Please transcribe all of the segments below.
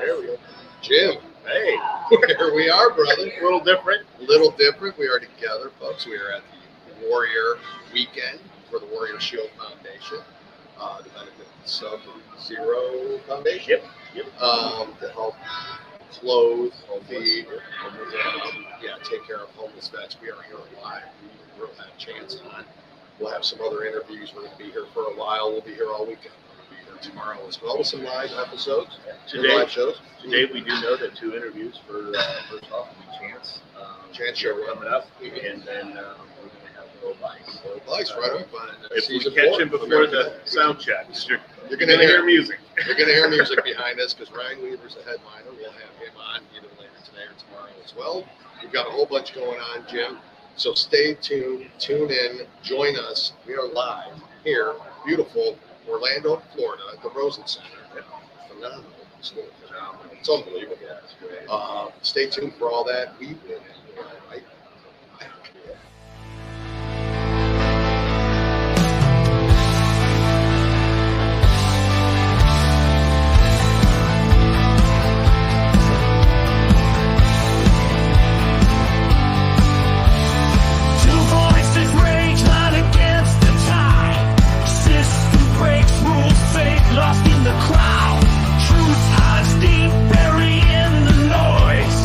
There we go. Jim. Hey. Here we are, brother. A little different. We are together, folks. We are at the Warrior Weekend for the Warrior Shield Foundation. To benefit the Sub-Zero Foundation. Yep. To help clothe, feed, take care of homeless vets. We are here live. We'll have a chance on. We'll have some other interviews. We're going to be here for a while. We'll be here all weekend. We'll be here tomorrow as well with some live episodes. Live shows. Today we do know that 2 interviews for first off will be Chance. Chance show coming up, and then we're going to have Little Vice. Right on. If we catch him before the sound checks, you're going to hear music. You're going to hear music behind us because Ryan Weaver's the headliner. We'll have him on either later today or tomorrow as well. We've got a whole bunch going on, Jim. So stay tuned, tune in, join us. We are live here, beautiful Orlando, Florida, at the Rosen Center. Phenomenal. It's unbelievable. Stay tuned for all that. We will be right. Lost in the crowd, truth hides deep, burying the noise.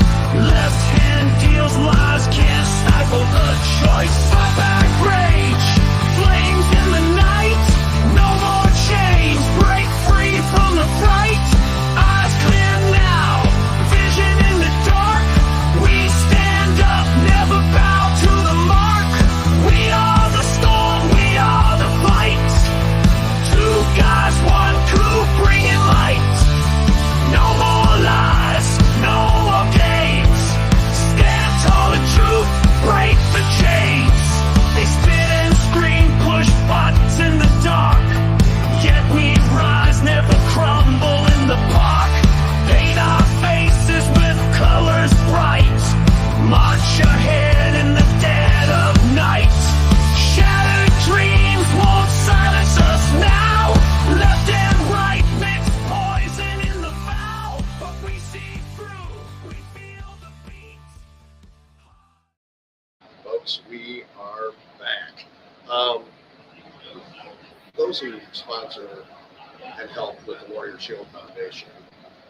Left hand deals lies, can't stifle the choice. Fight back rage, flames in the night. No more chains, break free from the fright. Eyes clear now, vision in the dark. We stand up, never bow to the mark. We are the storm, we are the fight. 2 guys, 1 coup, bringing light. No more lies, no more games. Stand tall and truth, break the chains. They spit and scream, push buttons in the dark. Yet we rise, never crumble in the park. Paint our faces with colors bright. March ahead in the dead of night. Shattered dreams won't silence us now. Left and right mix poison in the vow. But we see through, we feel the beat. Folks, we are back. Those who sponsor and help with the Warrior Shield Foundation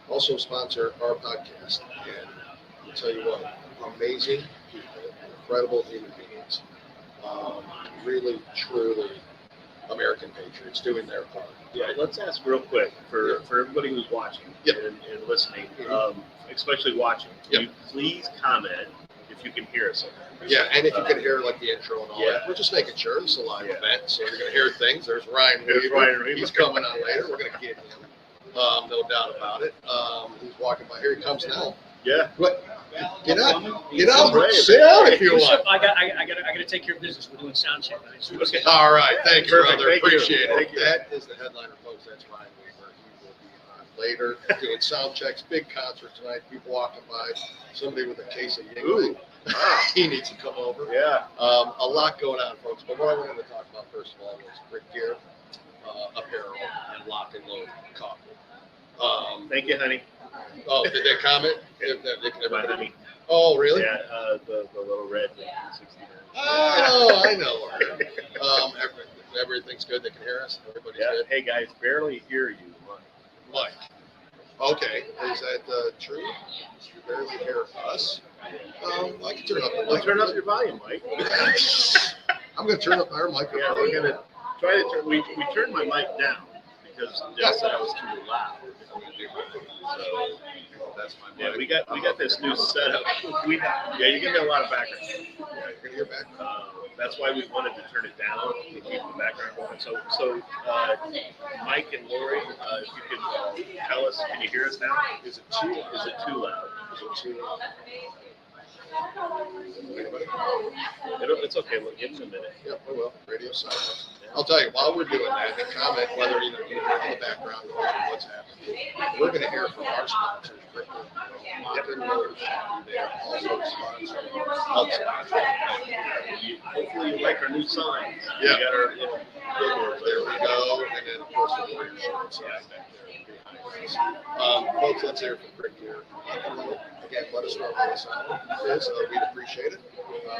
also sponsor our podcast. And I'll tell you what, amazing people, incredible human beings, really, truly American patriots doing their part. Yeah, let's ask real quick for everybody who's watching and listening, especially watching. Can you please comment if you can hear us? Yeah, and if you can hear like the intro and all that, we're just making sure this is a live event, so you're going to hear things. There's Ryan Weaver. He's coming on later. We're going to get him, no doubt about it. He's walking by. Here he comes now. Yeah. What? Get up. Sit down if you want. I got to take care of business. We're doing sound check. Okay. All right. Thank you, brother. Appreciate it. You. That is the headliner, folks. That's Ryan Weaver. He will be on later doing sound checks. Big concert tonight. People walking by. Somebody with a case of Yingling. He needs to come over. Yeah. A lot going on, folks. But what I wanted to talk about first of all was Brick Gear, apparel, and Lock and Load coffee. Thank you, honey. Oh, did they comment? My honey. Oh, really? Yeah, the little red 60. Oh, I know her. Everything's good. They can hear us. Everybody's good. Hey guys, barely hear you. Mike. Okay, is that true? You barely hear us? I can turn up the mic. Turn up your volume, Mike. I'm going to turn up our microphone. Yeah, we're going to try to turn. We turned my mic down because Dale said I was too loud. So that's my mic. Yeah, we got this new setup. You're gonna get a lot of background. Yeah, you're gonna hear background. That's why we wanted to turn it down to keep the background going. So Mike and Lori, if you could tell us, can you hear us now? Is it too loud? Is it too loud? It's okay. We'll give them a minute. Yep, we will. Radio silence. I'll tell you, while we're doing that, and comment whether you hear in the background or what's happening. We're going to hear from our sponsors. They're also sponsoring Hopefully you like our new signs. Yeah. We got our billboard. There we go. And then, of course, the Warrior shirts back there. us. Folks, let's hear from Rick here. Again, let us know what this is. We'd appreciate it.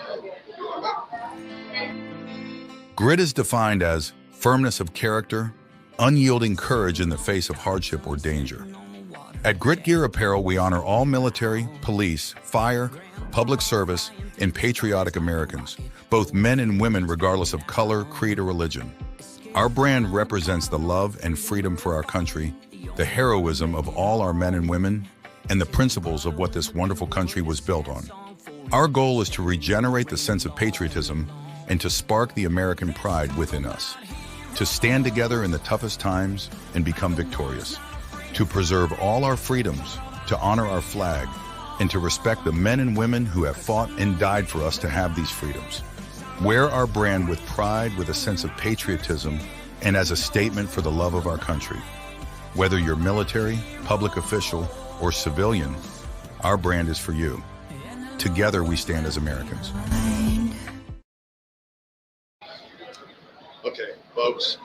We'll be right back. Grit is defined as firmness of character, unyielding courage in the face of hardship or danger. At Grit Gear Apparel, we honor all military, police, fire, public service, and patriotic Americans, both men and women regardless of color, creed, or religion. Our brand represents the love and freedom for our country, the heroism of all our men and women, and the principles of what this wonderful country was built on. Our goal is to regenerate the sense of patriotism and to spark the American pride within us, to stand together in the toughest times and become victorious, to preserve all our freedoms, to honor our flag, and to respect the men and women who have fought and died for us to have these freedoms. Wear our brand with pride, with a sense of patriotism, and as a statement for the love of our country. Whether you're military, public official, or civilian, our brand is for you. Together we stand as Americans. Okay, folks,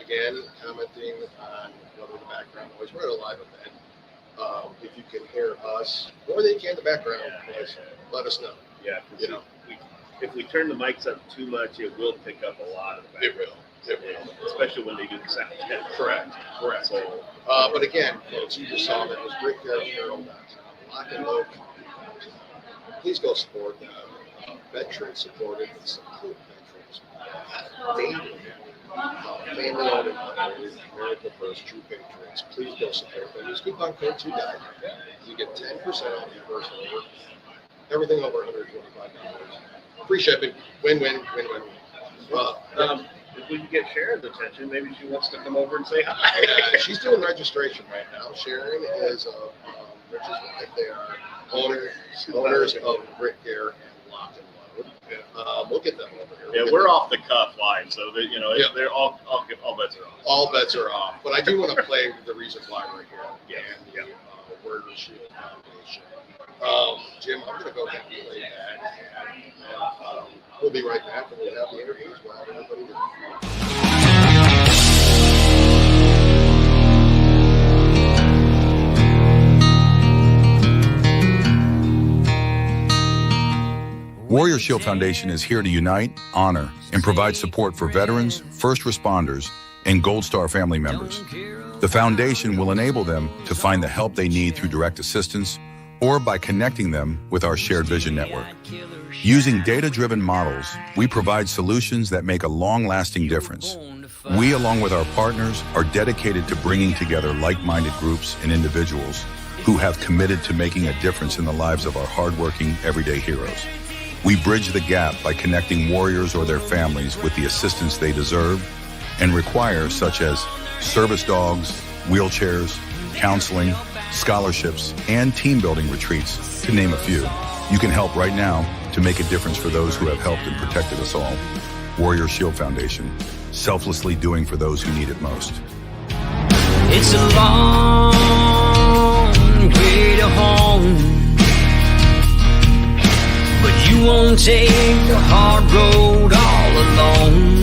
again, commenting on whether the background noise, we're at a live event. If you can hear us more than you can the background noise, let us know. Yeah, You know, if we turn the mics up too much, it will pick up a lot of the it background. will. It will. Especially when they do the sound check. Correct. So, But again, folks, you just saw that was GritGearApparel.com. Lock and load. Please go support them. Veterans supported. Support veterans. Family owned and operated. America First True Patriots. Please go support them. Use coupon code 2DIE. You get 10% off your first order. Everything over $125. Free shipping. Win-win. Win-win. if we can get Sharon's attention, maybe she wants to come over and say hi. She's doing registration right now. Sharon is Rich's wife. They are owners of Grit Gear and Lock and Load. We'll get them over here. Yeah, we're off the cuff line, so that, Yeah. they're all bets are off. All bets are off. But I do want to play the reason why we're here. Yeah. And the Warrior Shield Foundation. Jim, I'm going to go ahead and play that. And we'll be right back, and we'll have the interviews. We'll have everybody there. Warrior Shield Foundation is here to unite, honor, and provide support for veterans, first responders, and Gold Star family members. The foundation will enable them to find the help they need through direct assistance or by connecting them with our shared vision network. Using data-driven models, we provide solutions that make a long-lasting difference. We, along with our partners, are dedicated to bringing together like-minded groups and individuals who have committed to making a difference in the lives of our hardworking, everyday heroes. We bridge the gap by connecting warriors or their families with the assistance they deserve and require, such as service dogs, wheelchairs, counseling, scholarships, and team building retreats, to name a few. You can help right now to make a difference for those who have helped and protected us all. Warrior Shield Foundation, selflessly doing for those who need it most. It's a long way to home, but you won't take the hard road all alone.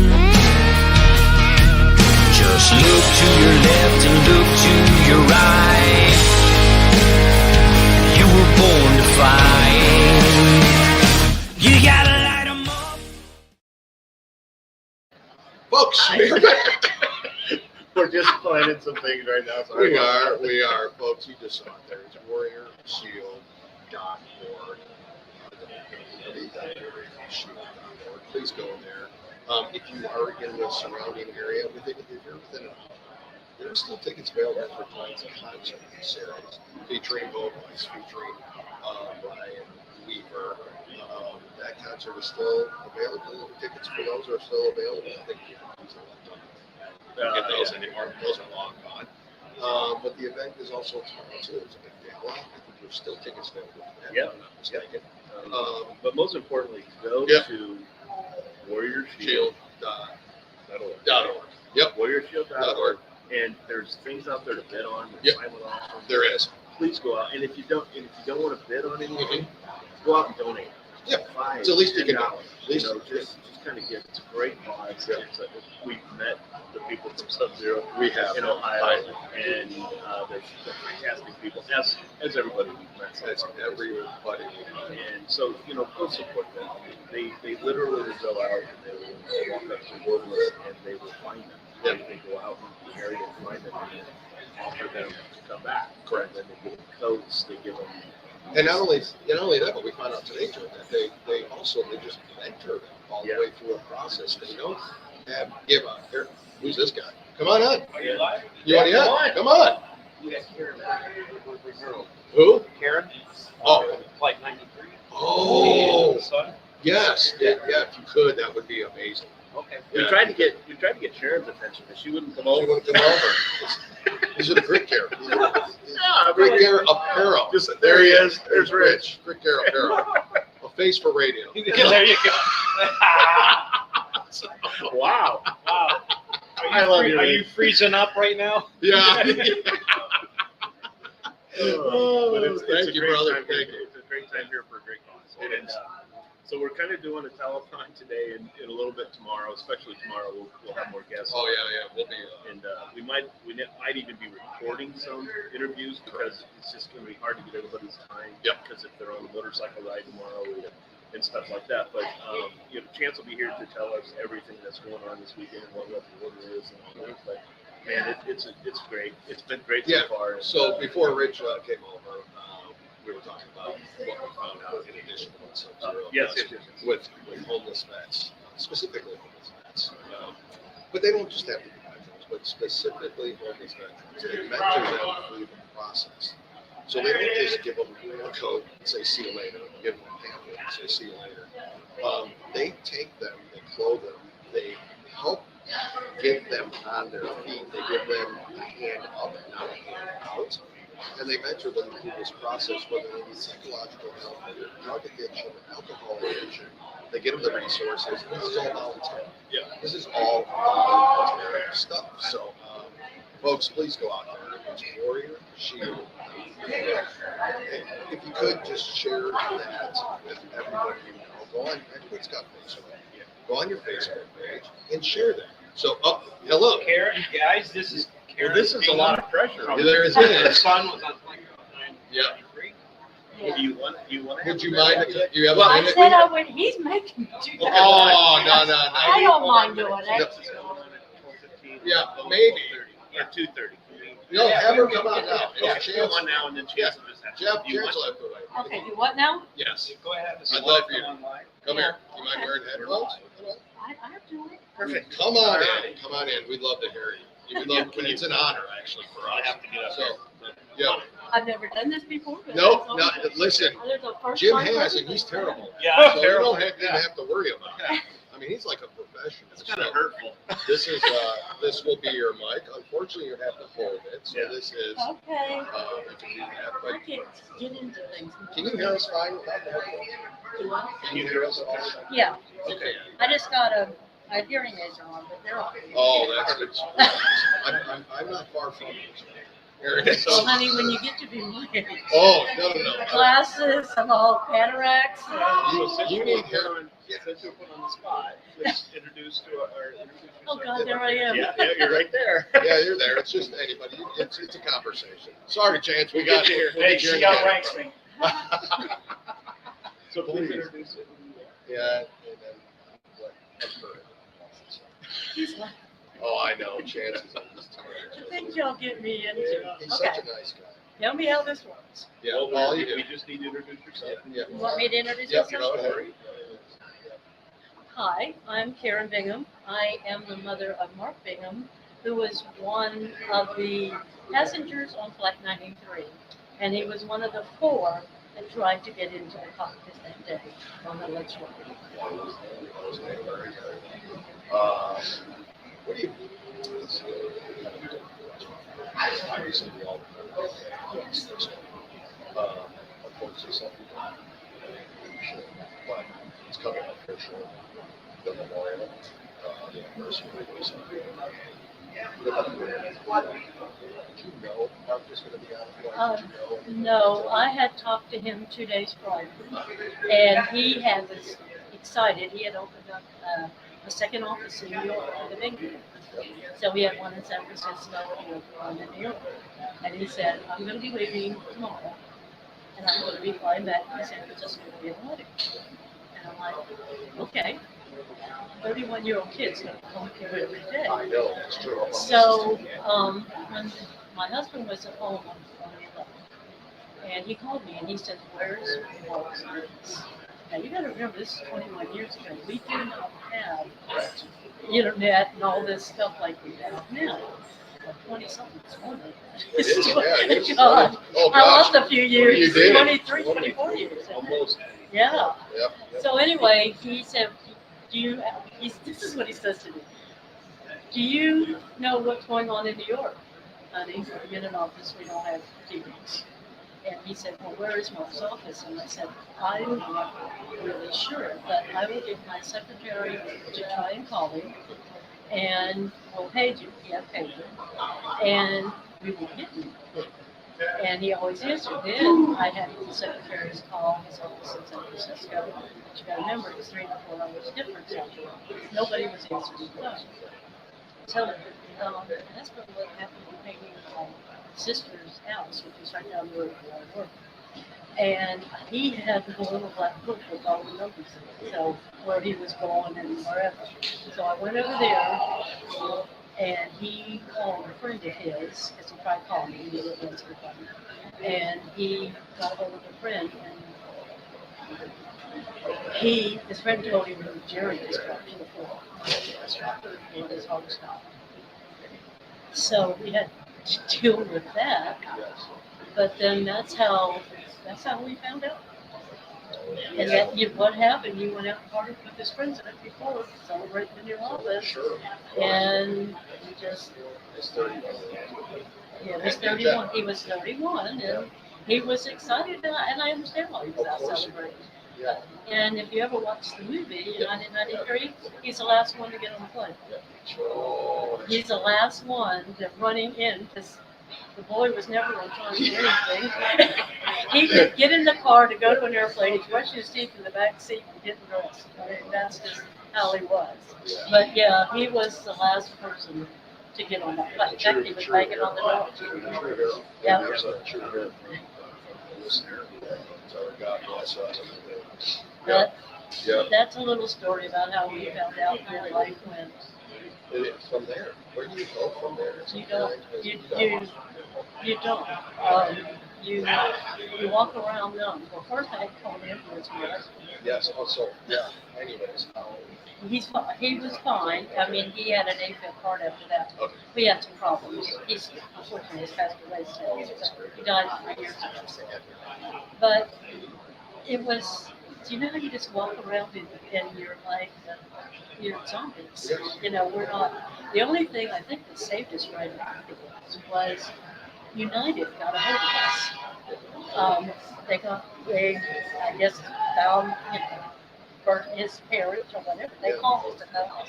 Just look to your left and look to your right. You were born to fight. You gotta light 'em up. Folks, We're just planning some things right now. So we are, folks. You just saw it there. It's warriorshield.org. Please go there. If you are in the surrounding area, if you're within there are still tickets available for tonight's concert series featuring vocalists, featuring Brian Weaver. That concert is still available. The tickets for those are still available. I think you can get those anymore. Those are long gone. But the event is also tomorrow too. It's a big gala. I think there's still tickets available. Yeah. If I'm not mistaken. But most importantly, go Yep. to warriorshield.org. Shield.org. Yep. Warriorshield.org. And there's things out there to bid on. Yep. Silent auctions. There is. Please go out. And if you don't want to bid on anything, go out and donate. Yeah, $5, it's the least you can do. $10, At least, just kind of get, it's a great cause. We've met the people from Sub-Zero we have in Ohio, and they're fantastic people, as everybody we've met. So That's far. everybody. And so, go support them. They literally will go out and they will walk up to homeless and they will find them. They go out in the area and find them and offer them to come back. Correct. And then they give them coats, they give them. And not only that, but we found out today, Joe, that they just mentor them all the way through a process. They don't give a here. Who's this guy? Come on on. Are you live? You already on? Come on. You got Karen. Who? Karen. Oh. Flight 93. Oh. Son. Yes. Yeah. If you could, that would be amazing. Okay. We Yeah. tried to get Sharon's attention, but she wouldn't come over. She wouldn't come over. These are the Grit Gear. Yeah, Grit Gear Apparel. There he is. There's Rich. Grit Gear Apparel. A face for radio. There you go. Wow. Wow. I love you, Are man. you freezing up right now? Yeah. But it's Thank a you, great brother. time Thank here. you. It's a great time here for a great cause. It And, is. so we're kind of doing a telethon today and a little bit tomorrow, especially tomorrow. We'll have more guests. Oh yeah. We'll be. And we might even be recording some interviews because it's just going to be hard to get everybody's time. Yep. Because if they're on a motorcycle ride tomorrow and stuff like that. But Chance will be here to tell us everything that's going on this weekend, what the order is, and all that. But man, it's great. It's been great Yeah. so far. And, So before Rich came over, we were talking about what we found out in addition to what Sub-Zero yes. does with homeless vets, specifically homeless vets. But they don't just have to be veterans, but specifically homeless veterans. They mentor them through the process. So they don't just give them a coat and say, see you later, give them a pamphlet and say, see you later. They take them, they clothe them, they help get them on their feet, they give them a hand up, not a hand out. And they mentor them through this process, whether they need psychological help, drug addiction, alcohol addiction. They get them the resources. This is all voluntary. Yeah. This is all voluntary stuff. So, folks, please go out there. It's Warrior Shield. If you could just share that with everybody you know. Go on. Everybody's got Facebook. Go on your Facebook page and share that. So, hello. Karen, guys, this is Karen. Well, this is a lot of pressure. Yeah, there is. Her son was on Flight 93. Do you want to? Would you mind? You have a I minute? said I would, he's making me do that. Oh, no. I don't mind doing it. Yeah, maybe. Or 2:30. No, have her come on now. Yeah, Chance. come on now and then Chance will just have to. Jeff, Do you Chance want- will have to wait. Okay, do what now? Yes. Go ahead. I'd love for you. Come on live. Come here. You mind wearing headphones? I do it. Perfect. Come on in. Come on in. We'd love to hear you. It's an honor, actually, for us. I have to get up So, there. yeah. I've never done this before. But No, that's no, listen, There's a first Jim time for has, and everything. he's terrible. Yeah, So you terrible. don't have to worry about it. I mean, he's like a professional. It's kind of So hurtful. This is, this will be your mic. Unfortunately, you have to hold it. So Yeah. this is, Okay. you can do that, I but can't get into things. can you hear us fine without the headphones? Do what? Can you hear us all? Yeah, Okay. I just got I have hearing aids on, but they're on. Oh, that's good. I'm not far from you. Here it is. Well, honey, when you get to be my age, Oh, no. glasses and all cataracts. And, You need heroin. Since you're put on the spot, let's introduce yourself. oh God, there I am. Yeah, you're right there. Yeah, you're there. It's just anybody. It's a conversation. Sorry, Chance. We got here. Hey, she outranks me. So please introduce it. Yeah, and then what? He's like, Oh, I know. Chance is on this the things y'all get me into. He's Okay, such a nice guy. tell me how this works. Yeah, Well, all you we do. just need to introduce yourself. Yeah. You want me to introduce Yep, myself? go ahead. Hi, I'm Karen Bingham. I am the mother of Mark Bingham, who was one of the passengers on Flight 93. And he was one of the 4 that tried to get into the cockpit that day on the Let's Roll. What do you? Obviously, we all know. Unfortunately, some people but it's coming up for sure. The memorial, the anniversary. Did you know Mark was going to be on the flight? Did you know? No, I had talked to him 2 days prior, and he was excited. He had opened up a second office in New York for the England. So we had one in San Francisco and one in New York. And he said, I'm going to be leaving tomorrow, and I'm going to be flying back to San Francisco to be at a wedding. And I'm like, okay. 31-year-old kids don't come to you every day. I know, it's true. So when my husband was at home on the 11th, and he called me and he said, "Where's Mark's?" Now you got to remember, this is 21 years ago. We did not have internet and all this stuff like we have now. 20-something is more than that. It is, yeah, it is. God, Oh, I gosh. lost a few years. You did. 23, 24 years. Almost. Yeah. Yep. So anyway, he said, this is what he says to me. Do you know what's going on in New York? Honey, I'm in an office, we don't have TVs. And he said, well, where is Mark's office? And I said, I'm not really sure, but I will get my secretary to try and call him, and we'll page you. Yeah, page him. And we will get him. And he always answered. Then I had the secretary's call his office in San Francisco. But you got to remember, it's 3 to 4 hours difference. Nobody was answering the phone. So that's what happened with painting my sister's house, which is right down the road where I work. And he had the little black book with all the numbers in it, so where he was going and wherever. So I went over there, and he called a friend of his, because he tried calling me, he didn't answer the phone. And he got a hold of a friend, and his friend told him that Jerry was dropped to the floor. And his heart stopped. So we had to deal with that. But then that's how we found out. And that what happened, you went out and partied with his friends the night before, celebrating in your office. Sure. And he just, It's 31. yeah, he was 31. He was 31, and he was excited, and I understand why he was out celebrating. Yeah. And if you ever watch the movie in 1993, he's the last one to get on the plane. Oh, He's the last one to running in, because the boy was never on time for anything. He could get in the car to go to an airplane, he's brushing his teeth in the back seat and getting dressed. I mean, that's just how he was. But yeah, he was the last person to get on that plane. In fact, he was banging on the door. True hero. Yeah. There's a true hero from a listener. So God bless us. But Yeah. that's a little story about how we found out how life went. From there, where do you go from there? You don't. You don't. You walk around them. Well, first I had called him for his mother. Yes. Also, yeah. Anyways, He was fine. I mean, he had an AFib heart after that. Okay. We had some problems. He's unfortunately has passed away since. He died 3 years ago. But it was. Do you know how you just walk around and you're like, you're zombies? You know, we're not. The only thing I think that saved us right afterwards was United got a hold of us. They I guess, found, for his parents or whatever. They called us to know.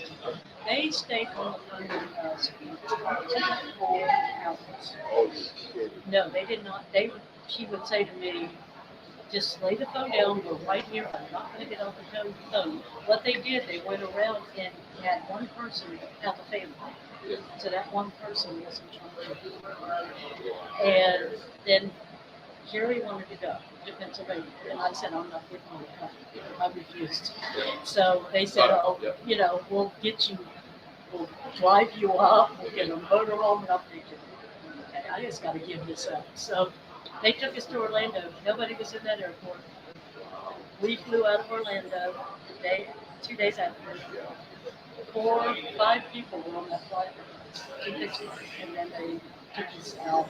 They stayed on the phone with us for 24 hours. oh, you're kidding. No, they did not. She would say to me, just lay the phone down, we're right here, I'm not gonna get off the phone. What they did, they went around and had one person out the family. So that one person was in charge. And then Jerry wanted to go to Pennsylvania, and I said, I'm not getting on the plane. I refused. So they said, we'll get you, we'll drive you up, we'll get a motorhome, and I'll take you. Okay, I just gotta give this up. So they took us to Orlando. Nobody was in that airport. We flew out of Orlando 2 days after. 4, 5 people were on that flight to Pittsburgh, and then they took us out.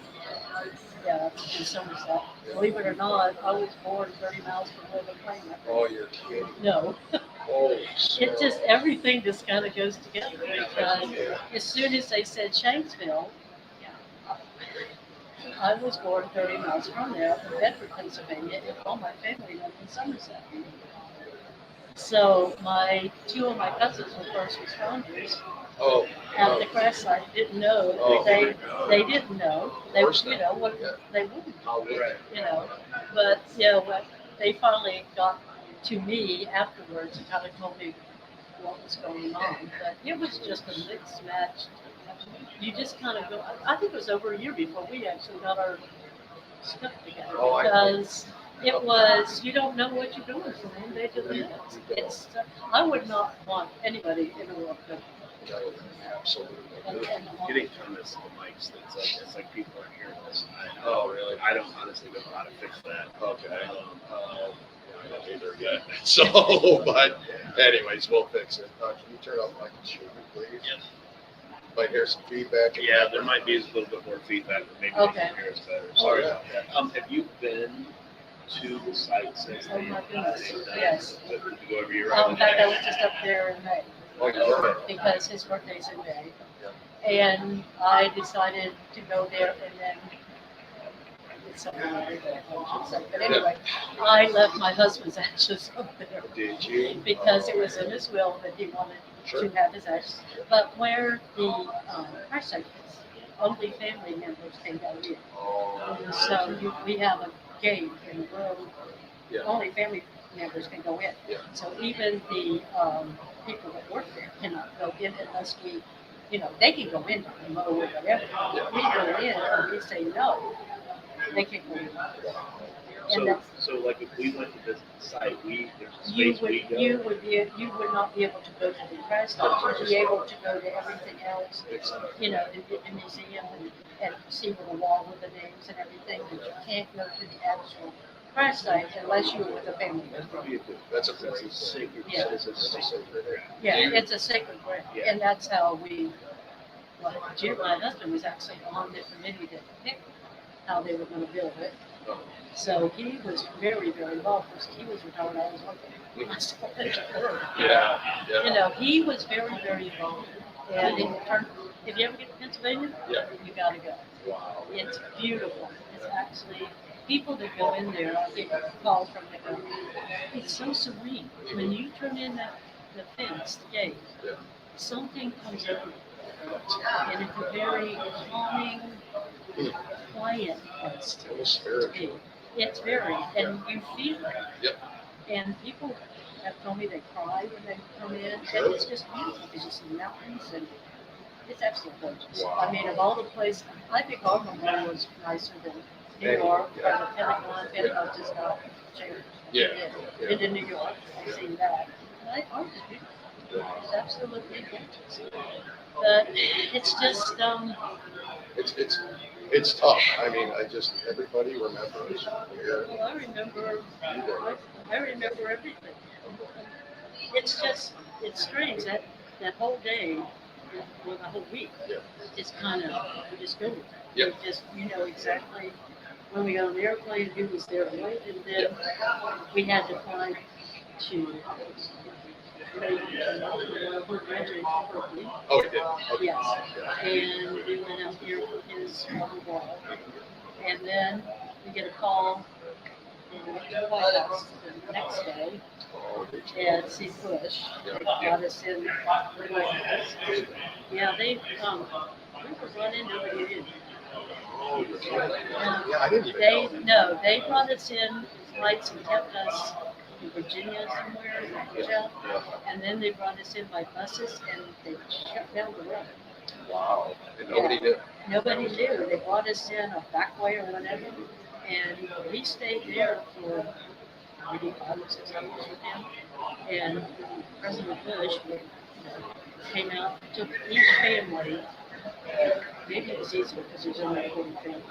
Yeah, in Somerset. Believe it or not, I was born 30 miles from where the plane went. Oh, you're kidding. No. Oh, It just, everything just kind of goes together, because as soon as they said Shanksville, I was born 30 miles from there in Bedford, Pennsylvania, and all my family lived in Somerset. So 2 of my cousins were first responders, Oh, at the crash site, didn't know. Oh. They didn't know. They, Of course you know, what Yeah. they wouldn't, How would Right. you know. But yeah, when they finally got to me afterwards and kind of told me what was going on. But it was just a mixed match. You just kind of go. I think it was over a year before we actually got our stuff together Oh, I- because it was you don't know what you're doing for one day to the next. It's I would not want anybody interrupted. No, absolutely. And Getting comments on the mics, it's like people aren't hearing this. Oh, really? I don't honestly know how to fix that. Okay. Um, I don't either yet. So, but anyways, we'll fix it. Can you turn off my computer, please? Yes. Might hear some feedback. Yeah, there might be a little bit more feedback, but maybe Okay. they can hear us better. Oh, Sorry yeah. about that. Have you been to the site since Oh, my goodness, yes. Did you go every year? in fact, I was just up there in May Oh, you were? because his birthday's in May, and I decided to go there and then. It's something I should say. But anyway, I left my husband's ashes up there Did you? because it was in his will that he wanted to have his ashes. But where the crash site is, only family members can go in. Oh, So we have a gate in the road, yeah. only family members can go in. Yeah. So even the people that work there cannot go in unless we, they can go in and mow or whatever. We go in and we say no, they can't go in. And that's, So like if we went to visit the site, there's a you space we go. you would not be able to go to the crash site. You'd be able to go to everything else, the museum and see with the wall with the names and everything, but you can't go to the actual crash site unless you're with a family That's member. probably a good. That's a That's great a sacred. Yeah. It's a sacred. Yeah, Do you- it's a sacred grant, Yeah. and that's how Jim, my husband, was actually on the committee that picked how they were gonna build it. Oh. So he was very, very involved, because he was retired, I was working. I still had to work. Yeah, yeah. He was very, very involved, and if you ever get to Pennsylvania, Yeah. you gotta go. Wow. It's beautiful. It's actually, people that go in there, I get calls from them. It's so serene. When you turn in the fence, the gate, Yeah. something comes over. And it's a very calming, quiet place Almost to spiritual. be. It's very, and you feel it. Yep. And people have told me they cry when they come in, Sure. and it's just beautiful. You just see mountains, and it's absolutely gorgeous. Wow. I mean, of all the places, I think our memorial was nicer than New Maybe, York, or yeah. the Pentagon. Pentagon just got changed. Yeah, yeah. And in New York, I've seen that. Ours is beautiful. It's absolutely gorgeous. But it's just, It's tough. I mean, everybody remembers where well, I remember everything. It's strange that whole day, or the whole week, Yeah. is kind of, you just go with it. Yeah. You know exactly when we got on the airplane, who was there, right? And then we had to fly to, Oh, it did. Okay. yes. Yeah. And we went out here for his wall. And then we get a call in the White House the next day Oh, did you? and see Bush. They got us in the White House. Yeah, we were running, nobody did. Oh, you're kidding. Yeah, I didn't even know. They brought us in flights and kept us in Virginia somewhere, Georgia. Yeah. And then they brought us in by buses and they shut down the road. Wow. And nobody knew. Nobody knew. They brought us in a back way or whatever. And we stayed there for maybe 5 or 6 hours with him. And President Bush came out, took each family. Maybe it was easier because there's only 40 families.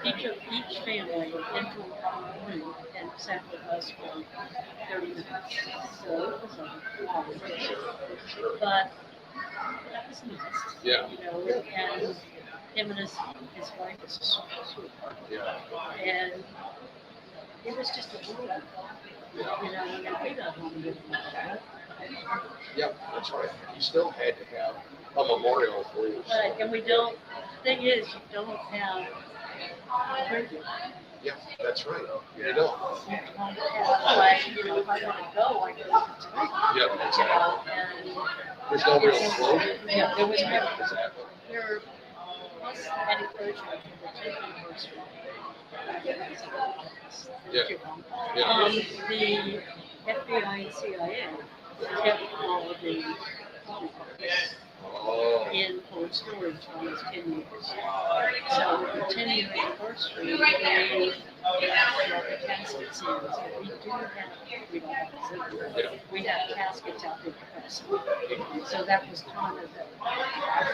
But he took each family into a room and sat with us for 30 minutes. So it was a long day. But that was nice. Yeah. And him and his wife is a sweetheart. Yeah. And it was just a world. When we got home, we didn't know that. Yeah, that's right. You still had to have a memorial for you. Right, and we don't, the thing is, you don't have Very good. Yeah, that's right. You don't. You don't have, like, you know, if I want to go, I go to tonight. Yeah, You know, and there's no real closure. yeah, there was never, Exactly. there was any closure for the 10th anniversary. Yeah. The FBI and CIA kept all of the body parts Oh. in cold storage on its 10 years. So the 10-year anniversary, they brought the caskets in. So we don't have exhibit. We have caskets out there for press. So that was kind of the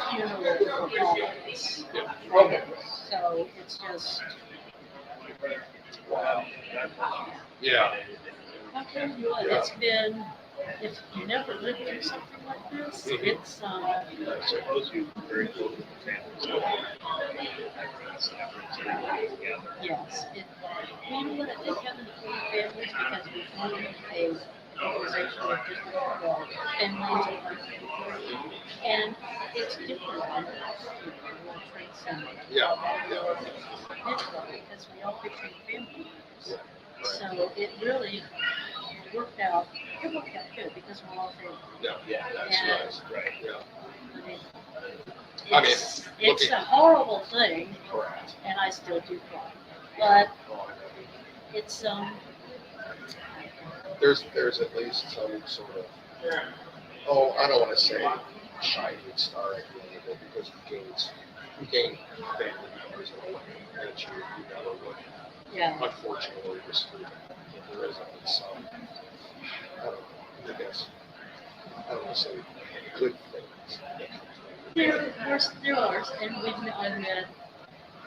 funeral for all of us. So it's just, Yeah. I'll tell you what, it's been, if you never lived through something like this, it's, I suppose you were very close with the family, so efforts together. yes, it, you know what, I think having the full families, because we formed a organization of different families of like 53, and it's different than the World Trade Center. Yeah. Because we all became family members. So it really worked out, it worked out good because we're all family. Yeah. That's right. Yeah. I mean, it's a horrible thing, Correct. and I still do cry. But it's There's at least some sort of, I don't want to say shining star at the end of it, because you gain family members in a way that you never would. yeah. Unfortunately, receive. There is at least some, I don't know, I guess, I don't want to say good things. There are, and I've met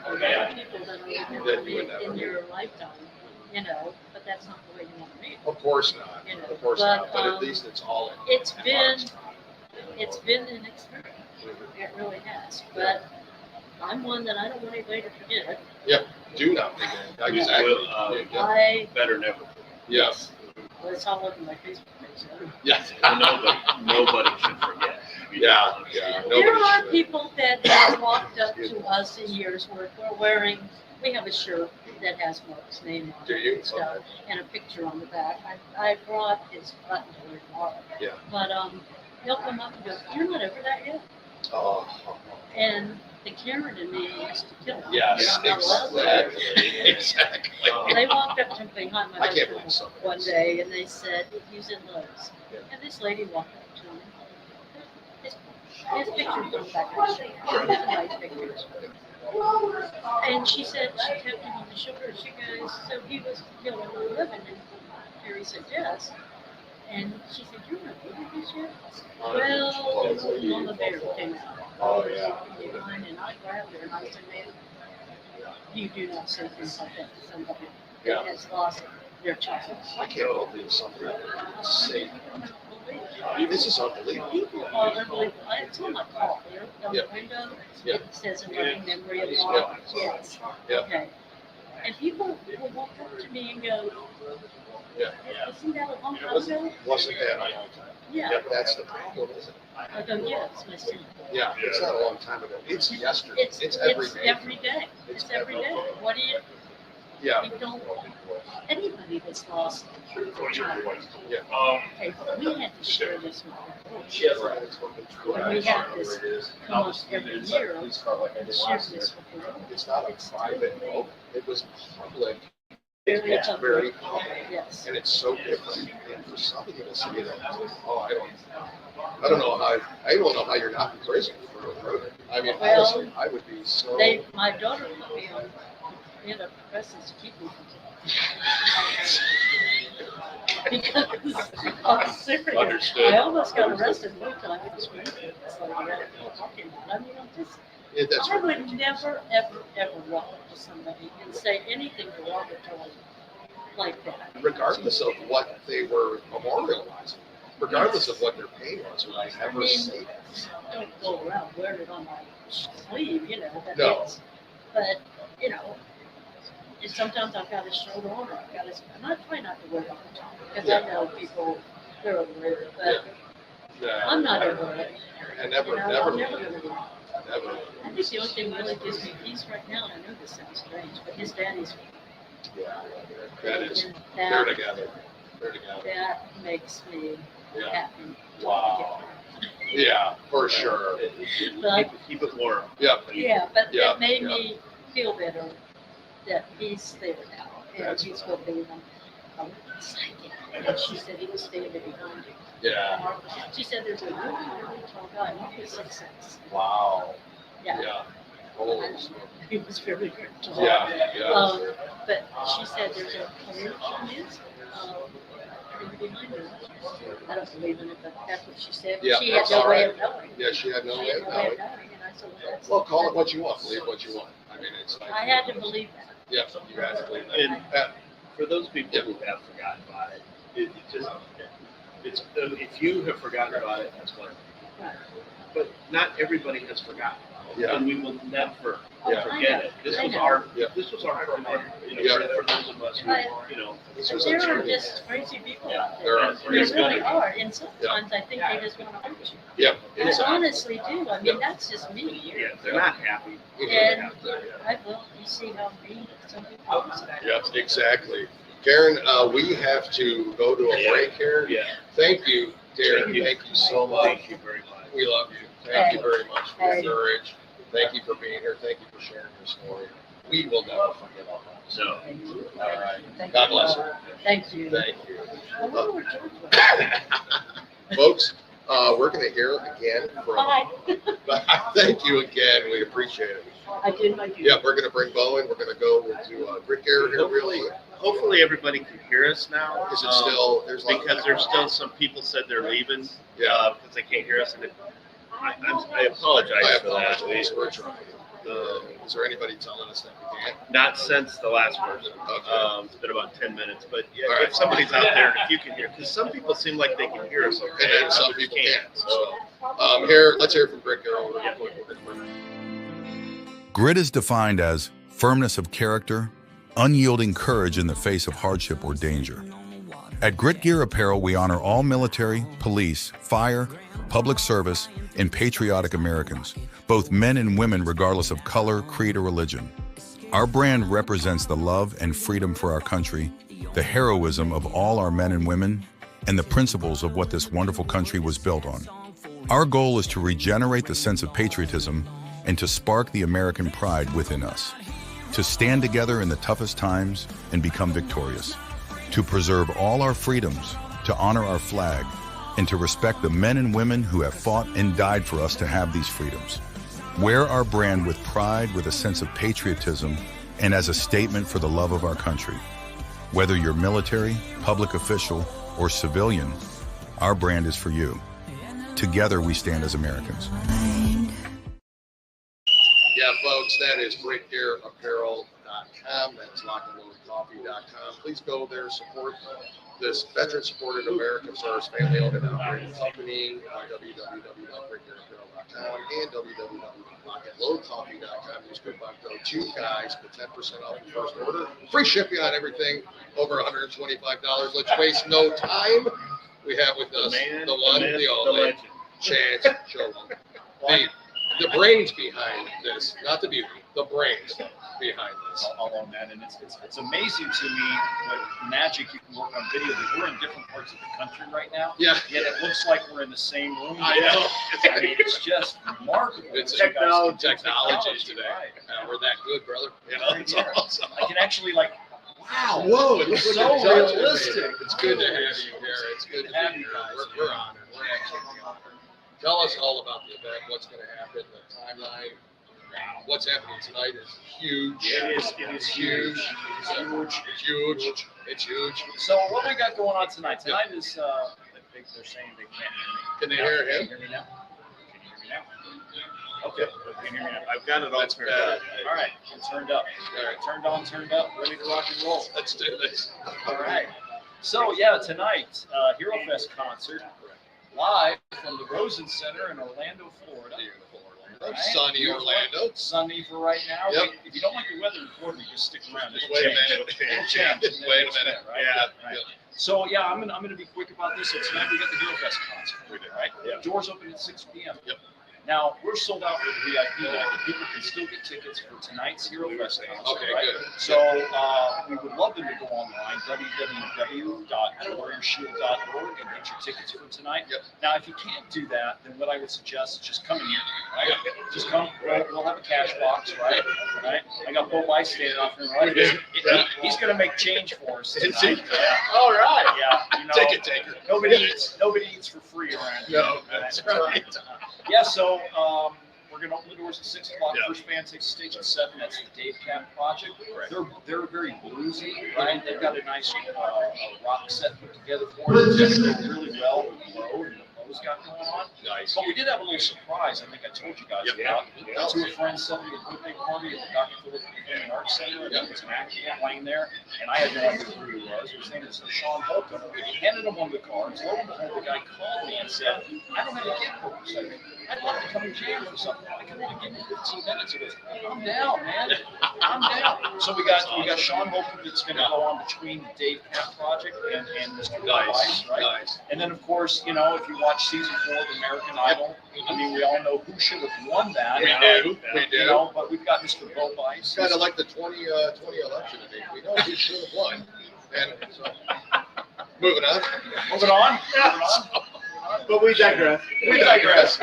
a lot of people that I would never meet in your lifetime, you know, but that's not the way you want to meet. Of course not. You know, Of course but, not. But at least it's all in. It's been an experience. It really has. But I'm one that I don't want anybody to forget. Do not forget. Exactly. Yeah. I Better never. Yes. well, it's all over my Facebook page. Yes. Nobody should forget. Yeah. There Nobody are should. people that have walked up to us in years where we're wearing, we have a shirt that has Mark's name on Do it you? and stuff, and a picture on the back. I brought his button to tomorrow. Yeah. But they'll come up and go, "You're not over that yet." Oh. And the Karen and me used to kill them. Yes. We're not allowed to. Exactly. They walked up to me behind my I can't husband believe something. one day and they said, he's in Lowe's. Yeah. And this lady walked up to him. His picture's on the back of his shirt. His nice pictures. And she said, she tapped him on the shoulder. She goes, so he was killed on 9/11? And Harry said, yes. And she said, you're not over this yet? Well, Mama Bear came out. Oh, yeah. Behind, and I grabbed her and I said, ma'am, you do not say things like that to somebody Yeah. that has lost their child. I can't believe something insane. This is unbelievable. People are unbelievable. It's on my car, on Yeah. the window. Yeah. It says in loving memory of Mark. Yes. Yeah. Okay. And people will walk up to me and go, Yeah. isn't that a long time ago? Wasn't that a long time? Yeah. That's the problem, isn't it? I go, yeah, it's my sin. Yeah, it's not a long time ago. It's yesterday. It's every day. Every day. It's every day. What do you, Yeah. you don't, anybody that's lost a child. Yeah. Okay, we had to share this with them. And we have this come up every year and share this with the world. It's not a private vote. It was public. Very It's public. very public. Yes. And it's so different. And for some people to say that, I don't know how you're not in prison for it. I mean, Well, honestly, I would be so. My daughter put me on antidepressants to keep me from because I'm serious. Understood. I almost got arrested one time for screaming. It's like, talking about. I mean, Yeah, that's I right. would never, ever walk up to somebody and say anything derogatory like that. Regardless of what they were memorializing, regardless of what their pain was, would I ever mean, say that? Don't go around wearing it on my sleeve, you know. That No. is, but you know, and sometimes I've got a shirt on, or I've got a. I'm not trying not to wear it all the time because I know people they're aware, but I'm not over it. And never, You know, never, I'm never gonna be. never. I think the only thing really gives me peace right now, and I know this sounds strange, but his daddy's. Yeah, that is. They're That, together. They're together. that makes me Yeah. happy. Wow. Yeah, for sure. But, Keep it warm. Yeah. yeah, but Yeah, it made yeah. me feel better that he's there now, and That's he's right. going to be a psychic. And she said he was standing behind you. Yeah. She said there's a really, really tall guy, he was 6'6". Wow. Yeah. Yeah. Holy smoke. He was very, very tall. Yeah. Yeah. But she said there's a community behind her. I don't believe in it, but that's what she said. Yeah, She had that's no all way right. of knowing. Yeah, she had no She way had of no way knowing. of knowing, and I said, well, that's. Well, call it what you want. Believe what you want. I mean, it's like. I had to believe that. Yeah, you have to believe that. And Yeah. for those people who have forgotten about it, it's if you have forgotten about it, that's wonderful. Right. But not everybody has forgotten. Yeah. And we will never Yeah. forget it. This I was know. our Yeah. this was our permit, Yeah. for those of us who, this And was there a are journey. just crazy people out There there. are There crazy really people. are, and sometimes I think they just want to hurt you. Yeah. I Exactly. honestly do. I mean, that's just me. Yeah, they're not happy. And you see how mean some people are. Yeah, exactly. Karen, we have to go to a break here. Yeah. Thank you, Karen. Thank you so much. Thank you very much. We love you. Thank you very much for Hey. your courage. Thank you for being here. Thank you for sharing your story. We will never forget all that. So, Thank you. All right. Thank God you. bless you. Thank you. Thank you. I wonder where George went. Folks, we're going to hear again from. Bye. Thank you again. We appreciate it. I did my duty. Yeah, we're going to bring Bowen. We're going to go to Rick Air here really. hopefully everybody can hear us now. Is it still, there's like. Because there's still some people said they're leaving, Yeah. because they can't hear us, and I apologize I for that. apologize. We're trying. Is there anybody telling us that we can't? Not since the last person. Okay. It's been about 10 minutes, but yeah, All right. if somebody's out there, if you can hear, because some people seem like they can hear us okay, And then some others people can't. can't. So, here, let's hear from Rick Air. Yeah. Grit is defined as firmness of character, unyielding courage in the face of hardship or danger. At Grit Gear Apparel, we honor all military, police, fire, public service, and patriotic Americans, both men and women regardless of color, creed, or religion. Our brand represents the love and freedom for our country, the heroism of all our men and women, and the principles of what this wonderful country was built on. Our goal is to regenerate the sense of patriotism and to spark the American pride within us, to stand together in the toughest times and become victorious, to preserve all our freedoms, to honor our flag, and to respect the men and women who have fought and died for us to have these freedoms. Wear our brand with pride, with a sense of patriotism, and as a statement for the love of our country. Whether you're military, public official, or civilian, our brand is for you. Together we stand as Americans. Yeah, folks, that is GreatGearApparel.com. That's LockandLoadedCoffee.com. Please go there, support this veteran-supported American Stars family-owned and operated company by www.GreatGearApparel.com and www.LockandLoadedCoffee.com. Use coupon code 2GUYS for 10% off your first order. Free shipping on everything over $125. Let's waste no time. We have with us man, the one, myth, the only, legend. Chance Shalom. The brains behind this, not the beauty, the brains behind this. All on that, and it's amazing to me what magic you can work on video. Because we're in different parts of the country right now, Yeah. yet it looks like we're in the same room. I know. I mean, it's just remarkable. It's what you guys can do. technology today. Right. We're that good, brother. You know, it's awesome. I can actually wow. Whoa, it looks So like a touch of it. realistic. It's good to have you here. It's good to Have be you here. guys. We're honored. We're absolutely honored. Tell us all about the event, what's going to happen, the timeline. What's happening tonight is huge. It is huge. It's huge. It's huge. It's huge. So what we got going on tonight? Tonight is I think they're saying they can't hear me. Can they hear him? Can you hear me now? Can you hear me now? Okay. Can you hear me now? I've got it all turned up. All right. It's turned up. All right. Turned on, turned up, ready to rock and roll. Let's do this. All right. So yeah, tonight, Hero Fest concert, live from the Rosen Center in Orlando, Florida. right? Sunny Beautiful. Orlando. Sunny for right now. Yep. If you don't like the weather in Florida, just stick around. Just It'll wait a change. minute. It'll change. Just wait a minute. Right? Yeah. Right. Yeah. So yeah, I'm gonna be quick about this. So tonight we got the Hero Fest concert. We did. Right? Yeah. Doors open at 6 p.m. Yep. Now we're sold out for the VIP night, but people can still get tickets for tonight's Hero Fest concert. Okay, right? good. So we would love them to go online, www.warriorshield.org, and get your tickets for tonight. Yep. Now, if you can't do that, then what I would suggest is just come in here, right? Just come. We'll have a cash box, right? Right. I got Bo Weiss standing off here, right? He's going to make change for us Is he? tonight. Yeah. All right. Yeah. You know, Ticket taker. Nobody eats for free around here. No, that's right. Yeah, so we're going to open the doors at 6 o'clock. Yeah. First band takes the stage at 7. That's the Dave Cap Project. They're very bluesy, right? They've got a nice rock set put together for us. It's going really well with Bo and what Bo's got going on. Nice. But we did have a little surprise. I think I told you guys about. Went to a friend's 70th birthday party at the Dr. Philip Performing Arts Center. There was an actor playing there, and I had no idea who he was. His name is Sean Holcomb. Handed him one of the cards. Lo and behold, the guy called me and said, "I don't have a gift for you. I'd love to come and jam for something. I can only give you 15 minutes." He goes, "I'm down, man. I'm down." So we got Sean Holcomb that's going to go on between the Dave Cap Project and Mr. Weiss, right? Nice. And then, of course, you know, if you watch season 4 of American Idol, I mean, we all know who should have won that. We do. We do. You know, but we've got Mr. Bo Weiss. It's kind of like the 2020 election. I think we know who should have won. And so, moving on. Moving on. But we digress. We digress.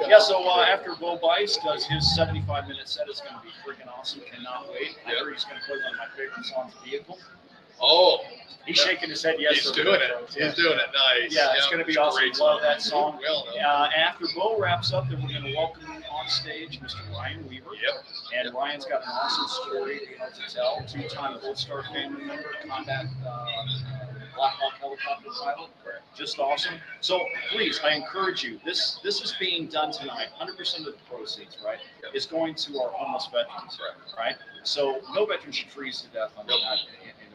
Yeah, so after Bo Weiss does his 75-minute set, it's going to be freaking awesome. Cannot wait. I heard he's going to play one of my favorite songs, Vehicle. Oh, He's shaking his head yes. he's doing it. He's doing it. Nice. Yeah, it's going to be awesome. Great Love that song. Well done. After Bo wraps up, then we're going to welcome on stage Mr. Ryan Weaver. Yep. And Ryan's got an awesome story to tell. Two-time Gold Star family member, combat Black Hawk helicopter pilot. Just awesome. So please, I encourage you. This is being done tonight. 100% of the proceeds, right, is going to our homeless veterans, right? So no veteran should freeze to death on the in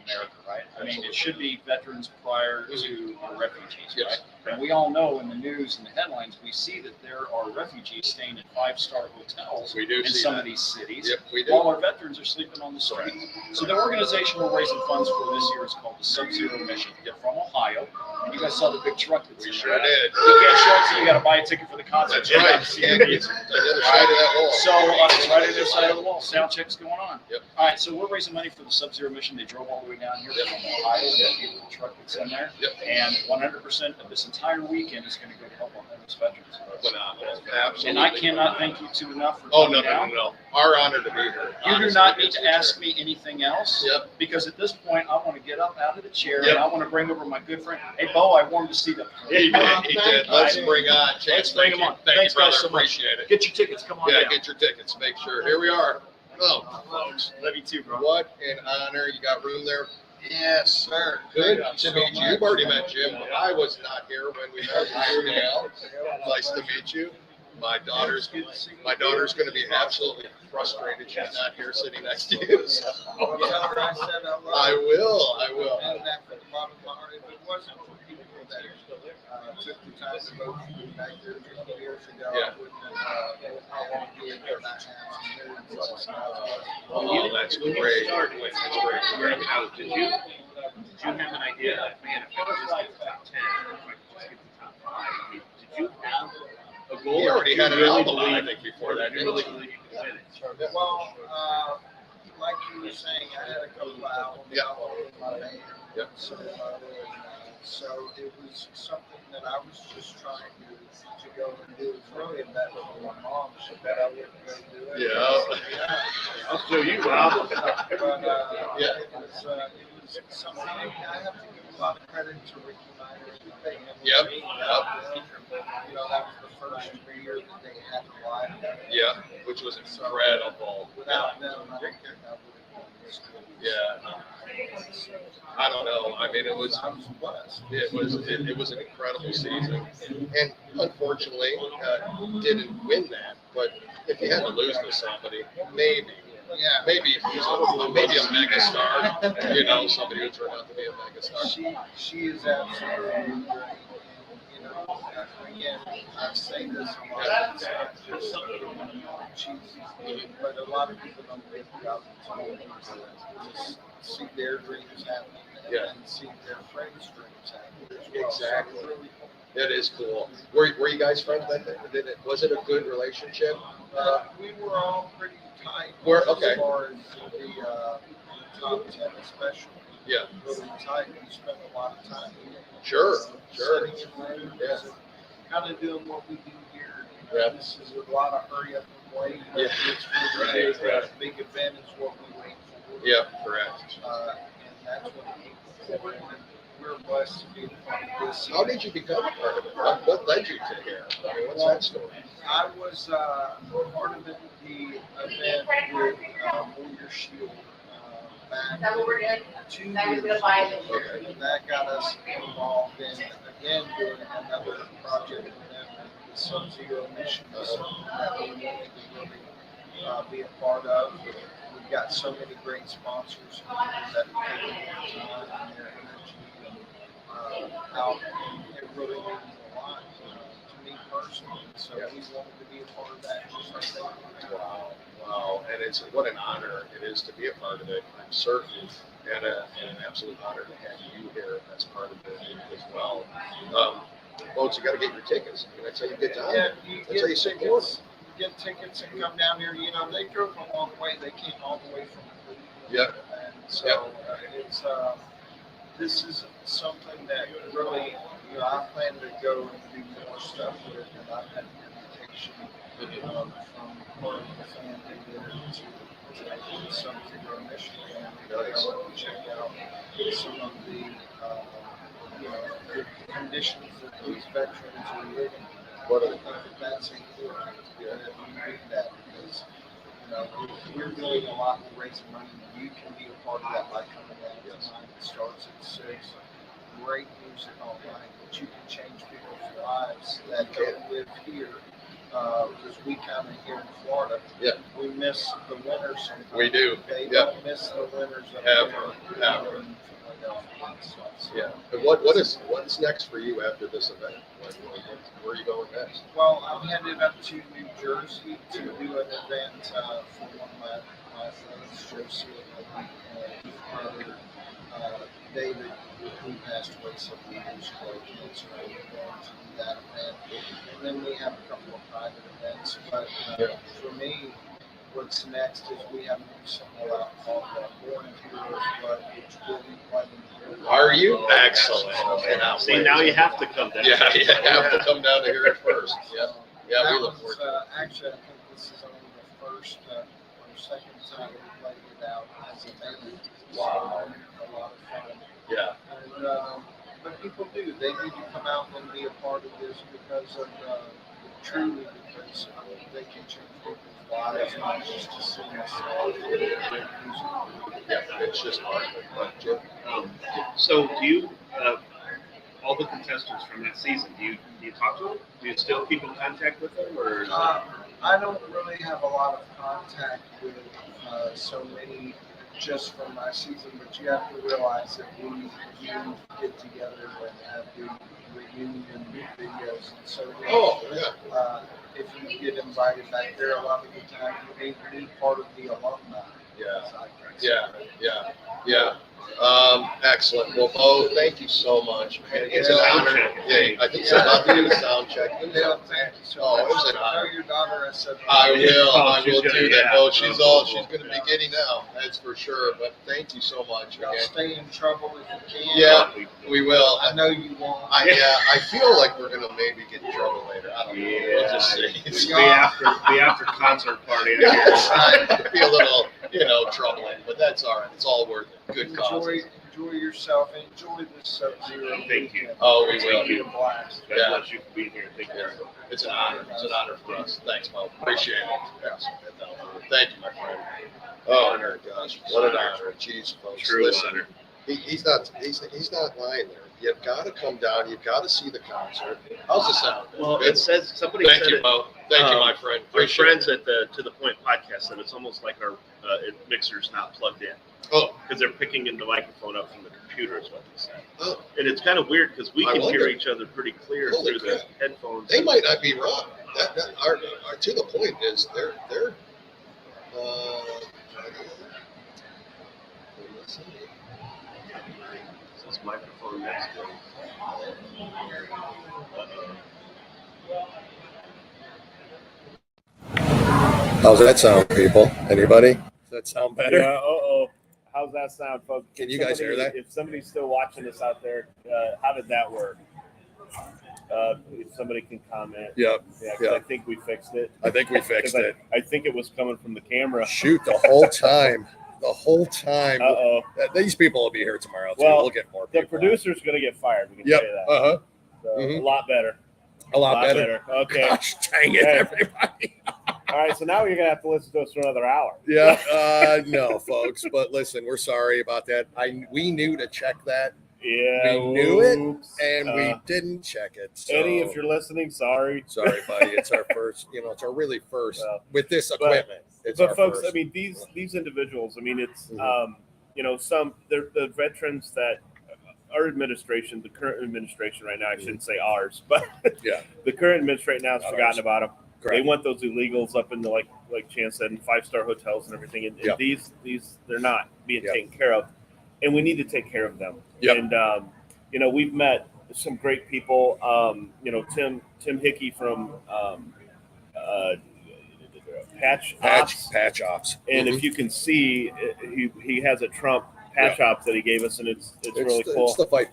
America, right? I mean, it should be veterans prior to refugees, right? And we all know in the news and the headlines, we see that there are refugees staying in 5-star hotels We do in see some that. of these cities, Yep, we do. while our veterans are sleeping on the street. So the organization we're raising funds for this year is called the Sub-Zero Mission. They're from Ohio, and you guys saw the big truck that's We in sure there. did. You can't show it, so you got to buy a ticket for the concert. That's right. See Yeah, the it's on the other side of that wall. So it's right on the other side of the wall. Sound check's going on. Yep. All right, so we're raising money for the Sub-Zero Mission. They drove all the way down here from Ohio. That beautiful truck that's in there. Yep. And 100% of this entire weekend is going to go to help our homeless veterans. Phenomenal. Absolutely. And I cannot thank you two enough for Oh, coming no, no, down. no, no. Our honor to be here. You do Honestly, not need it's to ask me anything else. Yep. Because at this point, I want to get up out of the chair Yep. and I want to bring over my good friend. Hey, Bo, I warmed the seat up. He did. He did. Let's bring on Chance. Let's bring him on. Thank Thanks, you, brother. guys, so much. Appreciate it. Get your tickets. Come on Yeah, down. get your tickets. Make sure. Here we are. Oh, folks. Love you too, bro. What an honor. You got room there? Yes, sir. Good Thank to you meet so you. You've much. already met Jim. I was not here when we met you. Now. Nice to meet you. My daughter's going to be absolutely frustrated she's not here sitting next to you. So. Tell her I said hello. I will. I will. And that from the bottom of my heart, if it wasn't for people that took the time to go back there 50 years ago, Yeah. I wouldn't be in there not Oh, that's great. That's great. Now, did you have an idea? Man, if I could just get the top 10, if I could just get the top 5, did you have a goal? He already had an really album, I believe- think, before that. You really believe you could win it? Well, like you were saying, I had a couple of albums Yeah. out with my band. Yep. So it was something that I was just trying to go and do. It's really a bet with my mom. She bet I wouldn't go do it. Yeah. I'll show you, Rob. But Yeah. it was something I have to give a lot of credit to Ricky Myers. Yep. You know, that was the first 3 years that they had live. Yeah, which was incredible. Without them, I don't think I would have done this. Yeah. I don't know. I mean, it was I was blessed. it was an incredible season, and unfortunately, didn't win that. But if you had to lose to somebody, maybe a mega star. You know, somebody who turned out to be a mega star. She is absolutely great. You know, again, I say this a lot, it's not just cheesy, but a lot of people don't think about it to just see their dreams happen and see their friends' dreams happen as well. Exactly. So really cool. That is cool. Were you guys friends then? Was it a good relationship? We were all pretty tight. Okay. As far as the top 10 especially. Yeah. Really tight. We spent a lot of time here. Sure. Sitting in rooms Yeah. and kind of doing what we do here. Yeah. This is a lot of hurry up and wait. Yeah. It's really a big event is what we wait for. Yeah, correct. And that's what we we're blessed to be a part of this. How did you become a part of it? What led you to here? I mean, what's that story? I was part of the event with Warrior Shield back 2 years ago. And that got us involved in, again, doing another project with them, the Sub-Zero mission. Something that we wanted to really be a part of. We've got so many great sponsors that take their time and their energy out, and it really means a lot to me personally. So we wanted to be a part of that just like they were. Wow. And what an honor it is to be a part of it. I'm certain, and an absolute honor to have you here as part of it as well. Folks, you got to get your tickets. I mean, that's how you get down. Yeah, There. you That's how you get support. tickets. Get tickets and come down here. You know, they drove a long way. They came all the way from Cleveland. Yep. And so it's this is something that really, you know, I plan to go and do more stuff with it. And I've had an invitation from part of the family there to some figure of Michigan. Nice. To check out some of the you know, the conditions that these veterans are living. What are That's important that we do that because, you know, we're doing a lot with raising money. You can be a part of that by coming down tonight. It starts at 6. Great music all night, but you can change people's lives that don't live here. Because we kind of here in Florida, we miss the winters sometimes. We do. They don't miss the winters Ever. Yeah. And what's next for you after this event? Where are you going next? Well, I'm headed up to New Jersey to do an event for one of my friends, Josie, and his brother, David, who passed away several years ago. And so we're going to do that event. And then we have a couple of private events. But for me, what's next is we have a new single out called Born Heroes, which will be playing here. Are you? Excellent. See, now you have to come down. Yeah, you have to come down to hear it first. Yeah, we look forward to it. Actually, I think this is only the first or second time we played it out as a band. Wow. A lot of fun. Yeah. And, but people do. They need to come out and be a part of this because of truly because they can change people's lives, not just to sing a song. Yeah, it's just hard. Jim? So do you, all the contestants from that season, do you talk to them? Do you still keep in contact with them, or? I don't really have a lot of contact with so many just from my season, but you have to realize that we do get together and have the reunion videos and so if you get invited back there, a lot of the time you may be part of the alumni. Excellent. Well, Bo, thank you so much, man. It's an honor. Yeah, I think it's about to do a sound check. Thank you so much. It was an honor. Tell your daughter I said I will do that. Oh, she's going to be be getting out. That's for sure. But thank you so much y'all again. stay in trouble if you can. Yeah, we will. I know you won't. I feel like we're gonna maybe get in trouble later. I don't know. We'll just see. It's the after concert party. I guess. It'd be a little, troubling, but that's all right. It's all worth it. Good cause. Enjoy yourself. Enjoy this Sub-Zero. Thank you. Oh, we Thank will. you. Blast. God bless you for being here. Thank you. It's an honor. It's an honor for us. Thanks, Mo. Appreciate it. Yes. Thank you, my friend. Oh, gosh, what an honor. Jeez, folks. True Listen, honor. He's not lying there. You've got to come down. You've got to see the concert. How's the sound? Well, Good? it says somebody Thank said you, it. Mo. Thank you, my friend. Our Appreciate friends it. at the To The Point podcast said it's almost like our mixer's not plugged in. Oh. Because they're picking in the microphone up from the computer is what they said. Oh. And it's kind of weird because we I can wonder. hear each other pretty clear Holy through the crap. headphones. They might not be wrong. Our, to the point is they're This microphone next to it. how's that sound, people? Anybody? Does that sound better? Yeah. How's that sound, folks? Can you guys hear that? If somebody's still watching us out there, how did that work? If somebody can comment. Yep. Yeah, 'cause Yeah. I think we fixed it. I think we fixed 'Cause it. I think it was coming from the camera. Shoot, the whole time. The whole time. Uh-oh. These people will be here tomorrow too. Well, we'll get more The people. producer's going to get fired. We can Yep. tell you that. Uh-huh. So, Mhm. A lot better. A lot better. Okay. Gosh dang it, Hey. everybody. All right. So now you're going to have to listen to us for another hour. Yeah. No, folks. But listen, we're sorry about that. We knew to check that. Yeah. We knew it, oops. and we didn't check it. So, Eddie, if you're listening, sorry. sorry, buddy. It's our first. It's our really first Well, with this equipment. It's But our folks, first. I mean, these individuals. I mean, it's Mhm. they're the veterans that our administration, the current administration right now. I shouldn't say ours, but Yeah. the current administration right now has Not forgotten ours. about them. Correct. They want those illegals up in the like Chance said, in 5-star hotels and everything. And, Yep. these they're not being Yep. taken care of, and we need to take care of them. Yep. And we've met some great people. Tim Hickey from Patch Ops. Patch ops. And Mhm. if you can see, he has a Trump patch ops that he gave us, and it's really cool. It's the fight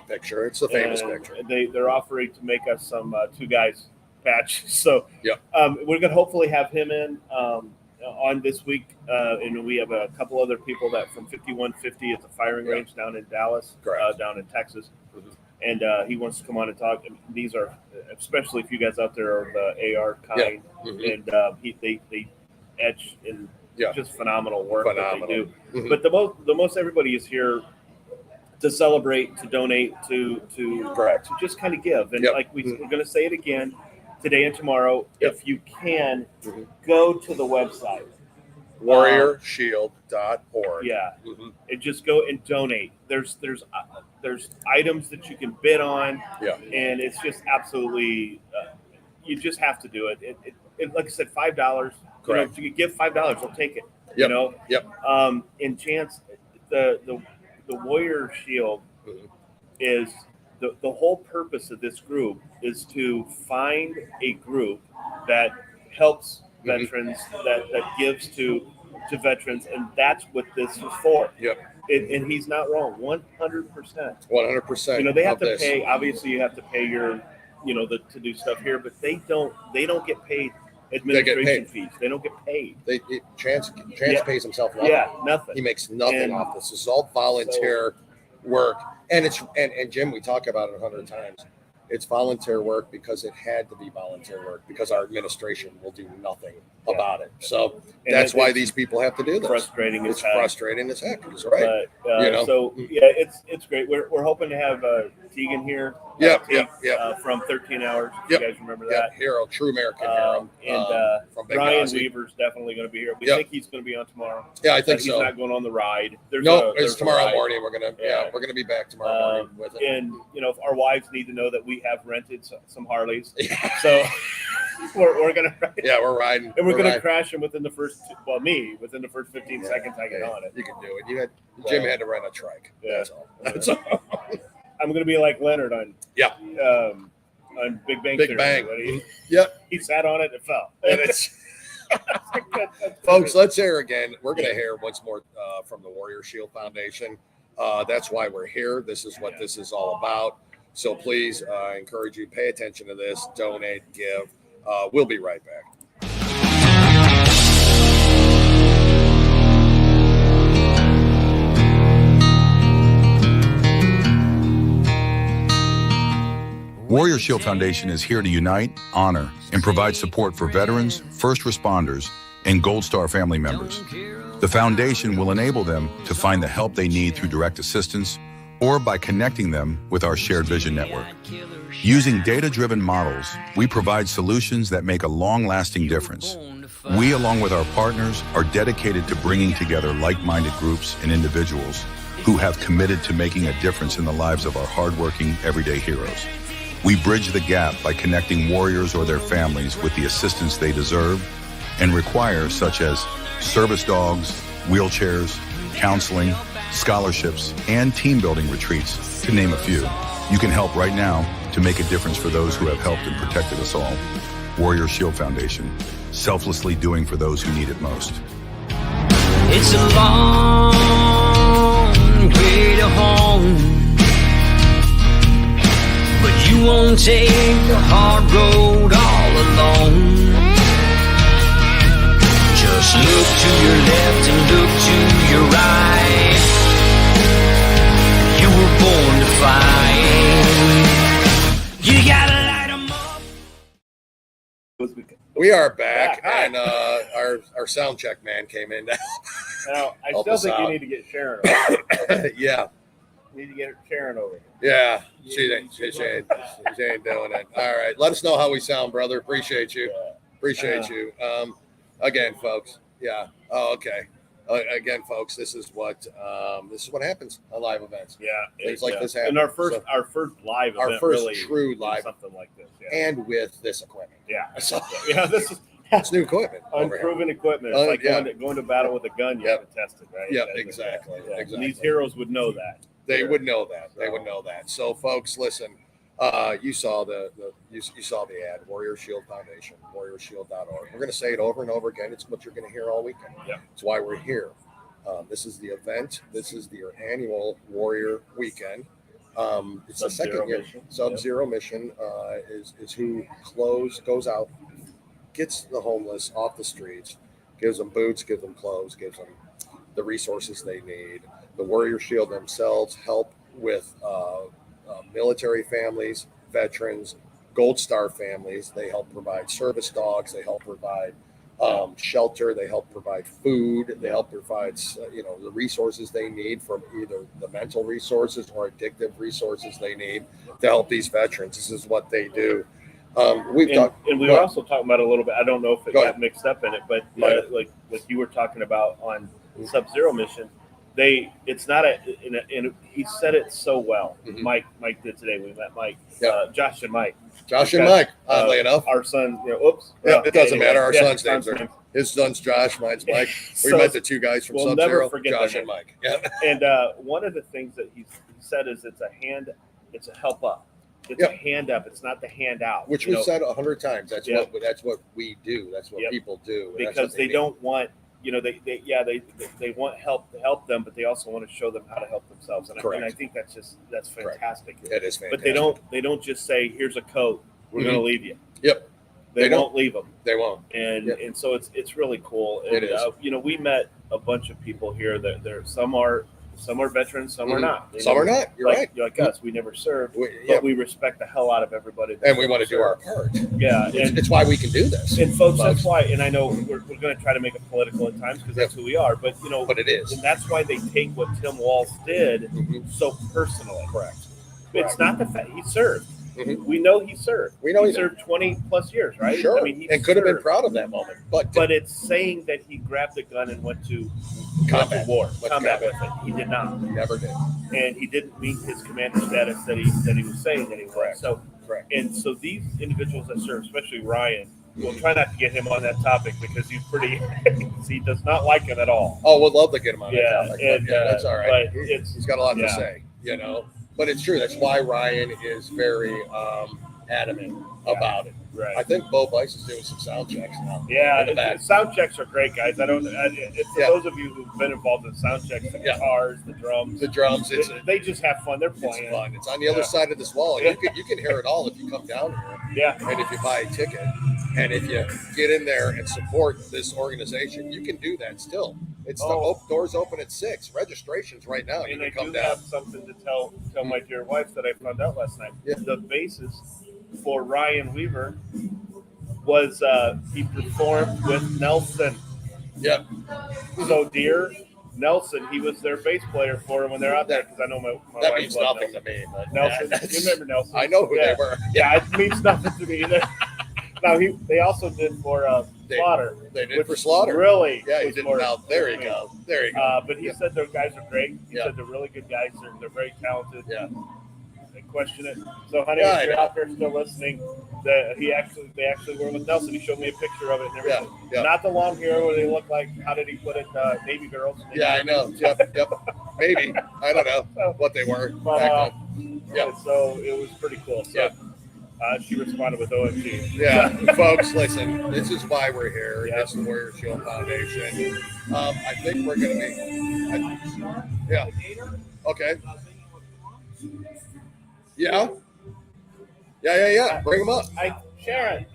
picture. It's the famous And picture. They're offering to make us some two guys patch. So Yep. we're gonna hopefully have him in on this week, and we have a couple other people that from 5150 at the firing Yeah. range down in Dallas, Correct. down in Texas. Mhm. And he wants to come on and talk. And these are, especially if you guys out there are the AR kind, Mhm. and they etch in Yeah. just phenomenal work that Phenomenal. they do. Mhm. But the most everybody is here to celebrate, to donate, to Correct. to just kind of give. And Yep. like we're going to say it again today and tomorrow. Yep. If you can, Mhm. go to the website. WarriorShield.org. Yeah, Mhm. and just go and donate. There's items that you can bid on, Yeah. and it's just absolutely you just have to do it. It like I said, $5. Correct. If you could give $5, I'll take it. Yep. Yep. In Chance, the Warrior Shield Mhm. is the whole purpose of this group is to find a group that helps Mhm. veterans, that gives to veterans, and that's what this is for. Yep. And he's not wrong, 100%. 100%. They have of to this. pay. Obviously, you have to pay your, to do stuff here, but they don't get paid administration fees. They don't get paid. Chance Yeah. pays himself nothing. Yeah, nothing. He makes nothing And off this. This is all volunteer work. And it's and Jim, we talk about it 100 times. It's volunteer work because it had to be volunteer work because our administration will do nothing about it. So And that's why it's these people have to do this. frustrating as It's heck. frustrating as heck. He's right. But, so yeah, it's great. We're hoping to have Tegan here. Yep, Teague, yep. From 13 Hours. If Yep. You guys remember Yeah, that? hero, true American hero. And from Brian Benghazi. Weaver's definitely going to be here. We Yep. think he's going to be on tomorrow. Yeah, I think He's so. not going on the ride. There's It's a tomorrow ride. morning. We're Yeah. gonna be back tomorrow morning with it. And if our wives need to know that we have rented some Harleys, Yeah. so we're gonna ride. Yeah, we're riding. And we're gonna riding. crash them within the first 15 seconds I get on it. You can do it. Jim had to rent a trike. Yeah. That's all. That's all. I'm gonna be like Leonard on Yeah. On Big Bang Big Theory. Bang. When He, Yep. he sat on it and fell. And it's folks. Let's hear again. We're gonna hear once more from the Warrior Shield Foundation. That's why we're here. This is what this is all about. So please, I encourage you, pay attention to this, donate, give. We'll be right back. Warrior Shield Foundation is here to unite, honor, and provide support for veterans, first responders, and Gold Star family members. The foundation will enable them to find the help they need through direct assistance or by connecting them with our shared vision network. Using data-driven models, we provide solutions that make a long-lasting difference. We, along with our partners, are dedicated to bringing together like-minded groups and individuals who have committed to making a difference in the lives of our hardworking, everyday heroes. We bridge the gap by connecting warriors or their families with the assistance they deserve and require, such as service dogs, wheelchairs, counseling, scholarships, and team-building retreats, to name a few. You can help right now to make a difference for those who have helped and protected us all. Warrior Shield Foundation, selflessly doing for those who need it most. It's a long way to home, but you won't take the hard road all alone. Just look to your left and look to your right. You were born to fight. You gotta light 'em up. We are back, Hi. and our sound check man came in. Now, I Help still us think you out. need to get Sharon over. Yeah, You need to get Sharon over. yeah. She ain't doing it. All right, let us know how we sound, brother. Appreciate you. Appreciate you. Again, folks. Yeah. Oh, okay. Again, folks. This is what happens on live events. Yeah, Things like this happen. And our first So, live our event first really true is live, something like this. Yeah, and with this equipment. yeah. So Yeah, this is it's new equipment. over here. unproven equipment. It's like yeah. going to battle with a gun. You Yep. haven't tested, right? Yep, Yeah, exactly, yeah. exactly. And these heroes would know that. They would know that. They would know that. So, folks, listen. You saw the ad. Warrior Shield Foundation, warriorshield.org. We're going to say it over and over again. It's what you're going to hear all weekend. Yep. It's why we're here. This is the event. This is your annual Warrior Weekend. It's the Sub-Zero second year. mission. Sub-Zero Mission is who goes out, gets the homeless off the streets, gives them boots, gives them clothes, gives them the resources they need. The Warrior Shield themselves help with military families, veterans, Gold Star families. They help provide service dogs. They help provide shelter. They help provide food. They help provide the resources they need, from either the mental resources or addictive resources they need to help these veterans. This is what they do. And we were also talking about it a little bit. I don't know if it Go got ahead. mixed up in it, but Go ahead. like you were talking about on Sub-Zero Mission, it's not and he said it so well. Mhm. Mike did today. We met Mike, Yep. Josh and Mike. Josh and Because, Mike, oddly enough. Our son. Oops. Yeah, it doesn't matter. Our Yeah, son's names are. His son's Josh, mine's Mike. We So, met the two guys from we'll Sub-Zero, never forget Josh their and Mike. Yeah. And one of the things that he said is it's a help up. It's Yep. a hand up. It's not the hand out. Which you we've know, said 100 times. That's Yep. what we do. That's what Yep. people do. That's because what they need. don't want, they want help to help them, but they also want to show them how to help themselves. And Correct. I think that's Correct. fantastic. It is fantastic. But they don't just say, "Here's a coat. We're Mhm. going to leave you." Yep. They They don't leave them. They won't. And Yep. and so it's really cool. And, It is. we met a bunch of people here that some are veterans, some are Mhm. not. Some are not. You're right. Like us, we never served, We, but yeah. we respect the hell out of everybody. that And we want to do our served. part. Yeah, It's why we can do this. and folks, that's why. And I know we're going to try to make it political at times because that's who we are. But But it is. and that's why they take what Tim Walz did Mhm. so personally. Correct. It's not the fact he served. Mhm. We know he served. We know he he did. served 20 plus years, right? Sure. I mean, he and could have been served. proud of that moment. But But it's saying that he grabbed a gun and went to Combat. war, Went combat combat. with it. He did not, never did. and he didn't meet his commander status that he was saying that he was. Correct. So, Correct. and so these individuals that serve, especially Ryan, we'll try not to get him on that topic because he's pretty. He does not like him at all. Oh, we'd love to get him on Yeah, that topic. and, But yeah, that's all right. but it's- He's got a lot to yeah. say, But it's true. That's why Ryan is very adamant about it. Right. I think Bo Bice is doing some sound checks now. Yeah, in the back. sound checks are great, guys. For Yeah. those of you who've been involved in sound checks, the Yeah. guitars, the drums, The drums, they just have fun. They're it's playing. fun. It's on the other Yeah. side of this wall. Yeah. You can hear it all if you come down here. Yeah, And if you buy a ticket, and if you get in there and support this organization, you can do that still. It's Oh. the doors open at 6. Registrations right now. You and can I come do down. have something to tell my dear wife that I found out last night. Yeah. The basis for Ryan Weaver was he performed with Nelson. Yep. So dear Nelson, he was their bass player for him when they're out there because I know my That wife means loves nothing to me. But Nelson. that's- You remember Nelson? I know who Yeah. they were. Yeah, it means nothing to me either. Now they also did for Slaughter. They did which for Slaughter. Really? Yeah, he was did. more- Now there you go. There you go. But he said their guys are great. He Yeah. said they're really good guys. They're very talented. Yeah. They question it. So, honey, Yeah, if you're I know. out there still listening, they actually were with Nelson. He showed me a picture of it and everything. Yeah. Not the long hair where they look like, how did he put it, Navy girls. Yeah, I know. Yep. Maybe. I don't know what they were But, back then. Yeah. So it was pretty cool. So, she responded with OMG. Yeah, folks, listen, this is why we're here. Yeah. This is Warrior Shield Foundation. I think we're going to be. Yeah. Okay. Yeah. Yeah. Bring them up. Sharon,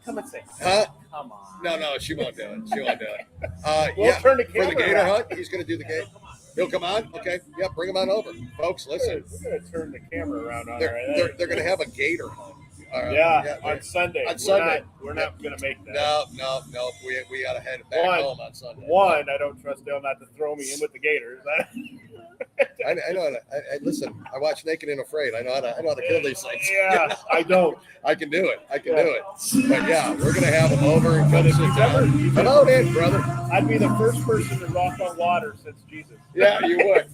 come and say. Huh? Come on. No, she won't do it. She won't do it. We'll turn the for camera the gator around. hunt, he's going to do the gator. He'll come on. Okay. Yeah, bring him on over, folks. Listen, We're going to turn the camera around on they're going to have a gator hunt. on Sunday. On Sunday. We're not going to make that. No. We got to head back home on Sunday. One, I don't trust Dale not to throw me in with the Gators. I know. I listen. I watch Naked and Afraid. I know how to kill these things. Yeah, I don't. I can do it. Do it. But yeah, we're gonna have them over and come But if sit you've down. ever- Come on in, brother. I'd be the first person to walk on water since Jesus. Yeah, you would.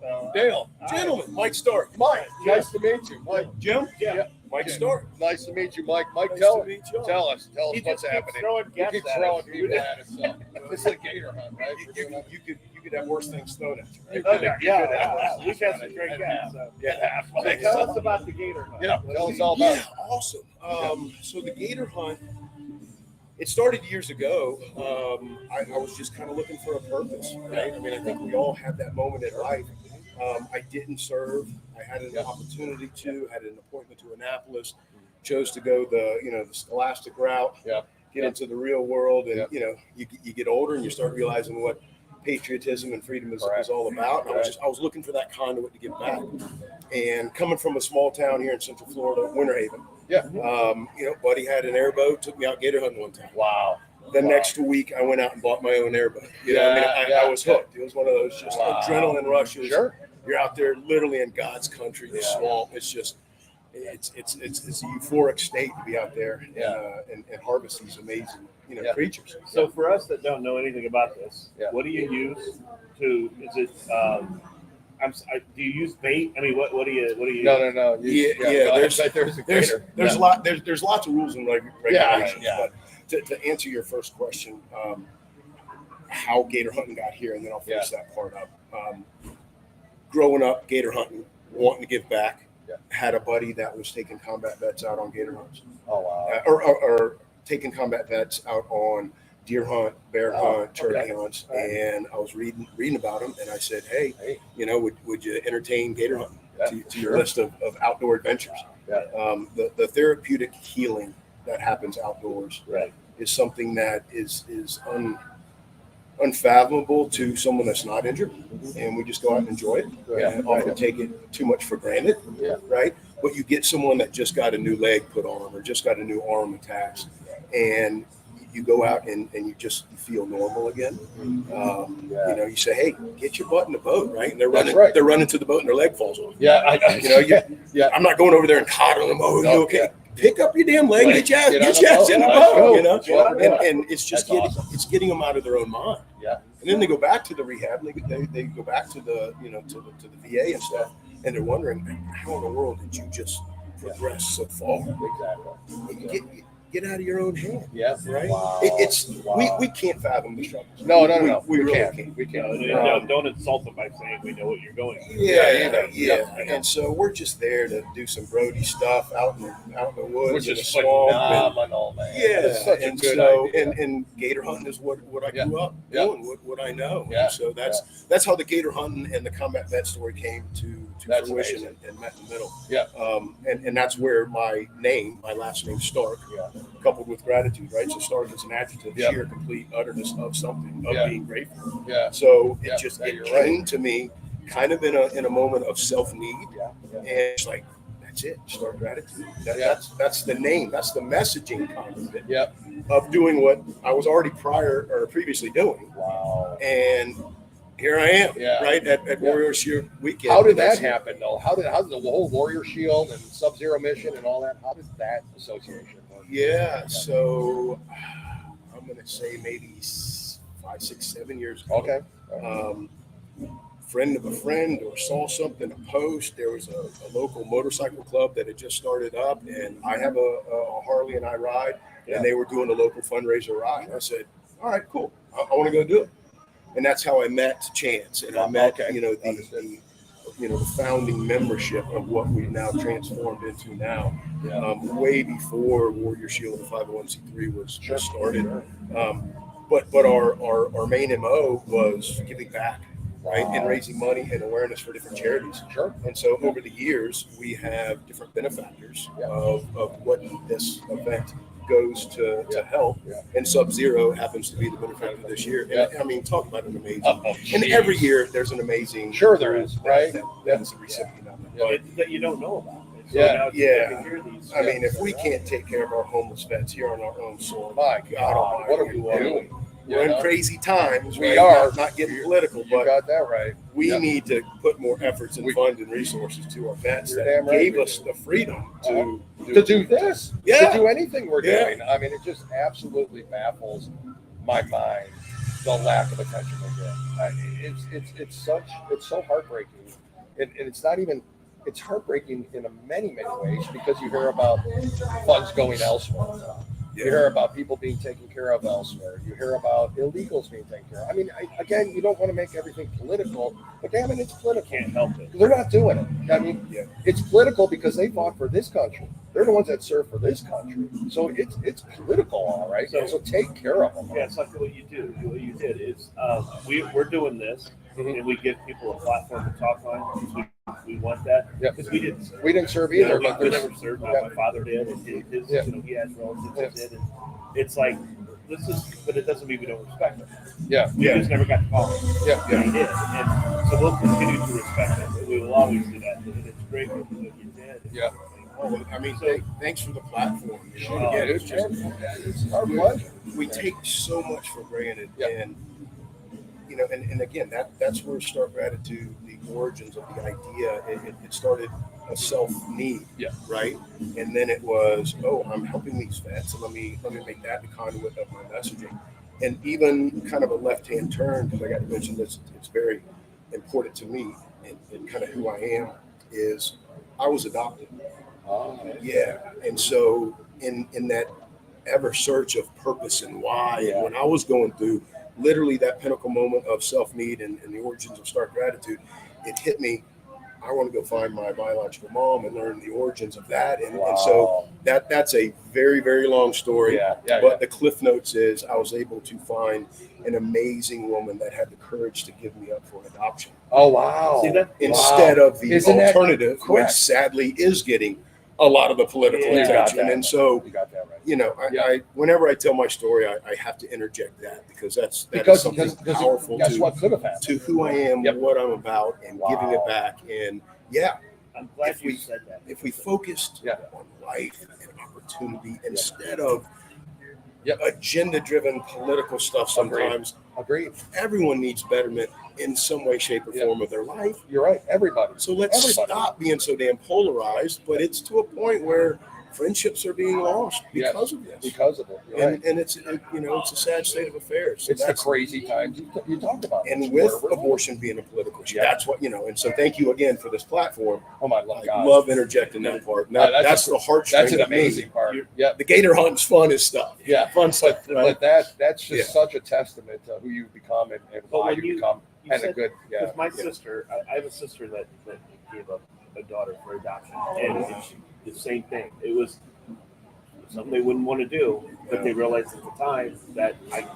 So, Dale, Gentlemen, Mike Stark. Mike, nice to meet you. Mike, Jim? Yeah. Mike Stark. nice to meet you, Mike. Mike, Nice tell to meet you all. us he what's just keeps happening. throwing You guests keep at throwing us. people at us. So. This is a gator hunt, right? We're doing that. You could have worse things thrown at you, right? Okay. Yeah. We've had some great guests. So. Yeah. So tell us about the Gator hunt. Yeah. Tell us all about Yeah, it. awesome. So the gator hunt, it started years ago. I was just kind of looking for a purpose, right? I mean, I think we all have that moment in life. I didn't serve. I had an opportunity to, had an appointment to Annapolis, chose to go the scholastic route, get into the real world. And, you get older and you start realizing what patriotism and freedom is all about. And I was looking for that conduit to give back. And coming from a small town here in Central Florida, Winter Haven, buddy had an airboat, took me out gator hunting one time. Wow. The next week, I went out and bought my own airboat. I was hooked. It was one of those just adrenaline rushes. Sure. You're out there literally in God's country, the swamp. It's just, it's a euphoric state to be out there and harvest these amazing, creatures. So for us that don't know anything about this, what do you use to? Is it? Do you use bait? I mean, what do you? No. There's a gator. there's a lot. There's lots of rules and regulations. Yeah. But to answer your first question, how gator hunting got here, and then I'll finish that part up. Growing up, gator hunting, wanting to give back, had a buddy that was taking combat vets out on gator hunts. Oh wow. Or taking combat vets out on deer hunt, bear hunt, turkey hunts, and I was reading about them, and I said, hey, would you entertain gator hunting to your list of outdoor adventures? The therapeutic healing that happens outdoors is something that is unfathomable to someone that's not injured, and we just go out and enjoy it. And often take it too much for granted, right? But you get someone that just got a new leg put on or just got a new arm attached, and you go out and you feel normal again. You say, hey, get your butt in the boat, right? And they're running to the boat and their leg falls off. I'm not going over there and coddling them. Oh, you okay? Pick up your damn leg, get your ass in the boat, and it's just getting them out of their own mind. And then they go back to the rehab, and they go back to the to the VA and stuff, and they're wondering, how in the world did you just progress so far? Exactly. Get out of your own hand. Right. Wow. We can't fathom the struggles. No. We really can't. can't. We can't. Don't insult them by saying we know what you're going through. Yeah. And so we're just there to do some Brody stuff out in the woods, Which in the is swamp. phenomenal, man. It's such a and good so idea. and gator hunting is what I grew up doing, what I know. Yeah. So that's how the gator hunting and the combat vet story came to fruition and met in the middle. And that's where my last name Stark, coupled with gratitude, right? So Stark is an adjective, sheer complete utterness of something, of being grateful. So it came to me kind of in a moment of self-need. And it's like, that's it, Stark gratitude. That's the name, that's the messaging content of doing what I was already previously doing. Wow. And here I am, right at Warrior Shield weekend. How did that happen, though? How did the whole Warrior Shield and Sub-Zero mission and all that? How did that association work? Yeah, so I'm going to say maybe 5, 6, 7 years ago. Okay. Friend of a friend or saw something, a post. There was a local motorcycle club that had just started up, and I have a Harley and I ride, and they were doing a local fundraiser ride. I said, all right, cool. I want to go do it. And that's how I met Chance, and I met, the founding membership of what we've now transformed into now. Way before Warrior Shield, the 501c3 was just started. But our main MO was giving back, right, and raising money and awareness for different charities. Sure. And so over the years, we have different benefactors of what this event goes to help. And Sub-Zero happens to be the benefactor this year. And I mean, talk about an amazing. And every year there's an amazing. Sure, there is, right? That's the recipient of it. That you don't know about. So now you hear these, I mean, if we can't take care of our homeless vets here on our own soil, my God, what are we doing? We're in crazy times. We are not getting political, you but got that right. We need to put more efforts and fund and resources to our vets that gave us the freedom to do this, to do anything we're doing. I mean, it just absolutely baffles my mind the lack of attention they get. It's so heartbreaking, and it's not even. It's heartbreaking in many ways because you hear about funds going elsewhere. You hear about people being taken care of elsewhere. You hear about illegals being taken care of. I mean, again, you don't want to make everything political, but damn it, it's political. Can't help it. They're not doing it. I mean, it's political because they fought for this country. They're the ones that serve for this country. So it's political, all right. So take care of them. Yeah, it's like what you do. What you did is we're doing this, and we give people a platform to talk on because we want that. Because we didn't serve either. But we never served. My father did, and his he has relatives that did. And it's like but it doesn't mean we don't respect them. We just never got to call him. And he did, and so we'll continue to respect him. We will always do that. And it's great what you did. Well, I mean, thanks for the platform. Again, it's our pleasure. We take so much for granted, and and again, that's where Start Gratitude, the origins of the idea. It started a self-need, right, and then it was, I'm helping these vets, and let me make that the conduit of my messaging, and even kind of a left-hand turn because I got to mention this. It's very important to me, and kind of who I am is I was adopted. And so in that ever search of purpose and why, and when I was going through literally that pinnacle moment of self-need and the origins of Start Gratitude, it hit me. I want to go find my biological mom and learn the origins of that. And so that's a very, very long story. But the cliff notes is I was able to find an amazing woman that had the courage to give me up for adoption. Oh, wow. See that? Instead of the alternative, which sadly is getting a lot of the political attention. And so, you got that right. I whenever I tell my story, I have to interject that because that is something powerful to who I am, what I'm about, and giving it back. And I'm glad you said that. If we focused on life and opportunity instead of agenda-driven political stuff, sometimes everyone needs betterment in some way, shape, or form of their life. You're right, everybody. So let's stop being so damn polarized. But it's to a point where friendships are being lost because of this. Because of it, and it's it's a sad state of affairs. So it's the crazy times you talked about. And with abortion being a political issue, that's what And so thank you again for this platform. Oh my God! I love interjecting that part. That's the heartstring. That's an amazing part. The gator hunting's fun as stuff. Fun stuff. But that's just such a testament to who you've become and why you become. And a good, With my sister, I have a sister that gave up a daughter for adoption, and it's the same thing. It was something they wouldn't want to do, but they realized at the time that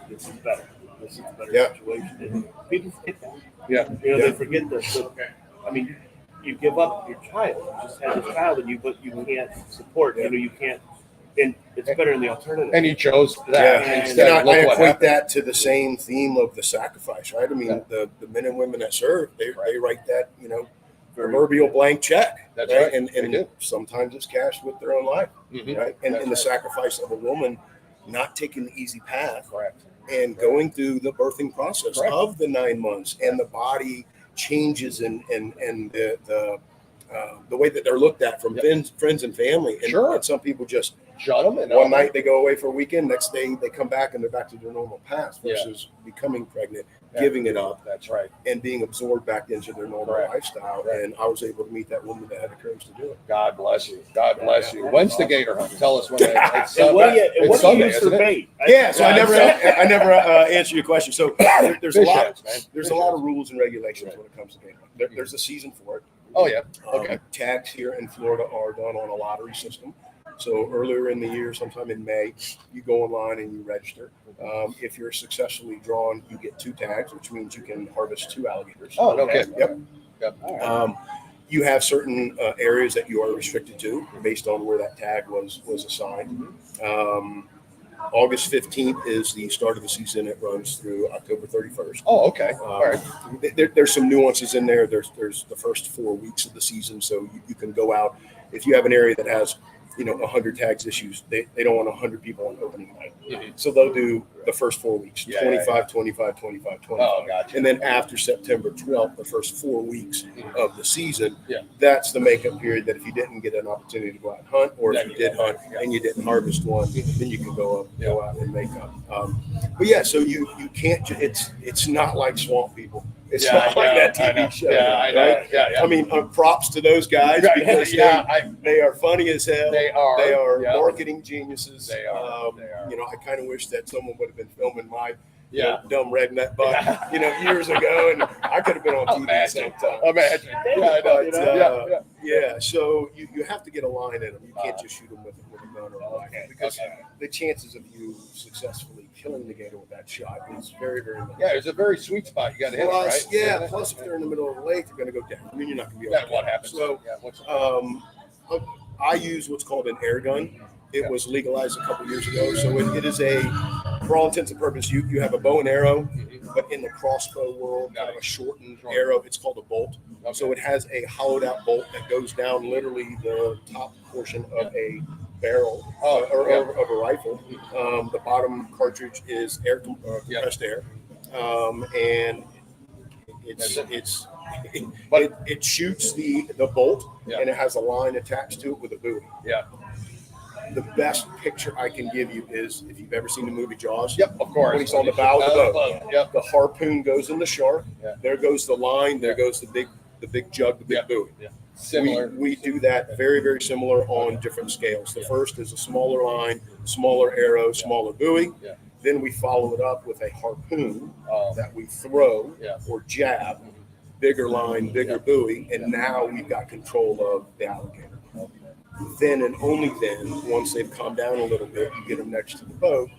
this is better. This is a better situation. And people forget that. They forget this. I mean, you give up your child. You just had a child, and you can't support. You can't. And it's better than the alternative. And he chose that. And I equate that to the same theme of the sacrifice, right? I mean, the men and women that serve, they write that, proverbial blank check. That's right. And sometimes it's cashed with their own life, right? And the sacrifice of a woman not taking the easy path, and going through the birthing process of the 9 months, and the body changes and the way that they're looked at from friends and family. And some people just shut them. And one night they go away for a weekend. Next day they come back and they're back to their normal path versus becoming pregnant, giving it up. That's right. And being absorbed back into their normal Correct. lifestyle. And I was able to meet that woman that had the courage to do it. God bless you. God bless you. When's the gator hunt? Tell us when. It's And what do you it's Sunday, use for isn't it? bait? Yeah, so I never answered your question. So there's a Fish lot. heads, man. There's Fish a lot heads. of rules and regulations when it comes to gator hunting. There's a season for it. Oh yeah. Okay. Tags here in Florida are done on a lottery system. So earlier in the year, sometime in May, you go online and you register. If you're successfully drawn, you get 2 tags, which means you can harvest 2 alligators. Oh, no kidding. Yep. You have certain areas that you are restricted to based on where that tag was assigned. August 15th is the start of the season. It runs through October 31st. Oh, okay. All right. There's some nuances in there. There's the first 4 weeks of the season, so you can go out. If you have an area that has 100 tags issues, they don't want 100 people on opening night. So they'll do the first 4 weeks, 25, 25, 25, 25. Oh, gotcha. And then after September 12th, the first 4 weeks of the season, Yeah. that's the makeup period that if you didn't get an opportunity to go out and hunt, or if you did hunt and you didn't harvest one, then you can go out and make up. But yeah, so you can't, it's not like Swamp People. It's not like that TV show. Yeah, I know. Right? Yeah. I mean, props to those guys because they are funny as hell. They are. They are Yeah. marketing geniuses. They are. I kind of wish that someone would have been filming my dumb redneck buck, Yeah. years ago, and I could have been on TV at the same time. Imagine. Yeah, I know. But, yeah. So you have to get a line in them. You can't just shoot them with a gun or a rifle because the chances of you successfully killing the gator with that shot is very, very low. Yeah, it's a very sweet spot. You got to hit it, Plus, right? plus if they're in the middle of the lake, they're going to go down. I mean, you're not going to be able Yeah, to. what happens? So, what's I use what's called an air gun. It was legalized a couple years ago. So it is for all intents and purposes, you have a bow and arrow, but in the crossbow world, kind of a shortened arrow. It's called a bolt. Okay. So it has a hollowed out bolt that goes down literally the top portion of a barrel or of a rifle. The bottom cartridge is compressed air, and it shoots the bolt, and it has a line attached to it with a buoy. Yeah. The best picture I can give you is if you've ever seen the movie Jaws. Yep, of course. When he's on the bow of the boat. Yep. The harpoon goes in the shark. Yeah. There goes the line. There goes the big jug, the big buoy. Yeah. Similar. We do that very, very similar on different scales. The first is a smaller line, smaller arrow, smaller buoy. Yeah. Then we follow it up with a harpoon that we throw or jab, bigger line, bigger buoy, and now we've got control of the alligator. Then and only then, once they've calmed down a little bit, you get them next to the boat.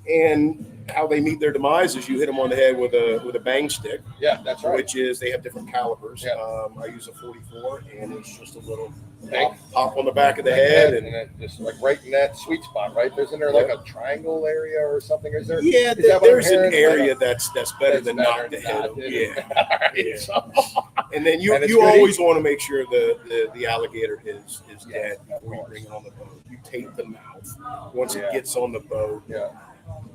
And how they meet their demise is you hit them on the head with a bang stick. Yeah, that's right. Which is they have different calibers. Yeah. I use a 44, and it's just a little Bang. pop on the back of the head, and it just like right in that sweet spot, right? Isn't there like a triangle area or something? Is there? Yeah, is that what there's I'm an hearing? area that's better than not to hit them. Yeah. Yeah. And then you it's always want to make sure the alligator is dead before you bring it on the boat. You tape the mouth once it gets on the boat. Yeah.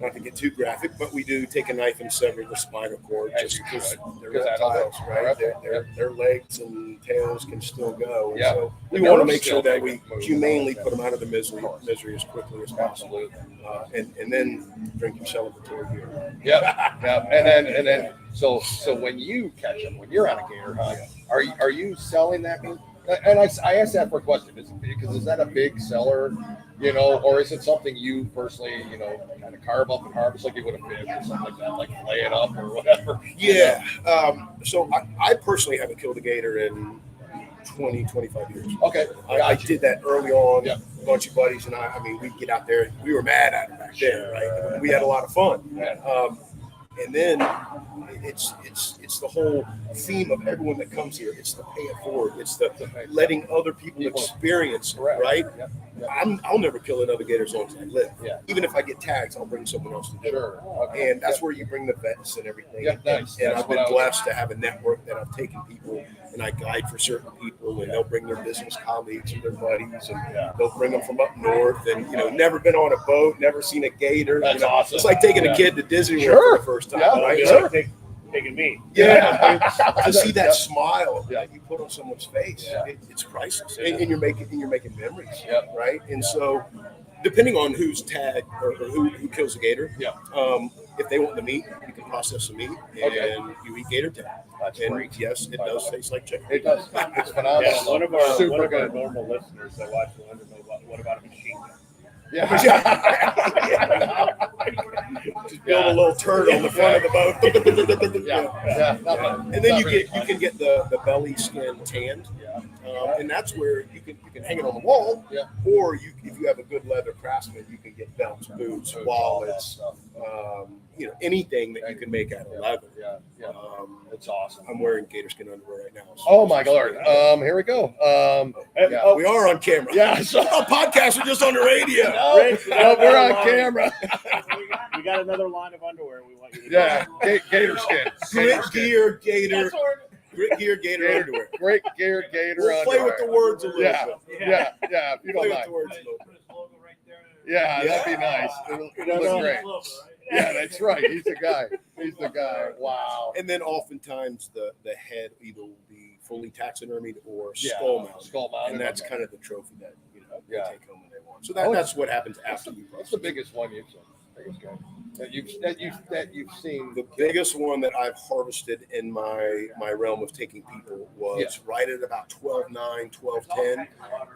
Not to get too graphic, but we do take a knife and sever the spinal cord just because they're Because reptiles, right? Yep. Their legs and tails can still go. And Yeah. so The we want to nerves make sure still that make we it move. humanely Yeah. put them out of the misery as quickly as possible. And then drink your celebratory beer. Yep. And then so when you catch them, when you're on a gator hunt, are you selling that meat? And I asked that for a question, because is that a big seller, or is it something you personally, kind of carve up and harvest like you would a fish or something like that, like lay it up or whatever? Yeah. So I personally haven't killed a gator in 20, 25 years. Okay. I did that early on. Yeah. A bunch of buddies and I mean, we'd get out there. We were mad at it back then, right? We had a lot of fun. Yeah. And then it's the whole theme of everyone that comes here. It's the pay it forward. It's the letting other people experience, right? Yep. I'll never kill another gator as long as I live. Yeah. Even if I get tags, I'll bring someone else to do it. Sure. Okay. And that's where you bring the vets and everything. Yeah, nice. And That's I've what been I was- blessed to have a network that I've taken people and I guide for certain people, and they'll bring their business colleagues and their buddies, and they'll bring them from up north, and never been on a boat, never seen a gator. That's awesome. It's like taking a kid to Disney World for the first time. Yeah, right? sure. picking me. Yeah, to see that smile Yeah. that you put on someone's face, Yeah. it's priceless, and you're making memories, Yeah. right? And so, depending on who's tagged or who kills the gator, Yeah. if they want the meat, you can process the meat, and Okay. you eat gator tail. That's And great. yes, it does taste like chicken. It does. It's phenomenal. Yeah, one of our Super good. normal listeners that watch will wonder, what about a machine gun? Yeah. Just build a little turret on the front of the boat. Yeah. And then you can get the belly skin tanned, Yeah. and that's where you can hang it on the wall. Yeah. Or if you have a good leather craftsman, you can get belts, boots, wallets, anything that you can make out of leather. Yeah. It's awesome. I'm wearing gator skin underwear right now. So Oh my lord. Here we go. Yeah. we are on camera. Yeah. So Our podcasts are just on the radio. no, we're on camera. We got another line of underwear we want you to Yeah. Gator skin. Grit Gear Gator underwear. Great Gear Gator We'll play with underwear. the words a little Yeah. bit. Yeah. If you Play don't with mind. the words a little bit. Yeah, that'd be nice. It'll look great. Yeah, that's right. He's the guy. Wow. And then oftentimes the head either will be fully taxidermied or Yeah. skull mounted. And that's kind of the trophy that they Yeah. take home when they want. So that's what happens after you What's the biggest one you've seen? Biggest guy that you've seen? The biggest one that I've harvested in my realm of taking people was right at about 12.9, 12.10.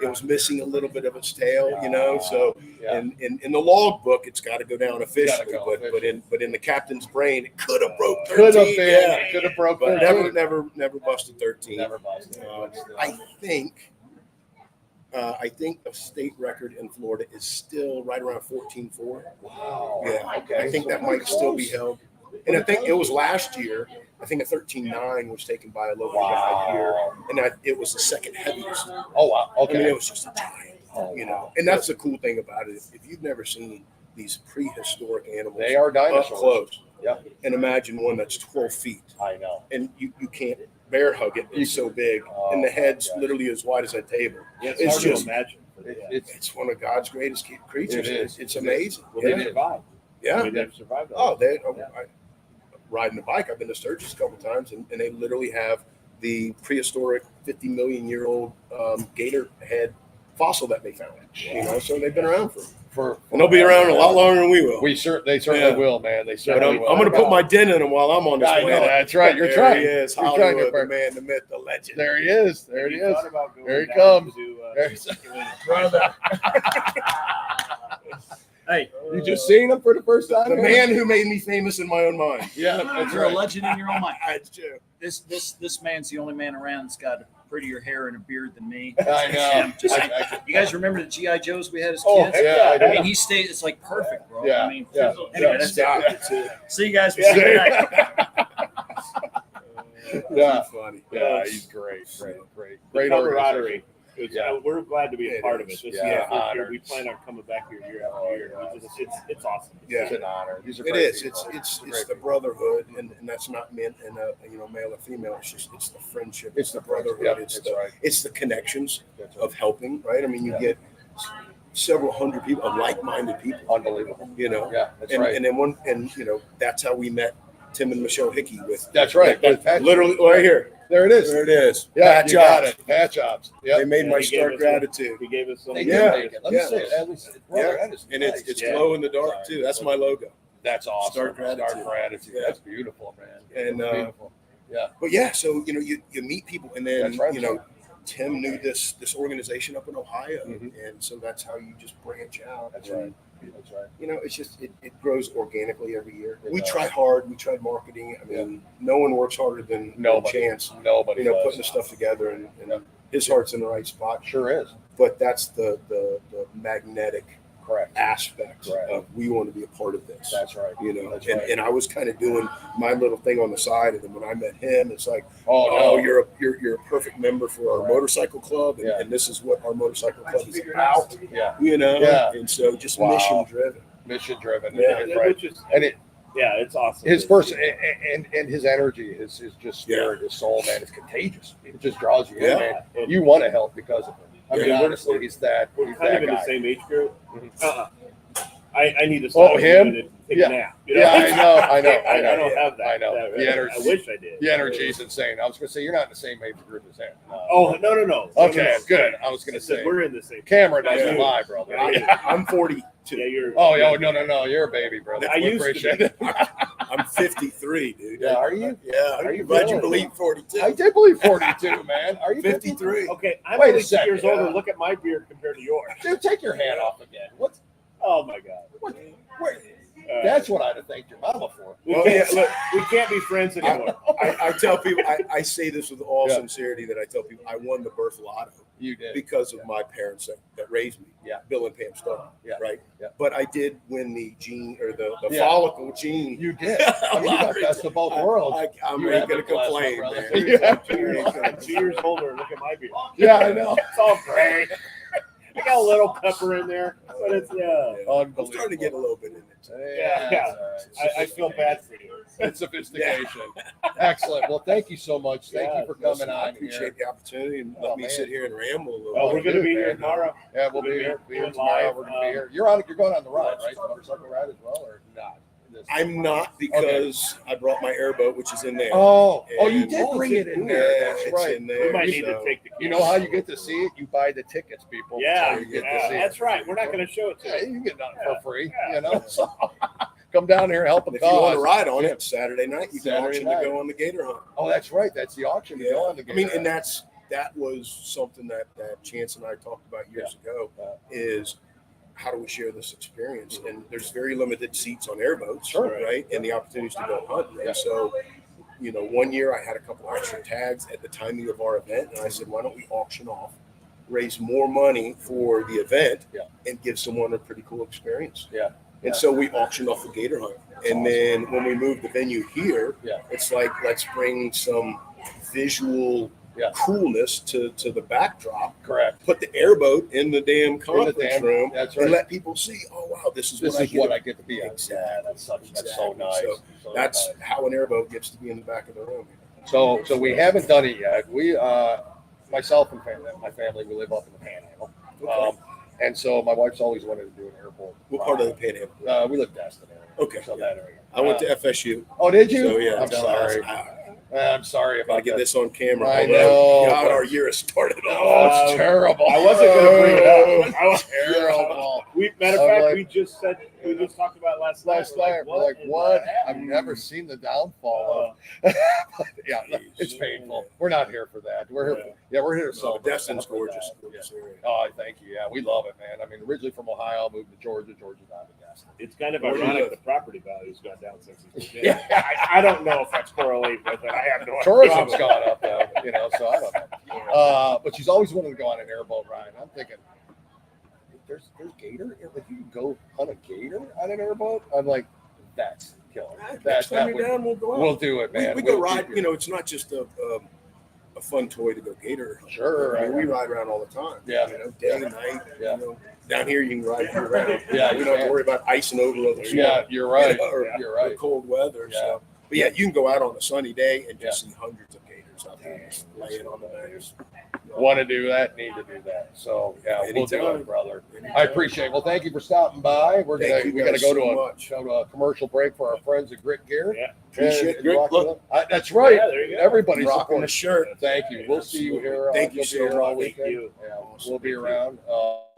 It was missing a little bit of its tail, So in the log book, it's got to go down officially, but in the captain's brain, it could have broke 13. Could have broke But 13. never busted 13. Never busted. I think the state record in Florida is still right around 14.4. Wow. Yeah, Okay. I think that might still be held. And I think it was last year. I think a 13.9 was taken by a local guy here, and it was the second heaviest. Oh wow. I Okay. mean, it was just a giant, And that's the cool thing about it. If you've never seen these prehistoric animals, They are up dinosaurs. close. Yep. And imagine one that's 12 feet, I know. and you can't bear hug it. It's so big, and the head's gosh. literally as wide as that table. Yeah, It's hard to just- imagine. It's one of God's greatest creatures. It is. It's amazing. Will Yeah. they survive? Yeah. Will they survive? Oh, riding a bike. I've been to Sturgis a couple times, and they literally have the prehistoric 50 million year old gator head fossil that they found. So they've been around and they'll be around a lot longer than we will. They certainly will, man. They But certainly I'm will. going to put my dent in them while I'm on this I know, planet. that's right. You're There trying. he is, You're trying Hollywood, your the part. man, the myth, the legend. There he is. There he You is. thought about going There he down comes. to do, There's- Brother. Hey, You just seen him for the first time? The man who made me famous in my own mind. Yeah, that's you're a right. legend in your own mind. That's true. This man's the only man around that's got prettier hair and a beard than me. I know. You guys remember the GI Joes we had as Oh, kids? yeah, I I mean, do. he stayed. It's like perfect, bro. Yeah, I mean, yeah. anyway, that's Stop it. it, too. See you guys. We'll see you tonight. Yeah. Funny. Yeah, he's great. Great the camaraderie. Yeah. We're glad to be a part of it. Honored. We plan on coming back here year after year. It's awesome. Yeah. It's an honor. These are It great is. people. It's great the people. brotherhood, and that's not meant in a male or female. It's the friendship. It's the brotherhood. Yeah, it's that's the right. it's the connections That's right. of helping. Right. I mean, you Yeah. get several hundred people of like-minded people. Unbelievable. Yeah, that's and, right. And then that's how we met Tim and Michelle Hickey with. That's right. With Pat- Literally right here. There it is. There it is. Yeah, Pat you got Jobs. it. Pat Jobs. Yeah. They made Yeah, my he gave stark us gratitude. He gave us some. They Yeah. did make it. Let me Yeah. say it. At least, brother, Yeah. that is And nice. it's Yeah. glow in the dark too. That's my logo. That's awesome. Stark gratitude. Stark gratitude. Yeah. That's beautiful, man. And Beautiful. Yeah. but yeah, so you meet people, and then That's right. Tim knew this organization up in Ohio, Mhm. and so that's how you just branch out. That's And, right. That's right. It's just it grows organically every year. It We does. try hard. We tried marketing. I mean, no one works harder than Nobody. Chance. Nobody does. Putting the stuff together, and Yeah. his heart's in the right spot. Sure is. But that's the magnetic Correct. aspect Right. of we want to be a part of this. That's right. That's right. And I was kind of doing my little thing on the side, and then when I met him, it's like, Oh, no. you're a perfect member for our Right. motorcycle club, and, Yeah. and this is what our motorcycle club is about. Yeah. Yeah. And so just Wow. mission driven. Mission driven. Yeah. That's right. Which is, And it's awesome. his person and his energy, his just spirit, his soul, man, it's contagious. It just draws you in, Yeah. man. And You want to help because of him. I mean, Yeah. honestly, he's that. we're He's kind that of in guy. the same age group. Mhm. I need to stop him? and take Yeah. a nap. You know? Yeah, I know. I don't have that. I know. That- The energy. I wish I did. The energy is insane. I was going to say, you're not in the same age group as him. Oh, no. Okay, good. I was going I to said say, we're in the same. camera doesn't Yeah. lie, brother. I'm 42. Yeah, you're. Oh, no. You're a baby, brother. I We used to appreciate be. it. I'm 53, dude. Yeah, are you? Yeah. Are you Glad you really? believe 42. I did believe 42, man. Are you 53. Okay, I'm Wait a only 6 second. years older. Look at my beard compared to yours. Dude, take your hand off again. What's Oh my God. what? That's what I'd have thanked your mama for. We Well, can't. yeah, look. We can't be friends anymore. I tell people, I say this with all Yeah. sincerity, that I tell people I won the birth lotto You did. because of my parents that raised me. Yeah. Bill and Pam Starr. Yeah. Right. Yeah. But I did win the gene or the Yeah. follicle gene. You did. I mean, you got best of both worlds. I'm You ain't have gonna to bless complain, my brother. man. Yeah. I'm 2 years older. Look at my beard. Yeah, I know. It's all gray. I got a little pepper in there, but it's I'm starting to get a little bit in it. Yeah. That's all right. I feel bad for you. It's sophistication. Excellent. Well, thank you so much. Thank you for coming Listen, I on appreciate here. the opportunity and Oh, let me man. sit here and ramble a little. Well, we're bit. gonna be here man. tomorrow. Yeah, we'll be here. Be here tomorrow. We're gonna be here. You're going on the ride, right? The motorcycle ride as well, or not? I'm not because I brought my airboat, which is in there. Oh, you And- did bring it in there. Yeah, That's it's right. in there. We might need so- to take the. You know how you get to see it? You buy the tickets, people. Yeah, So you get to yeah, see it. that's right. We're not going to show it to Yeah, you. you can get nothing Yeah, for free. yeah. You know, so come down here and help a If you want to cause. ride on it, Saturday night you can Saturday auction night. to go on the gator hunt. Oh, that's right. That's the auction. to go on the I mean, game. and that was something that Chance and I talked about years ago. Is how do we share this experience? And there's very limited seats on airboats, Sure. right? And the opportunities to go hunt. Yeah. And so, one year I had a couple extra tags at the timing of our event, and I said, why don't we auction off, raise more money for the event, and give someone a pretty cool experience? Yeah. And so we auctioned off the gator hunt. And then when we moved the venue here, it's like, let's bring some visual coolness to the backdrop. Correct. Put the airboat in the damn conference room. That's right. And let people see, oh wow, this is what I get to be on. Exactly. Yeah, that's so Exactly. nice. So that's how an airboat gets to be in the back of the room. So we haven't done it yet. We, myself and my family, we live up in the Panhandle. Okay. And so my wife's always wanted to do an airport. What part of the Panhandle? We live Destin area. Okay. So that area. I went to FSU. Oh, did you? So yeah, I'm sorry. I'm sorry Gotta about get that. this on camera. I Although, know, God, but- our year has started Oh, off. it's terrible. I wasn't going to bring it up. I was Terrible. Matter of I'm fact, like- we just talked about last night. We're like, what? I've never seen the downfall of. Yeah, it's painful. We're not here for that. We're here. We're here to So celebrate. Destin's gorgeous. Yeah. gorgeous area. Oh, thank you. Yeah, we love it, man. I mean, originally from Ohio, moved to Georgia. Georgia's down to Destin. It's kind of Where do you ironic live? the property value's gone down since he's been Yeah. there. I don't know if that's correlated with it. I have no idea. Tourism's gone up, though. So I don't know. But she's always wanted to go on an airboat ride. I'm thinking, there's gator. Like you can go hunt a gator on an airboat. I'm like, that's killer. Next time you're down, we'll go out. We'll do it, man. We go We'll ride. keep you- It's not just a fun toy to go gator. Sure. I mean, we ride around all the time. Yeah. Day and night. Yeah. Down here you can ride year round. Yeah, We you don't have can. to worry about icing over other stuff. Yeah, you're right. Or, You're or right. cold weather. Yeah. So, but yeah, you can go out on a sunny day and just see hundreds of gators out there just laying on the banks. Want to do that? Need to do that. So yeah, we'll do Anytime. it, brother. I appreciate it. Well, thank you for stopping by. We're Thank you gonna guys go to so a much. commercial break for our friends at Grit Gear. Yeah. Appreciate And Grit. rock Look. with them. That's right. Yeah, there you go. Everybody's Rocking the supporting. shirt. Thank you. We'll see you here. Thank you you'll so be here all much. weekend. Thank you. Yeah, we'll be around.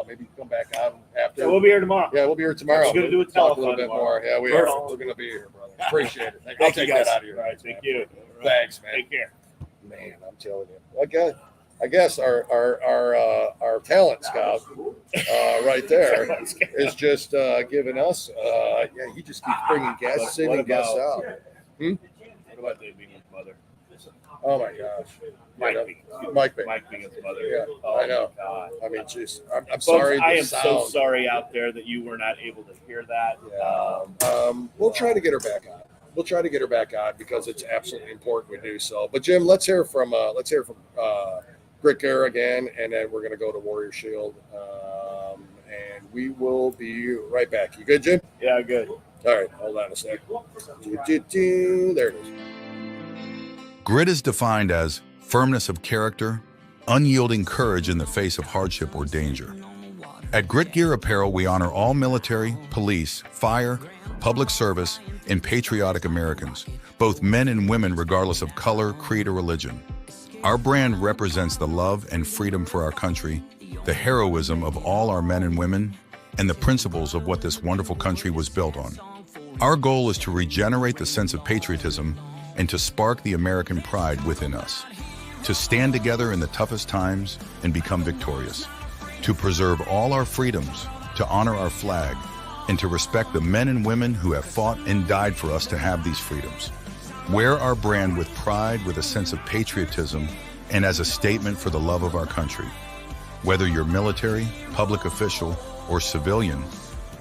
Maybe come back on after. So we'll be here tomorrow. Yeah, we'll be here tomorrow. We're gonna do a Talk a little telethon bit tomorrow. more. Yeah, we Perfect. are. We're gonna be here, brother. Appreciate it. I'll Thank you, take guys. that out of your All right, thank you. Thanks, man. Take care. Man, I'm telling you. I guess our talent scout right there is just giving us. He just keeps bringing guests in and guests out. What about Dave being his mother? Oh my gosh, Mike Mike. being his mother. Yeah, Oh, I know. my God. I mean, jeez, I'm Folks, sorry. I the am so sound. sorry out there that you were not able to hear that. We'll try to get her back on. We'll try to get her back on because it's absolutely important we do so. But Jim, let's hear from Grit Gear again, and then we're going to go to Warrior Shield, and we will be right back. You good, Jim? Yeah, good. All right, hold on a sec. There it is. Grit is defined as firmness of character, unyielding courage in the face of hardship or danger. At Grit Gear Apparel, we honor all military, police, fire, public service, and patriotic Americans, both men and women regardless of color, creed, or religion. Our brand represents the love and freedom for our country, the heroism of all our men and women, and the principles of what this wonderful country was built on. Our goal is to regenerate the sense of patriotism and to spark the American pride within us, to stand together in the toughest times and become victorious, to preserve all our freedoms, to honor our flag, and to respect the men and women who have fought and died for us to have these freedoms. Wear our brand with pride, with a sense of patriotism, and as a statement for the love of our country. Whether you're military, public official, or civilian,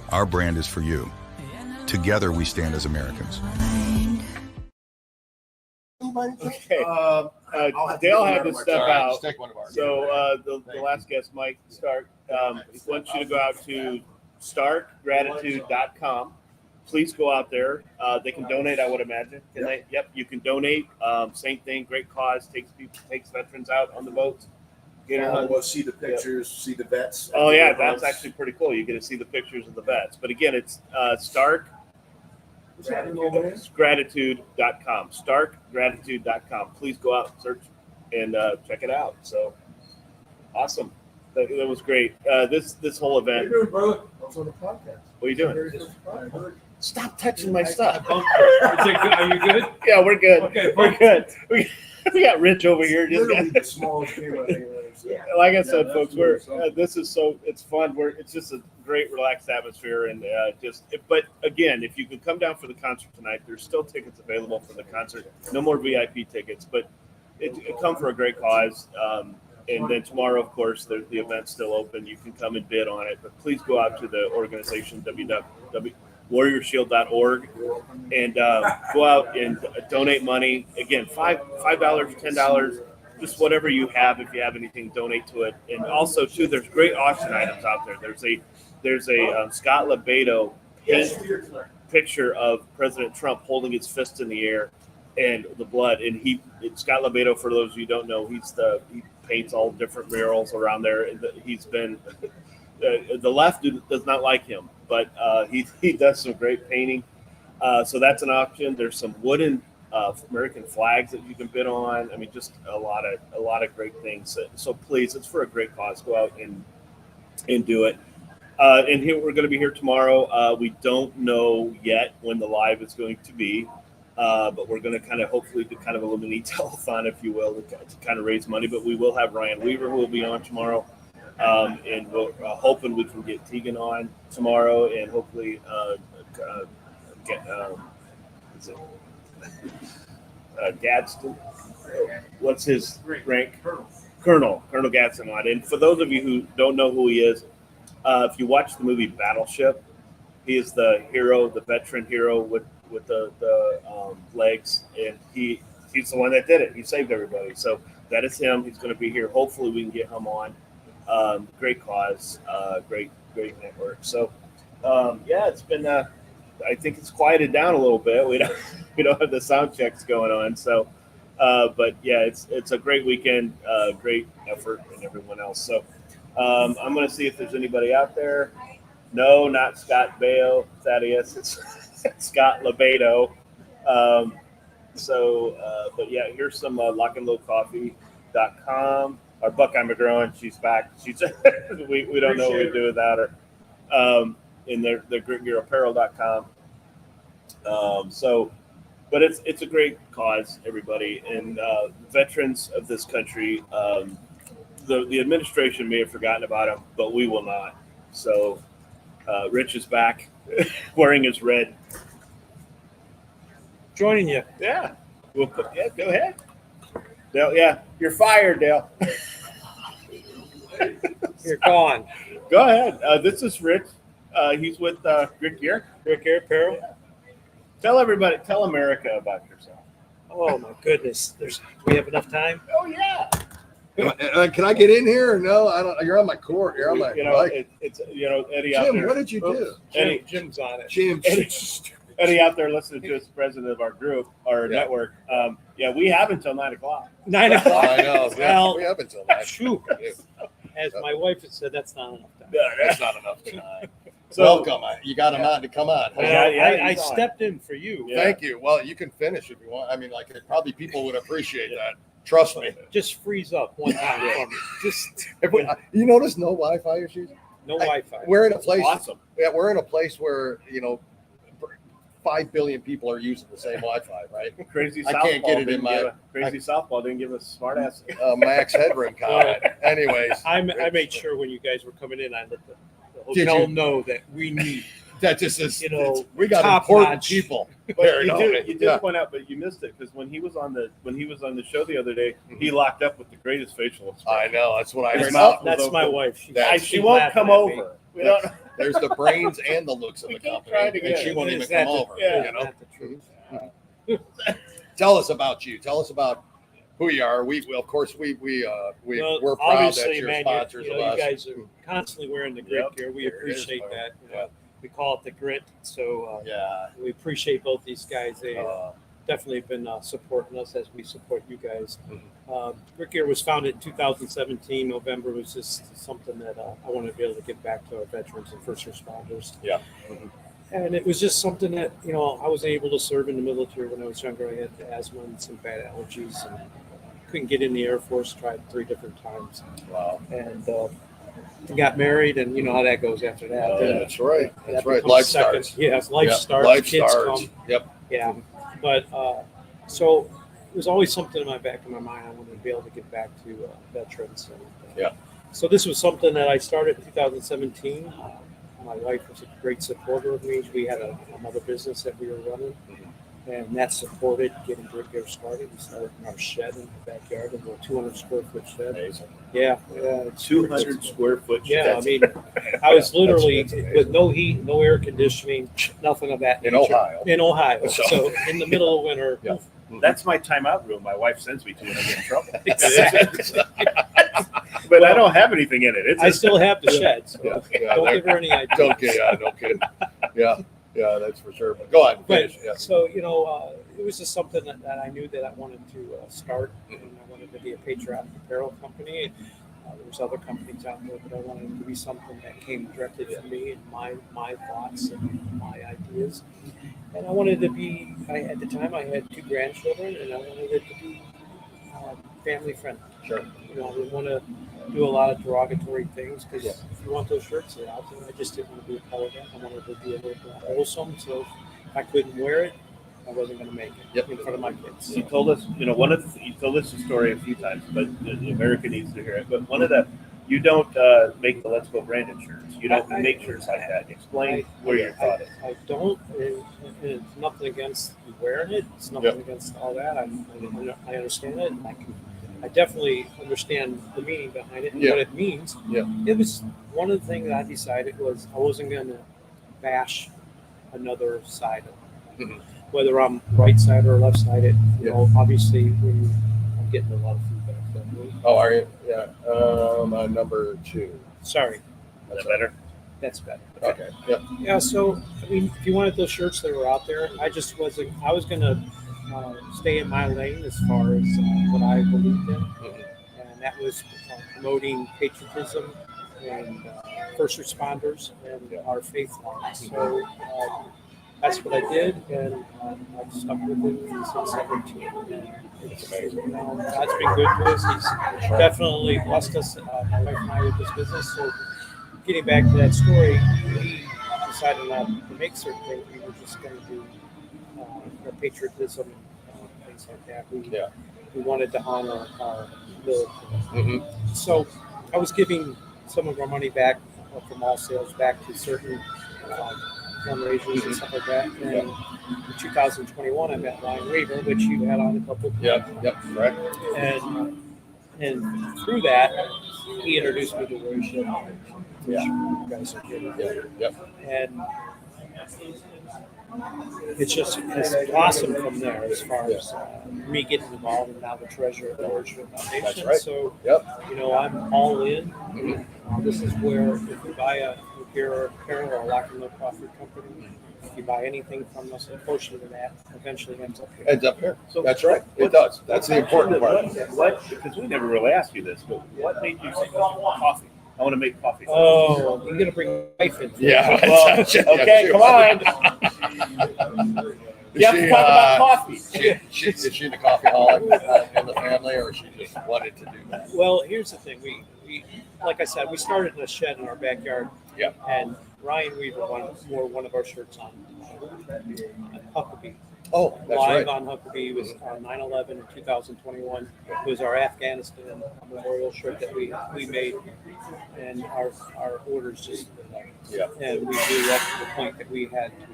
our brand is for you. Together we stand as Americans. Okay. Dale had to step out. Just take one of ours. So the last guest, Mike, start. He wants you to go out to starkgratitude.com. Please go out there. They can donate, I would imagine. Can they? Yep, you can donate. Same thing, great cause. Takes veterans out on the boats. We'll see the pictures, see the vets. Oh yeah, that's actually pretty cool. You get to see the pictures of the vets. But again, it's starkgratitude.com. Starkgratitude.com. Please go out and search and check it out. So awesome. That was great. This whole event. How you doing, brother? I was on the podcast. What are you doing? Stop touching my stuff. Are you good? Yeah, we're good. Okay, we're good. We got Rich over here. Literally the smallest camera anywhere. Like I said, folks, this is it's fun. It's just a great, relaxed atmosphere, and But again, if you can come down for the concert tonight, there's still tickets available for the concert. No more VIP tickets, but it come for a great cause. And then tomorrow, of course, the event's still open. You can come and bid on it, but please go out to the organization www.warriorshield.org and go out and donate money. Again, $5, $10, just whatever you have. If you have anything, donate to it. And also, too, there's great auction items out there. There's a Scott LeBedo picture of President Trump holding his fist in the air and the blood. And Scott LeBedo, for those of you who don't know, he paints all different murals around there. He's been the left does not like him, but he does some great painting. So that's an option. There's some wooden American flags that you can bid on. I mean, just a lot of great things. So please, it's for a great cause. Go out and do it. And here we're going to be here tomorrow. We don't know yet when the live is going to be, but we're going to hopefully do kind of a little mini telethon, if you will, to kind of raise money. But we will have Ryan Weaver who will be on tomorrow, and we're hoping we can get Tegan on tomorrow, and hopefully get Gadsden. What's his rank? Colonel Gadsden on. And for those of you who don't know who he is, if you watch the movie Battleship, he is the hero, the veteran hero with the legs, and he's the one that did it. He saved everybody. So that is him. He's going to be here. Hopefully we can get him on. Great cause, great network. So it's been. I think it's quieted down a little bit. We don't have the sound checks going on. So, but yeah, it's a great weekend, great effort, and everyone else. So. I'm going to see if there's anybody out there. No, not Scott Bale, Thaddeus. It's Scott LeBedo. But yeah, here's some lockandloadcoffee.com. Our Buckeye McGrowan, she's back. She's we don't know what we do without her. And they're gritgearapparel.com. But it's a great cause, everybody, and veterans of this country. The administration may have forgotten about him, but we will not. So Rich is back wearing his red. Joining you. Yeah. Go ahead. Dale, yeah. You're fired, Dale. You're gone. Go ahead. This is Rich. He's with Grit Gear Apparel. Yeah. Tell America about yourself. Oh my goodness. We have enough time? Oh yeah. Can I get in here or no? I don't. You're on my court. You're on my. It's Eddie out Jim, there. what did you do? Jim's on it. Jim. Eddie out there listening to us, president of our group, our network. We have until 9:00. 9:00. I know. Well, we have until 9. Shoot. As my wife had said, that's not enough time. Yeah, that's not enough time. So, welcome. You got him on to come on. Well, I stepped in for you. Yeah. Thank you. Well, you can finish if you want. I mean, like, probably people would appreciate that. Trust me. Just freeze up one time for me. Just You notice no Wi-Fi issues? no Wi-Fi. We're in a place. Awesome. Yeah, we're in a place where 5 billion people are using the same Wi-Fi, right? Crazy I softball. can't get it in didn't my- give crazy softball didn't give us smart ass. Max Headroom comment. Anyways, I made sure when you guys were coming in, I let the Did hotel you? know that we need. that just is. We got top important notch. people. But There, you no, did yeah. point out, but you missed it because when he was on the show the other day, he locked up with the greatest facial I expression. know. That's what I His heard. mouth- That's my wife. She won't come over. We don't. There's the brains and the looks of We the keep company, trying to and get she it. won't even Is that come the- over. yeah. You know. Not the truth. Tell us about you. Tell us about who you are. Of course, we're Well, proud that obviously, you're man, sponsors you of us. guys are constantly wearing the grit Yep. gear. We There it is, appreciate man. that. We call it the grit. So Yeah. we appreciate both these guys. They Uh, definitely been supporting us as we support you guys. Mhm. Grit Gear was founded in 2017. November was just something that I wanted to be able to give back to our veterans and first responders. Yeah. And it was just something that, I was able to serve in the military when I was younger. I had asthma and some bad allergies and couldn't get in the Air Force, tried 3 different times. Wow. And got married, and you know how that goes after that. Yeah, that's right. That That's right. becomes Life second. starts. Yes, life Yeah, starts. Life kids starts. come. Yep. Yeah. But so it was always something in my back of my mind. I wanted to be able to give back to veterans. And, Yeah. So this was something that I started in 2017. My wife was a great supporter of me. We had another business that we were running, and that supported getting Grit Gear started. We started in our shed in the backyard, in a 200 square foot shed. Amazing. Yeah, it's 200 square foot. Yeah, I mean, I was literally That's amazing. with no heat, no air conditioning, nothing of that In nature. Ohio. In Ohio. So- So in the middle of winter. Yeah. That's my timeout room. My wife sends me to when I get in trouble. Exactly. But I don't have anything in it. It's I still have the shed, so Yeah. Yeah. don't give her any ideas. Don't get. Yeah. No kidding. Yeah. Yeah. That's for sure. But go ahead. But Finish. Yeah. so it was just something that I knew that I wanted to start, and I wanted to be a patriotic apparel company. There was other companies out there, but I wanted it to be something that came directly from me and my thoughts and my ideas. And I wanted to be. At the time, I had 2 grandchildren, and I wanted it to be family friendly. Sure. I didn't want to do a lot of derogatory things because if you want those shirts, they're out there. I just didn't want to be a color guy. I wanted to be a little bit wholesome. So if I couldn't wear it, I wasn't going to make it in front of my kids. You told us, you told us the story a few times, but America needs to hear it. But one of the, you don't make the Let's Go branded shirts. You don't make shirts like that. Explain where your thought is. I don't. And it's nothing against you wearing it. It's nothing against all that. I understand it. And I definitely understand the meaning behind it and what it means. Yeah. It was one of the things I decided was I wasn't going to bash another side of it. Mhm. Whether I'm right side or left sided. Obviously, I'm getting a lot of feedback from me. Oh, are you? Yeah. Number 2. Sorry, Is that better? that's better. Okay. Yeah. Yeah, so I mean, if you wanted those shirts that were out there, I just wasn't. I was gonna stay in my lane as far as what I believed in, and that was promoting patriotism and first responders and our faith line. So that's what I did, and I've stuck with it since 17. It's amazing. God's been good to us. He's definitely blessed us, my wife and I, with this business. So getting back to that story, we decided not to make certain things. We were just going to do our patriotism and things like that. We wanted to honor our military. So I was giving some of our money back from all sales back to certain fundraisers and stuff like that. And in 2021, I met Ryan Weaver, which you had on a couple of times. Yep. Correct. And through that, he introduced me to Worship, which you guys are getting. Yep. And it's blossomed from there as far as me getting involved, and now the treasurer of the Worship Foundation. That's right. So, Yep. I'm all in. This is where if you buy a pair or apparel or a Lock and Load Crawford company, if you buy anything from us, a portion of that eventually ends up here. Ends up here. So That's right. It what- does. That's the important part. What? Because we never really asked you this, but what made you say coffee? I want to make coffee. Oh, you're gonna bring your wife in. Yeah. Well, okay, come on. You have to talk about coffee. Is she the coffeeholic in the family, or she just wanted to do that? Well, here's the thing. We like I said, we started in a shed in our backyard. Yeah. And Ryan Weaver wore one of our shirts on Huckabee. Oh, that's Live right. on Huckabee was on 9/11 in 2021. It was our Afghanistan memorial shirt that we made, and our orders just and we grew up to the point that we had to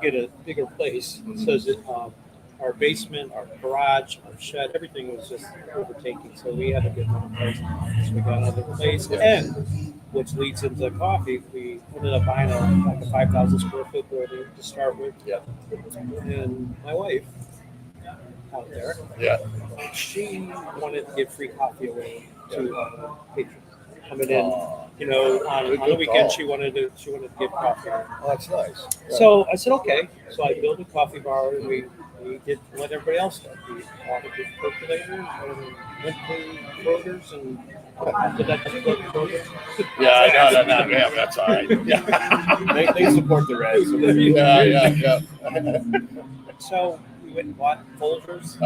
get a bigger place so that our basement, our garage, our shed, everything was just overtaking. So we had to get another place. So we got another place, and which leads into coffee. We ended up buying a 5,000 square foot building to start with. Yeah. And my wife out there, she wanted to give free coffee away to patrons coming in. You know, on the weekend, she wanted to give coffee away. Oh, that's nice. Yeah. So I said, okay. So I built a coffee bar, and we did what everybody else did. We bought a big percolator and went to Kroger's and did that just go to Kroger's? Yeah, no, that's all right. Yeah. They support the Reds. So Yeah. So we went and bought Folgers,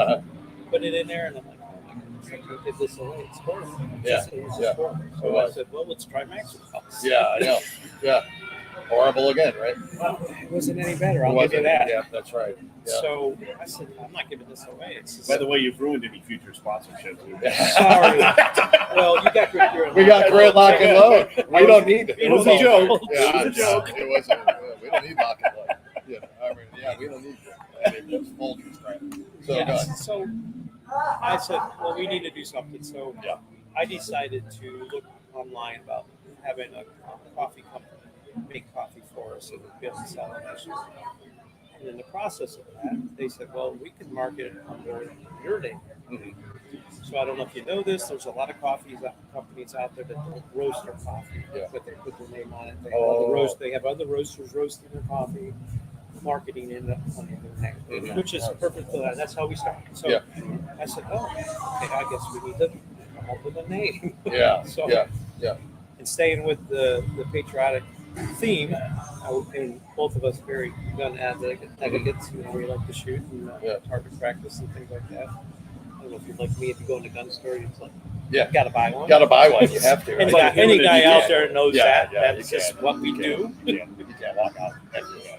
put it in there, and I'm like, oh my goodness, I can't give this away. It's horrible. It's horrible. So I said, well, let's try Maxwell House. Yeah, I know. Yeah. Horrible again, right? Well, it wasn't any better. I'll give you that. Yeah, that's right. Yeah. So I said, I'm not giving this away. It's just, By the way, you've ruined any future sponsorships. sorry. Well, you got your We got great lock and load. We don't need it. It was a joke. Yeah, It was a joke. It wasn't. We don't need lock and load. We don't need those Folgers, right? So good. So I said, well, we need to do something. So I decided to look online about having a coffee company make coffee for us and be able to sell it next year. And in the process of that, they said, well, we can market it under your name. So I don't know if you know this, there's a lot of companies out there that don't roast their coffee, but they put their name on it. They have other roasters roasting their coffee, marketing it under their name, which is perfect for that. That's how we started. So I said, okay, I guess we need to come up with a name. And staying with the patriotic theme, and both of us very gun advocates. You know, we like to shoot and target practice and things like that. I don't know if you're like me. If you go in the gun store, it's like, you gotta buy one. Got to buy one. You have to. Right? Any guy out there knows that. That's just what we do. You can't walk out.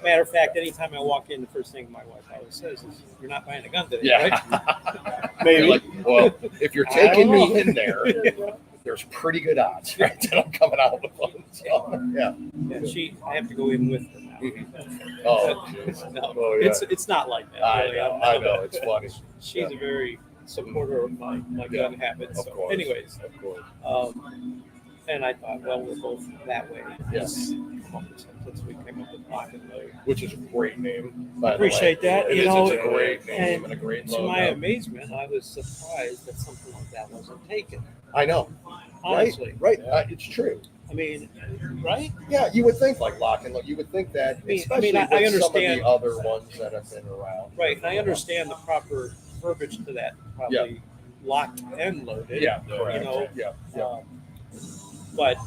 Matter of fact, anytime I walk in, the first thing my wife always says is, "You're not buying a gun today, right?" Maybe. Like, well, if you're taking me in there, there's pretty good odds, right, that I'm coming out with one. So, I have to go in with her now. Oh, No, oh, it's not like that. I Really. know. It's funny. She's a very supporter of my gun habits. Of course. Anyways, Of course. and I thought, well, we're both that way. Yes. Since we came up with Lock and Load. Which is a great name. Appreciate that. It's a great name and a great to logo. my amazement, I was surprised that something like that wasn't taken. I know. Honestly. Right. It's true. I mean, right? Yeah, you would think like Lock and Load. You would think that, especially I with some of understand the other ones that have been around. Right, and I understand the proper verbiage to that. Probably locked and loaded. Yeah, You correct. know. But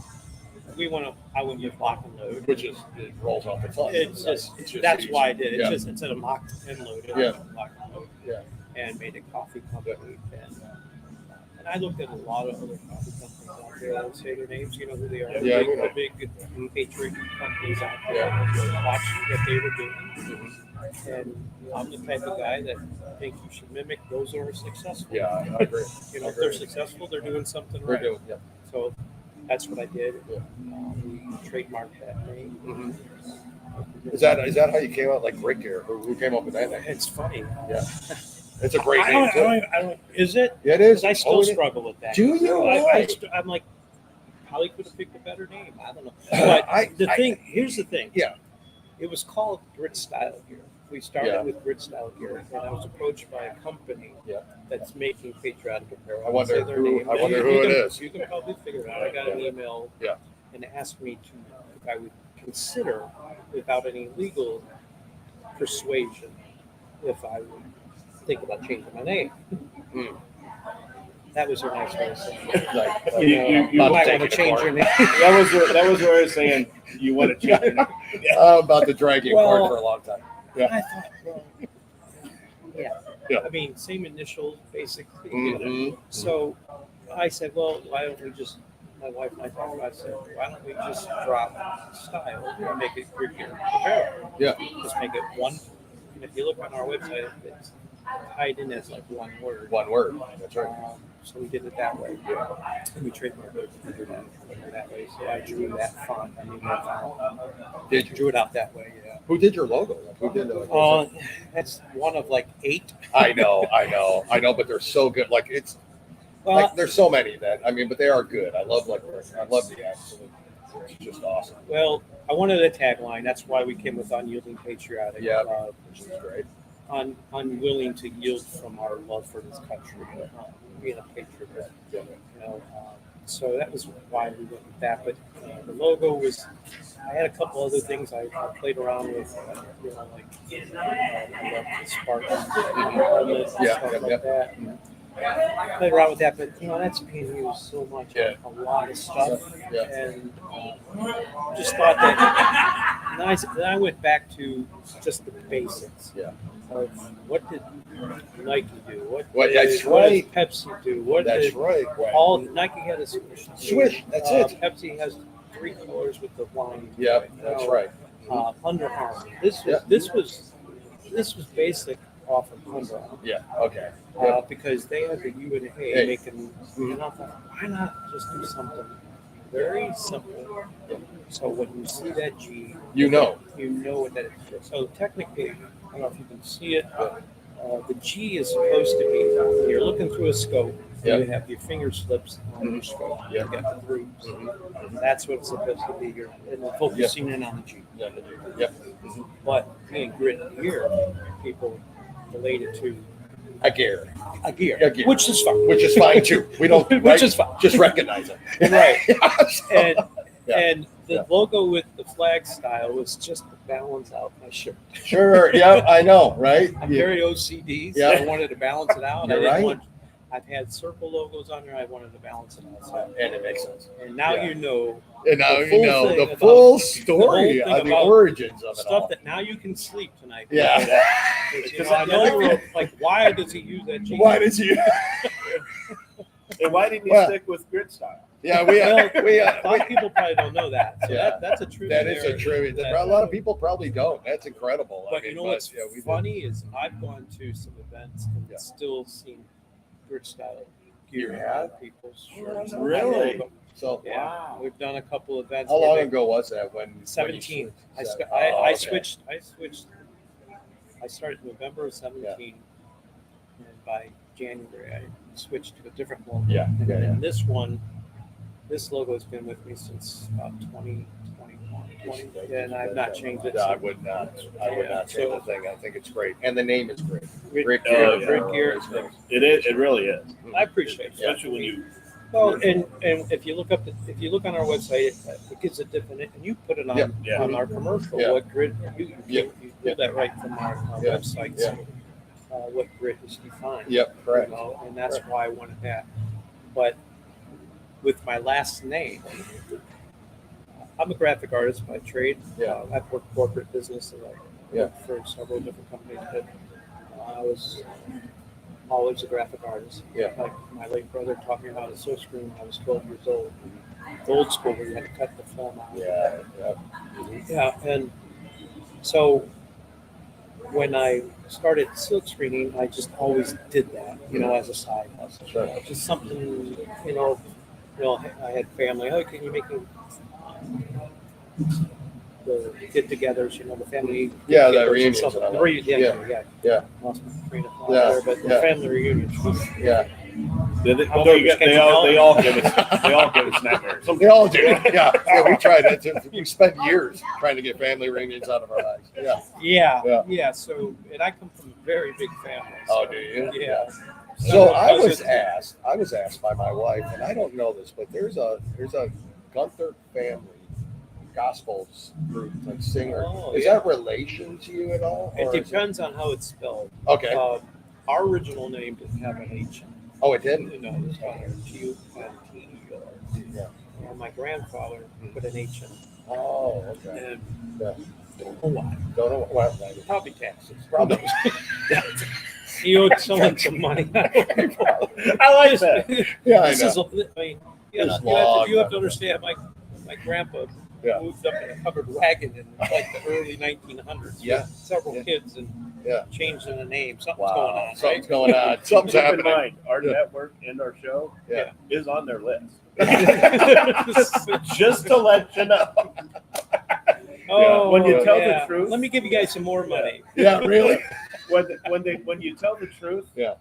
we want to. I went with lock and load, Which is it rolls off the tongue. It's just that's why I did it. Just instead of locked and loaded, locked and loaded. And made a coffee company. And I looked at a lot of other coffee companies out there. I would say their names, you know who they are. The big Patriot companies out there. Watch what they were doing. And I'm the type of guy that think you should mimic those who are successful. Yeah, I agree. You know, if they're successful, they're doing something right. So that's what I did. We trademarked that name. Is that how you came out, like Rick here? Who came up with that name? It's funny. Yeah. It's a great name. I don't, is it? Yeah, it is. I still struggle with that. Do you? I'm like, probably could have picked a better name. I don't know. But here's the thing. Yeah. It was called Grit Style Gear. We started with Grit Style Gear, and I was approached by a company that's making patriotic apparel. I wonder who it is. You can probably figure it out. I got an email and asked me if I would consider, without any legal persuasion, if I would think about changing my name. That was her nice way of saying it. You- you- you might take want to it change apart. your name. That was where I was saying you want to change it. I'm about to drag you Well, apart for a long time. Yeah. I thought, well, yeah. Yeah. I mean, same initials, basically. Mhm. So I said, well, why don't we just, my wife and I talked about it, I said, why don't we just drop style and make it Grit Gear Apparel? Yeah. Just make it one. And if you look on our website, it's tied in as like one word. One word. That's right. So we did it that way. And we trademarked it that way. So I drew that font. I mean, that font. Drew it out that way, yeah. Who did your logo? Who did the That's one of like 8. I know, but they're so good. Like it's Well, like there's so many that I mean, but they are good. I love the absolute. It's just awesome. well, I wanted a tagline. That's why we came with unyielding patriotic. Yeah, which is great. Unwilling to yield from our love for this country, being a patriot. Yeah. You know, so that was why we went with that. But the logo was. I had a couple other things I played around with. You know, like I love the Spartan helmet and stuff like that. Played around with that, but you know that's being used so much on a lot of stuff, and just thought that. Then I went back to just the basics. Yeah. Of what did Nike do? What that's did right. Pepsi do? What That's did right. all Nike had a swish. Swish. That's it. Pepsi has 3 colors with the line. Yeah, that's right. Under Armour. This was basic off of Under Armour. Yeah. Okay. Because they had the U and a Hey. making. And I thought, why not just do something very simple? So when you see that G, You know what that is. So technically, I don't know if you can see it, but the G is supposed to be. When you're looking through a scope. Yeah. You have your finger slips on your scope. Yeah. You got the grooves. That's what it's supposed to be here, and the focusing in on the G. Yep. But being Grit Gear, people relate it to A gear. a gear, A gear. which is fine. Which is fine too. We don't. Which is fine. Just recognize it. Right. Yeah. And the logo with the flag style was just to balance out my shirt. Sure. Yeah. I know. Right. I'm very OCD, so Yeah. I wanted to balance it out. You're right. I've had circle logos on there. I wanted to balance it out. So, And it makes sense. and now Yeah. you know And now the you full know thing the about- full the story whole thing of the about origins of it stuff all. that now you can sleep tonight. Yeah. Because I know you were like, why does he use that G? Why did you? And why didn't you Well, stick with Grit style? Yeah, A lot of people probably don't know that. So Yeah. that's a true. that is a trivia. A lot of people probably don't. That's incredible. But you know what's we funny is I've gone to some events and Yeah. still seen Grit style You gear have? on people's shirts. Really? So Yeah, Wow. we've done a couple events. how where long they- ago was that? When 17. when you- I okay. switched. I started November of 17, and by January I switched to a different logo. Yeah, And yeah, then this logo has been with me since about 2021, and I've not changed it. No, I would not. I would not change the thing. I think it's great, and the name is great. Grit Oh, Gear. yeah. Grit Gear. is great. It is. It really is. I appreciate it. Especially when you. Well, and if you look on our website, it gives a definition, and you put it on Yeah. Yeah. on our commercial. Yeah. What grit? You Yeah. pull that right from our Yeah. website. Yeah. What grit is defined. Yep, correct. You know, and that's Correct. why I wanted that. But with my last name, I'm a graphic artist by trade. Yeah. I've worked corporate business and I Yeah. worked for several different companies, but I was always a graphic artist. Yeah. Like my late brother taught me how to silk screen when I was 12 years old. The old school where you had to cut the film out. Yeah. Yeah, and so when I started silk screening, I just always did that, as a side hustle. Sure. Just something, I had family. Oh, can you make me the get-togethers? The family. Yeah, the get-togethers and reunions stuff. and all The that. reunion, Yeah. Lost my train of thought Yeah, there, but the yeah. family reunion. Yeah. They How long you they all give us nightmares. They all do. Yeah. We tried it. We spent years trying to get family reunions out of our lives. Yeah. Yeah. Yeah. So, and I come from a very big family. Oh, so, do you? Yeah. So I was cousins. asked by my wife, and I don't know this, but there's a Gunther family gospel group, like singer. Oh, Is that relation to you at all? It or is depends on how it's spelled. Okay. Our original name didn't have an H in it. Oh, it didn't? No, it was G-U-N-T-E-R. Yeah. And my grandfather put an H in it. Oh, okay. And Yeah. don't know why. Don't know what. Probably taxes. Probably. He owed someone some money. I like that. Yeah, I This know. is, I mean, It's you long, have to understand, my grandpa Yeah. moved up in a covered wagon in like the early 1900s. Yeah. With several Yeah. kids and Yeah. changing the name. Something's going on. Something's going on. Something's Keep in happening. mind, our Yeah. network and our show Yeah. is on their list. Right? Just to let you know. Oh, When you tell yeah. the truth. Let me give you guys some more money. Yeah, really? When you tell the truth, Yeah.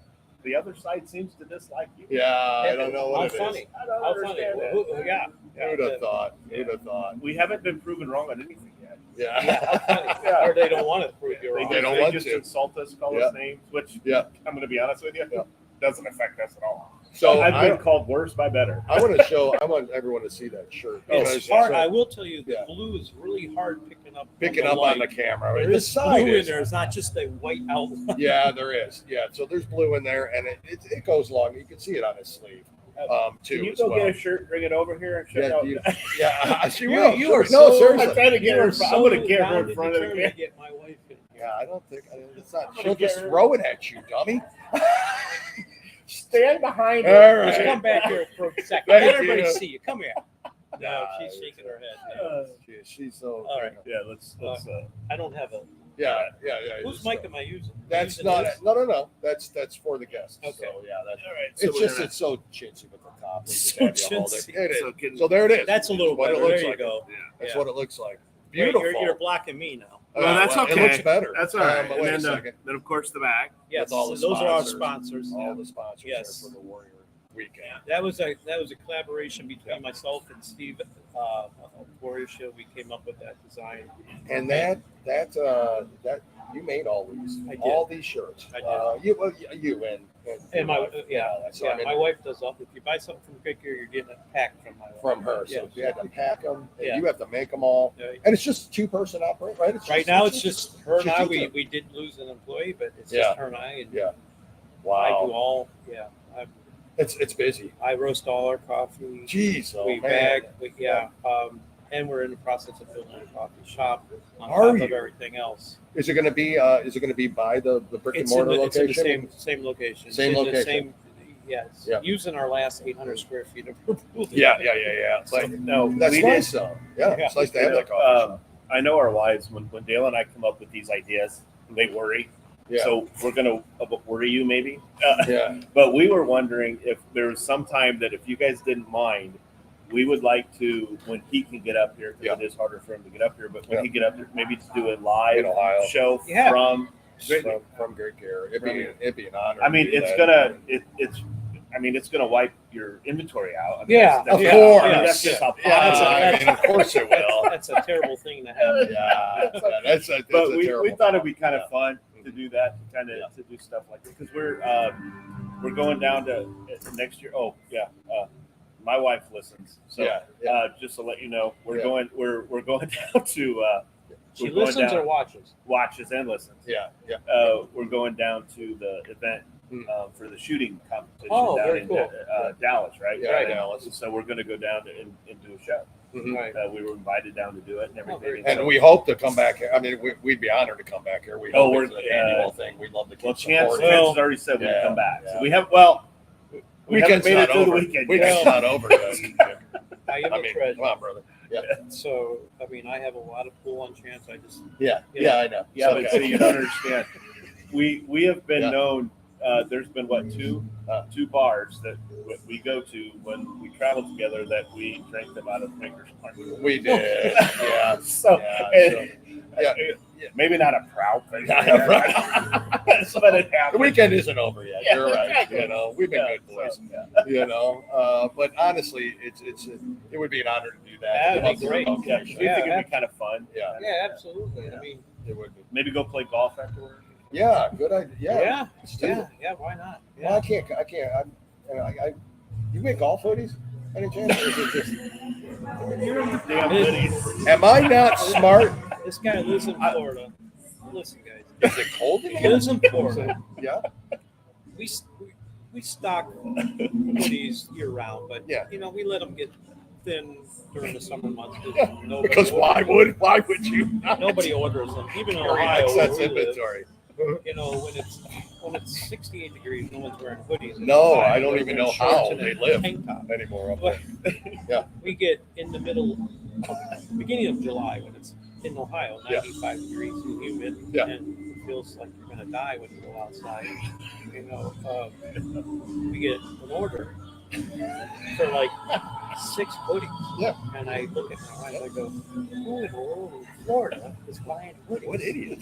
the other side seems to dislike you. Yeah, I don't know what How it is. funny. I don't How funny. understand that. Yeah. Who'd have thought? Who'd have thought? We haven't been proven wrong on anything yet. Yeah. How funny. Yeah. Or they don't want to prove you They wrong. They don't they want just to. insult us, call Yeah. us names, which Yeah. I'm going to be honest with you, Yeah. doesn't affect us at all. So I've I been called worse by better. I want everyone to see that shirt. It's because hard. so- I will tell you, the Yeah. blue is really hard picking up. picking from up on the light. camera. Right? There The is side blue in is. there. It's not just a white outline. Yeah, there is. Yeah, so there's blue in there, and it goes long. You can see it on his sleeve, too. Can you as go well. get a shirt, bring it over here, and check Yeah, out? she You- will. you Sure. are No, so- seriously. I'm trying to get her. So I'm going to get her bound in and front of the determined camera. to get my wife in here. Yeah, I don't think it's not. gonna She'll get just her. throw it at you, dummy. Stand behind All her. right. Just come back here for a second. Thank Let everybody you. see you. Come here. No, she's shaking her head. She's so. All right. Yeah, let's. I don't have a. Yeah. Whose just, mic am I using? That's Using not. this? No. That's for the guests. Okay. So yeah, that's. All right. It's just it's so chintzy with the top. We just So have you hold it. chintzy. It is. So can- So there it is. That's a little What it better. looks There you like. go. That's Yeah. what it looks like. Wait, Beautiful. you're blocking me now. Well, that's It okay. looks better. That's all right. But wait a And second. then of course the back. Yes, all the those are our sponsors. sponsors. All the sponsors Yes. there for the Warrior Weekend. That was a collaboration between myself and Steve of Warrior Shield. We came up with that design. And that you made all these, I did. all these shirts. I did. You And my wife. So, I mean, my wife does all. If you buy something from Great Gear, you're getting it packed from my wife. from her. Yeah. So you had to pack them. And Yeah. You have to make them all. Yeah. And it's just 2-person operate, right? Right now, it's just her and I. just you two. We did lose an employee, but it's Yeah. just her and I. And Yeah. I do Wow. all. Yeah, It's busy. I roast all our coffee. Jeez. Oh, We man. bag. And we're in the process of building a coffee shop on Are top you? of everything else. Is it going to be? Is it going to be by the brick and It's in mortar the, it's in location? the same location. Same It's in the location. yes. Yeah. Using our last 800 square feet of building. Yeah. But No, that's we nice did. though. Yeah, Yeah. it's nice to have that coffee shop. I know our wives when Dale and I come up with these ideas, they worry. Yeah. So we're gonna worry you maybe. Yeah. But we were wondering if there was some time that if you guys didn't mind, we would like to, when he can get up here, because Yeah. it is harder for him to get up here, but when Yeah. he get up here, maybe to do a live In Ohio. show Yeah. from. From Great Gear. It'd be an honor. I mean, to do it's that. gonna it's gonna wipe your inventory out. I mean, Yeah, Of yeah, course. yeah. that's just how Yeah, That's a- I mean, of course it will. That's a terrible thing to have. Yeah, that's a But we terrible thought it'd thought. be kind of fun to do that, to do stuff like that, because we're going down to next year. Oh yeah, my wife listens, so Yeah. just to let you know, we're Yeah. going down to She we're going listens down- or watches. watches and listens. Yeah. We're going down to the event for the shooting competition Oh, down very in cool. Dallas, right? Yeah, Dallas. So we're going to go down and do a show. Mhm. Right. We were invited down to do it and very everything. And So- we hope to come back here. I mean, we'd be honored to come back here. We hope we're- it's an yeah. annual thing. We'd love to keep well, Chance supporting. has already said we'd Yeah, come back. yeah. So we have we haven't Weekend's made it not through the over. weekend. Weekend's yet. not over yet. I am I a mean, treasure. come on, brother. Yeah. So, I mean, I have a lot of pull on Chance. I just, Yeah. Yeah. I know. Yeah, It's but okay. so you don't understand. We have been Yeah. known. There's been two bars that we go to when we travel together that we drank them out of Maker's Mark. We did. Yeah. So, Yeah, yeah, maybe not a proud thing. Not a proud- But it The happened. weekend isn't over yet. Yeah, You're right. exactly. You know, we've been Yeah, good boys. so, yeah. You know, but honestly, it would be an honor to do that. That'd be great. Yeah, Okay. 'cause we think it'd be kind of fun. Yeah. yeah, absolutely. I mean, It would be. Maybe go play golf afterwards. Yeah. Good idea. Yeah. yeah, Let's do it. yeah, why not? Well, I can't. You make golf hoodies? Any chance? Or is it just, Damn hoodies. am I not smart? This guy lives in Florida. Listen, guys. Is it cold in He here? lives in Florida. Yeah. We stock hoodies year round, but Yeah. we let them get thin during the summer months Because why would you? Not? nobody orders them. Even in Carry Ohio, where excess we live, inventory. when it's 68 degrees, no one's wearing hoodies. It's No, fine. I don't They're even wearing know shorts how and a they live tank top. anymore. Up But there. we get in the beginning of July when it's in Ohio, 95 degrees and humid, Yeah. and it feels like you're going to die when you go outside. We get an order for like 6 hoodies. Yeah. And I look at my wife and I go, who in the world in Florida is buying hoodies? What idiot?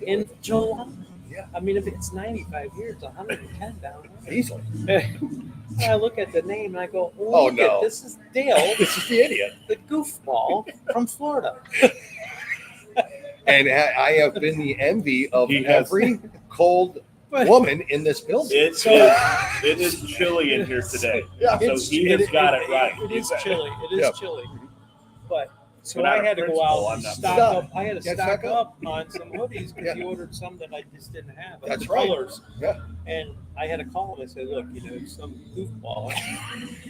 In July? Yeah. I mean, if it's 95 here, it's 110 down there. Easily. And I look at the name and I go, Oh, look no. at, this is Dale, This is the idiot. the goofball from Florida. And I have been the envy of He has- every cold woman in this building. It is chilly in here today. Yeah. So he has got it right. It is chilly. It is Yeah. chilly. But so But out I of had to go principle, out I'm and not stock Stop. up. I had to Yeah, stock stock up. up on some hoodies because Yeah. he ordered some that I just didn't have. That's the right. Colors. Yeah. And I had to call him. I said, look, some goofball,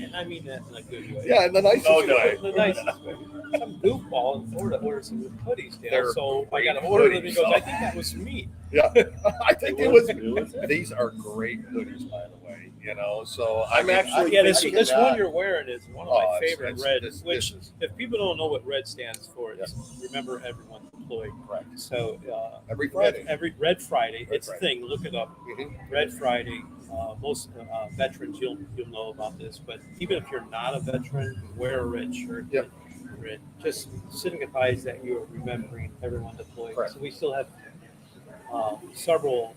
and I mean that in a good way. Yeah, in the nicest Oh, no. way. The nicest way. Some goofball in Florida ordered some hoodies, Dale. They're So I got to great order them. He hoodies. goes, I think that was me. Yeah. I think It it was- was. These are great hoodies, by the way. So I'm actually Yeah, this thinking one that- you're wearing is one of Oh, my it's- favorite it's- red. this Which, is- if people don't know what red stands for, it's remember everyone's employed. Correct. So Every Friday. every Red Friday, Red it's Friday. a thing. Look it up. Mhm. Red Friday. Most veterans, you'll know about this, but even if you're not a veteran, wear a red shirt. Yep. Red just signifies that you're remembering everyone deployed. Correct. So we still have several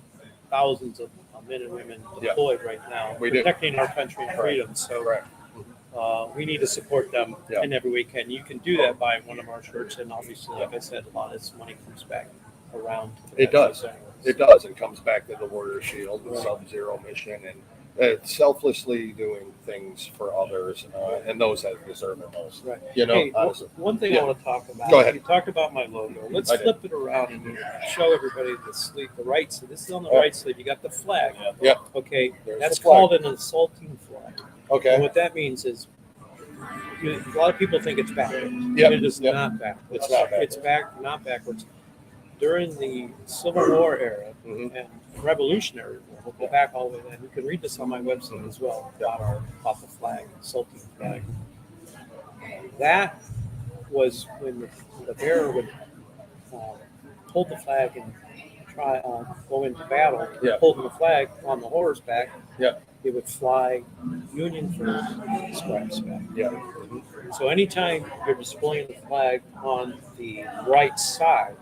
thousands of men and women Yeah. deployed right now, We do. protecting our country and freedom. So Correct. we need to support them Yeah. in every way we can. You can do that by one of our shirts, and obviously, like I said, a lot of this money comes back around. To the It does. veterans. It does. It comes back to the Warrior Shield, the Sub-Zero mission, and selflessly doing things for others and those that deserve it most. Right. Hey, Honestly. One thing Yeah. I want to talk about. Go ahead. You talked about my logo. Let's I did. flip it around and show everybody the sleeve, the right sleeve. This is on the Yeah. right sleeve. You got the flag. Yeah. Okay. There's That's the flag. called an insulting flag. And Okay. what that means is, a lot of people think it's backwards. Yep. It is Yep. not backwards. It's not It's not backwards. During the Civil War era Mhm. and Revolutionary War, we'll go back all the way then. You can read this on my website as well about the flag, insulting flag. That was when the bearer would hold the flag and try go into battle, Yeah. holding the flag on the horseback. Yeah. It would fly Union first, stripes back. Yeah. So anytime you're displaying the flag on the right side,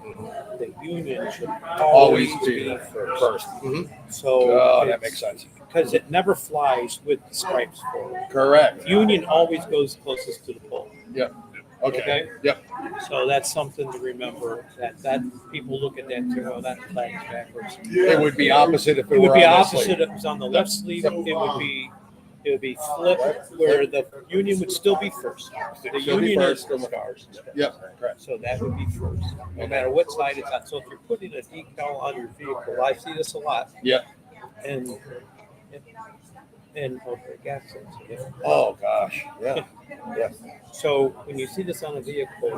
the Union should always be first. Mhm. So Oh, that makes sense. because it never flies with the stripes forward. Correct. Union always goes closest to the pole. Okay. Yep. So that's something to remember. That people look at that too. Oh, that flag's backwards. It would be opposite if it, It would were be on this opposite sleeve. if it was on the left sleeve. It would be flipped where the Union would still be first. The Still be Union first. is the stars. Yep. Correct. So that would be first, no matter what side it's on. So if you're putting a decal on your vehicle, I see this a lot. Yeah. And okay, gas station. Oh gosh. Yeah. Yeah. So when you see this on a vehicle,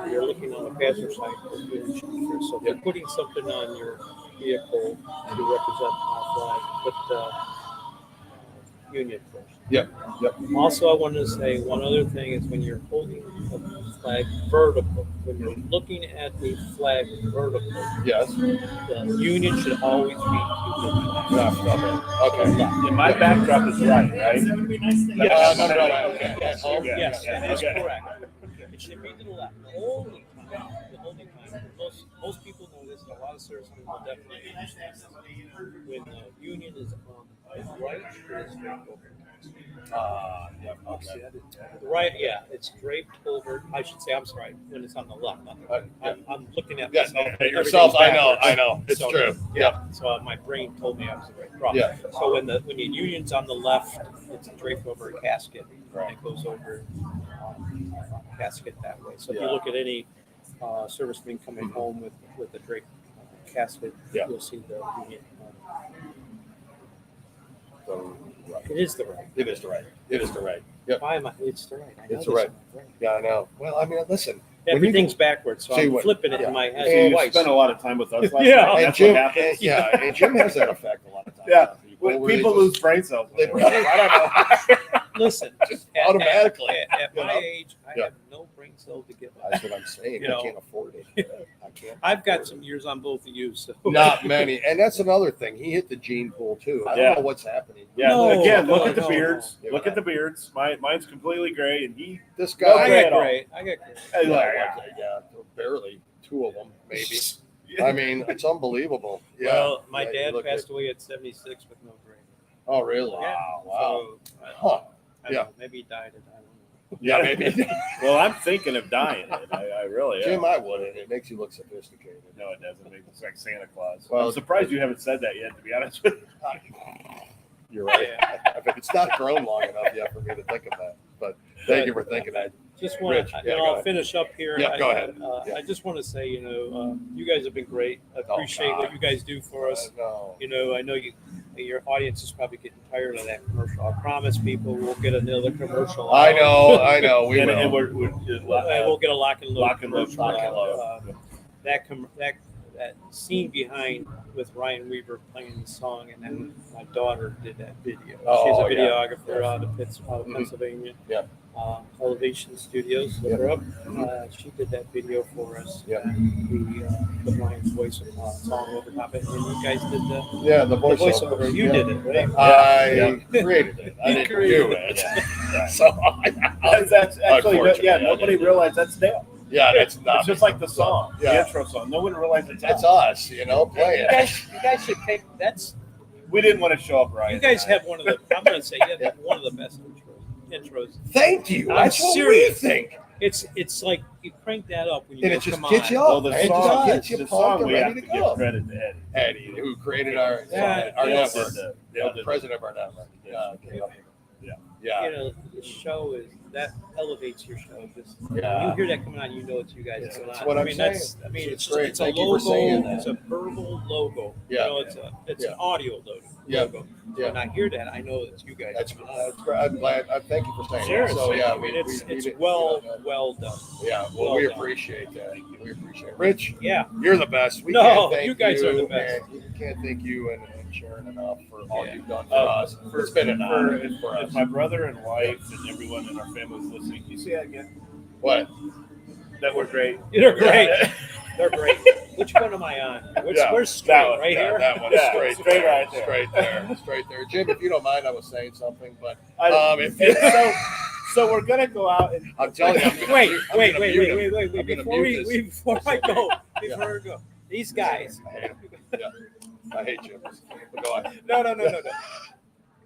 you're looking on the passenger side. So if you're putting something on your vehicle to represent our flag, put the Union first. Yep. Yep. Also, I wanted to say one other thing is when you're holding the flag vertical, when you're looking at the flag vertical, Yes. the Union should always be to Okay. And my backdrop is right? Yes. No. Okay. Yes, Oh, yes, yeah, that is okay. correct. It should be to the left. The only time the holding time. Most people know this, and a lot of servicemen will definitely understand this. When the union is on the right, it is draped over. Yeah. Okay. The right, yeah, it's draped over. I should say, I'm sorry, when it's on the left, not the right. I'm looking at myself. Yourself. I Everything's know. It's so, true. Yeah. So my brain told me I was the right cross. Yeah. So when the union's on the left, it's draped over a casket, and it goes over a casket that way. So if you look at any serviceman coming home with a draped casket, you'll see the union. It is the right. It is the right. It is the right. Yep. Why am I? It's the right. I know It's the this right. is Yeah, I know. Well, I mean, listen. Everything's backwards, so See I'm what- flipping it yeah. in my head So you twice. spent a lot of time with us last Yeah. night. And That's Jim, what happens. and Jim has that effect a lot of times. Yeah. People where People they lose brain cells. they- when they're- I don't know. Listen, Just automatically. At you my know? age, I Yeah. have no brain cell to give up. That's what I'm saying. You know. I can't afford it. I can't. I've got some years on both of you, so Not many. And that's another thing. He hit the gene pool too. I don't Yeah. know what's happening. Yeah. No, Again, look no, at the no, beards. no. Look at the beards. Mine's completely gray, and he. This I guy. gray got at all. great. I got great. Hey, look, Yeah, barely. Two of them, maybe. I mean, it's unbelievable. Yeah. Well, my Yeah, you dad look passed at- away at 76 with no brain. Oh, really? Yeah. Wow. So, Huh. I don't Yeah. know, maybe he died. I don't know. Yeah, maybe. Well, I'm thinking of dying it. I really am. Jim, I wouldn't. It makes you look sophisticated. No, it doesn't. It makes it like Santa Claus. Well, I'm surprised you haven't said that yet, to be honest with you. You're right. Yeah. It's not grown long enough yet for me to think of that. But thank you for thinking that. Just want Rich, to, yeah, go I'll ahead. finish up here. Yeah, go ahead. Yeah. I just want to say, you guys have been great. I appreciate God. what you guys do for us. No. I know your audience is probably getting tired of that commercial. I promise people we'll get another commercial. I know. We and, will. and We'll get a lock and load. Lock and load, commercial lock and out. load. That scene behind with Ryan Weaver playing the song, and then my daughter did that video. Oh, She's a yeah. videographer out of Pennsylvania. Yeah. Elevation Studios. Look Yep. her up. She did that video for us. Yep. And we put Ryan's voice song over top of it, and you guys did the Yeah, the voiceover. voiceover. You Yeah. did it, right? I created it. I You didn't created do it. it. So, That's actually, Unfortunately, I nobody didn't. realized that's Dale. yeah, that's not. It's just like the song, the Yeah. intro song. No one realized it's It's us. us, play You it. guys should take that's. We didn't want to show up right. You guys have one of the. I'm going to say you have one of the best intros. Thank you. I'm That's what serious. we think. It's like you crank that up when you And it guys just come gets on. you Well, up. the It song, just gets you the pumped song and we have ready to to give go. credit to Eddie. Eddie, who created our Yeah, network. Dale The did president of our network. Yeah. You the show is that elevates your show. Just Yeah. you hear that coming on, you know it's you guys. Yeah, coming that's on. what I I'm mean, saying. that's. I mean, It's it's great. it's a Thank you logo. for saying that. It's a verbal logo. Yeah. It's Yeah. an audio logo. Yeah. Logo. Yeah. When I hear that, I know it's you guys. That's coming on. great. I'm glad. Thank you for saying Serious. that. So yeah, I mean, it's did- well yeah, done. Yeah, well, well we done. appreciate that. We appreciate it. Rich, Yeah. you're the best. We No, can't thank you guys are the you, best. And we can't thank you and Sharon enough for all Yeah. you've done for us. It's been an honor for If us. my brother and wife and everyone in our family is listening, can you say that again? What? That we're great. They're great. They're great. Which one am I on? Where's straight? that one, right Yeah, here? that one. Yeah, straight, straight there, right there. Straight there. Straight there. Jim, if you don't mind, I was saying something, but if So we're gonna go out and I'm telling you, I'm gonna Wait, mute- I'm wait, gonna wait, mute wait, him. wait, wait, I'm wait. gonna Before mute this. before I go, these guys. I hate him. Yeah. I hate Jim. But go on. No.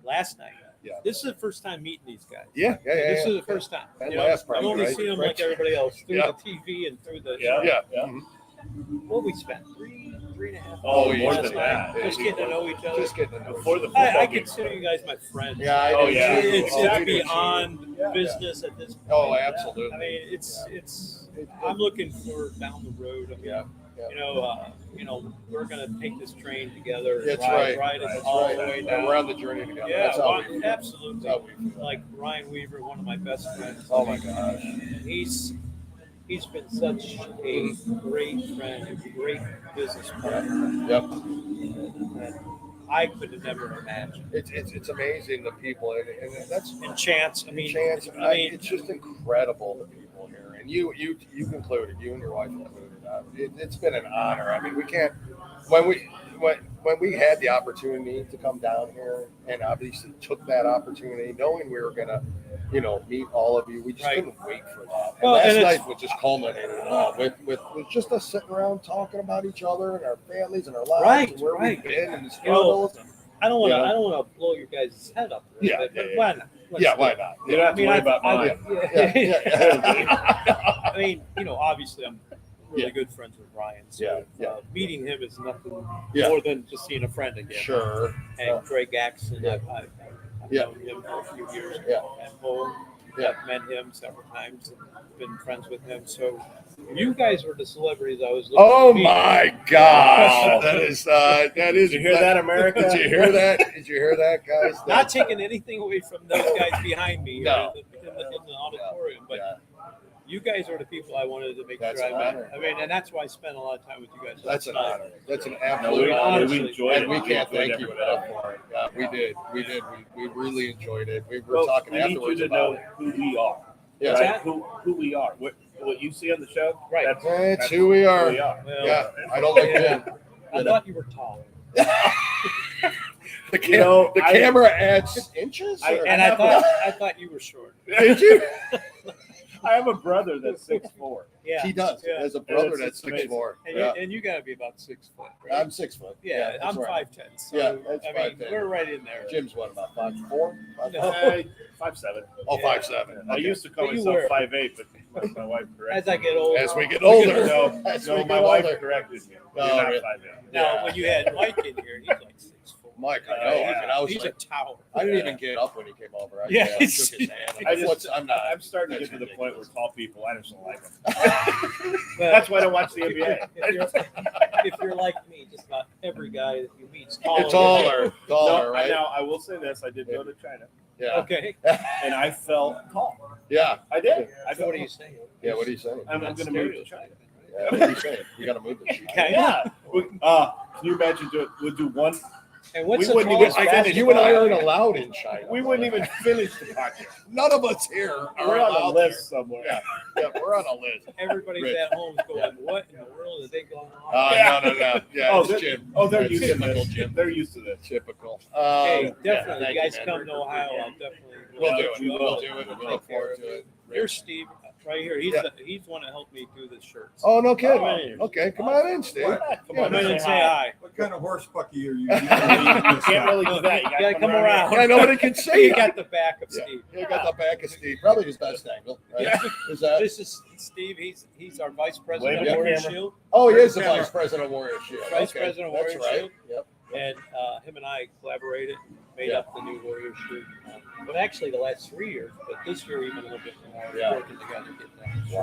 Last night. Yeah. This is the first time meeting these guys. Yeah. This is the first time. And You know, last I've Friday, only right? seen them Right. like everybody else through Yeah. the TV and through the. Yeah. What we spent three and a half. Oh, hours more last than night that. just getting to know each other. Just getting to know Before each the other. I game consider you guys my friends. Yeah, I Oh, do yeah. too. It's Oh, we do beyond too. business at this point. Oh, absolutely. I mean, it's. I'm looking for down the road. I mean, Yeah. we're gonna take this train together. That's ride right. it That's all right. the way And down. we're on the journey together. Yeah, That's how we feel. absolutely. That's how we feel. Like Ryan Weaver, one of my best friends. Oh my gosh. And he's been such a great friend, a great business partner. Yep. And I could have never imagined. It's amazing the people and that's And Chance, I mean, chance. I mean, It's just incredible the people. people here, and you included, you and your wife included. It's been an honor. I mean, we can't when we had the opportunity to come down here, and obviously took that opportunity, knowing we were gonna, meet all of you. We just couldn't wait for that. And last night was just culminated with just us sitting around talking about each other and our families and our lives and where we've been and the struggles. I don't want to blow your guys' head up. Yeah, why not? Why not? You don't have to worry about mine. I mean, obviously I'm really good friends with Ryan. So meeting him is nothing more than just seeing a friend again. Sure. And Greg Axon, I've known him for a few years now. And Bo, I've met him several times and been friends with him. So you guys were the celebrities I was looking Oh to meet. my gosh. That is Did you hear that, America? Did you hear that? Did you hear that, guys? Not taking anything away from those guys behind me No. in the auditorium, but you guys are the people I wanted to make sure I met. I mean, and that's why I spent a lot of time with you guys. That's an honor. That's an No, absolute honor. we enjoyed it. And we can't enjoyed thank you every minute. enough for it. Yeah, we did. We really enjoyed it. We were talking We need you afterwards to about know it. who we are. Yeah. Right? Who we are. What you see on the show, Right. That's who we are. Who we are. Well, Yeah, I don't like Jim. I thought you were tall. The I- camera adds inches. or- And I thought you were short. Did you? I have a brother that's 6'4". Yeah. He does. Yeah. As a brother It's that's amazing. 6'4". And, Yeah. you got to be about 6 foot, right? I'm 6 foot. yeah, that's I'm right. 5'10". So, Yeah, that's I mean, 5'10". we're right in there. Jim's what, about 5'4"? No. 5'7". Oh, Yeah. 5'7". I used to call But you myself were. 5'8", but my wife corrected As I get older. As we get older. No, As we no, get my wife older. corrected me. No, You're not really? 5'8". Now, Yeah. when you had Mike in here, he's like 6'4". Mike, I know. Yeah. And I was He's like, a tower. I didn't even get up when he came over. I Yeah, shook his hand. I'm starting to that's get to the point where tall people, I just don't like them. But That's why I don't watch the NBA. if you're like me, just about every guy that you meet is Taller, No, right? Now, I will say this. I did go to China, Yeah. Okay. and I felt tall. Yeah. I did. I So felt what are you saying? Yeah. What are you saying? I'm going to move to China. Yeah, what are you saying? You got to move to China. Okay. Yeah. Can you imagine we'll do one? And what's We the wouldn't tallest even- guy You and I aren't allowed in China. We wouldn't even finish the podcast. None of us here are We're on a allowed list somewhere. there. Yeah, we're on a list. Everybody's Rich. at home going, what in the world are they going on? No. Yeah, Oh, it's they're- Jim. Oh, they're That's used to typical this. Jim. They're used to this. Typical. Hey, Yeah, definitely. thank You guys man. come to Ohio, I'll definitely. We'll do it. We We'll will. do it. We look forward to it. Here's Steve right here. He's Yeah. he's one that helped me do the shirts. Oh, no kidding. Oh. Okay, come on in, Steve. Come Come on, in and say hi. What kind of horse bucky are you? You can't really do that. You gotta come around. Yeah, nobody can see You you. got the back of Yeah. Steve. You got the back of Steve. Probably his best angle. Right? Yeah. Is that? This is Steve. He's our vice president Wave of to Warrior camera. Shield, Oh, he is the vice president of Warrior Shield. Vice Okay, president of that's Warrior right. Shield. Yep. and him and I collaborated, made Yeah. up the new Warrior Shield. But actually, the last 3 years, but this year even a little bit more, Yeah. working together to get that.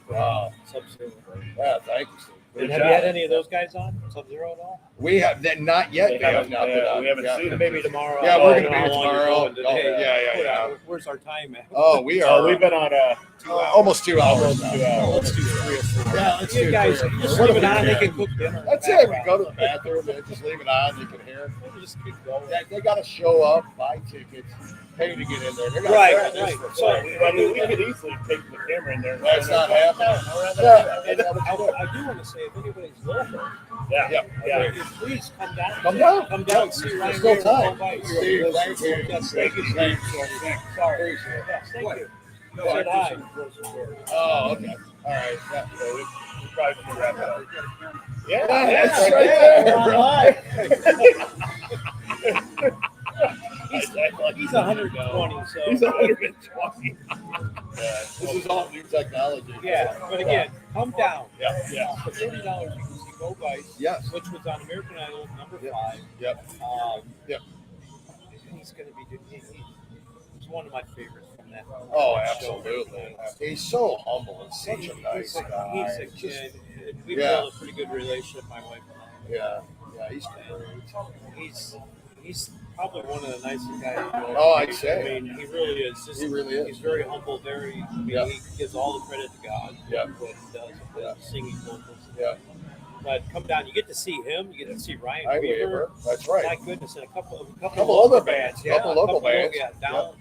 Wow. Sub-Zero. Yeah, thank you, Steve. And have you had any of those guys on Sub-Zero at all? We have not yet. We Dave. haven't, Not we yet. haven't Yeah. seen them. Maybe tomorrow. Yeah, I we're don't gonna know be how long you're tomorrow. going today. Yeah. Where's our time at? Oh, we are. Oh, we've been on almost 2 hours. almost now. 2 hours. Let's do 3 or 4. Yeah, let's You do guys 3 or 4. just What leave do it we on. do? They can cook dinner. That's it. We go to the bathroom and just leave it on. You can hear. We'll just keep going. They got to show up, buy tickets, pay to get in there. They're not Right, doing this right. for So, free. I mean, we could easily take the camera in there. That's not happening. Yeah. And I do want to say, if anybody's local, Yeah. please come down. Come down. Come down and see Ryan. There's still Weaver. time. Go by. Steve, thank you. Yes, thank you, Steve. Sorry. Yes, thank you. Said hi. Oh, okay. All right. Yeah. So we probably should wrap it up. Yeah, That's yeah, right yeah. there, bro. He's 120, so. He's 120. This is all new technology. Yeah, but again, come down. Yeah. For $30, you can see Go Vice, Yes. which was on American Idol number Yep. 5. Yep. Yep. He's going to be doing. He's one of my favorites from that. Oh, show. absolutely. He's so humble and such a nice guy. He's a Just- kid. We Yeah. built a pretty good relationship, my wife and I. Yeah, he's great. He's probably one of the nicest guys. Oh, I'd say. I mean, he really is. Just, He really is. He's very humble. Yeah. He gives all the credit to God. Yeah. What he does with Yeah. singing vocals. Yeah. But come down, you get to see him. You get to see Ryan Ryan Weaver. Weaver, that's right. My goodness, and a couple Couple other bands, couple local bands. Yeah,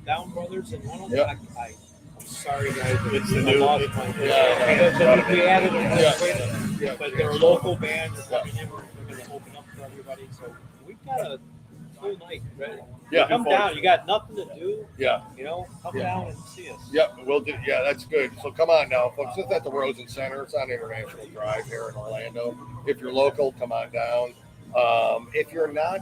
Down Brothers and one of them. Yep. I'm sorry guys, It's the I new- lost my. Yeah. We added them Yeah. later, Yeah. but they're a local band. They're coming in. We're going to open up for everybody. So we've got a full night ready. Yeah. Come down. You got nothing to do. Yeah. You know, come Yeah. down and see us. Yep, we'll do. Yeah, that's good. So come on now, folks. It's at the Rosen Center. It's on International Drive here in Orlando. If you're local, come on down. If you're not,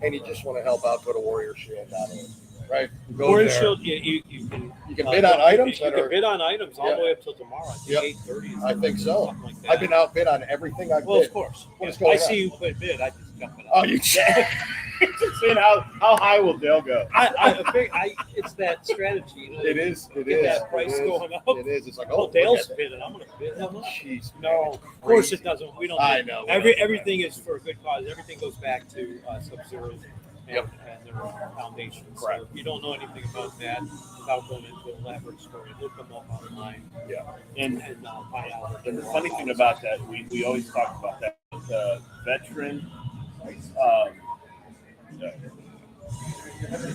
and you just want to help out, go to warriorshield.org. Right? Go Warrior there. Shield, you can bid on items You that can are- bid on items all Yeah. the way up till tomorrow. I think Yep. 8:30. I think so. Something like that. I've been outbid on everything I've Well, bid. of course. What's Yeah. going I on? see you put bid. I just jump it up. Oh, you Just seeing how high will Dale go? It's that strategy. You know, It is. It Get is. that price it is. going up. It is. It's like, Oh, oh, Dale's look at bidding. I'm going to bid. that. Jeez, No, man, of course crazy. it doesn't. We don't. I know. Everything is for a good cause. Everything goes back to Sub-Zero and Yep. their foundation. Correct. So if you don't know anything about that, without going into an elaborate story, look them up online Yeah. And find out. And the funny thing about that, we always talk about that, the veteran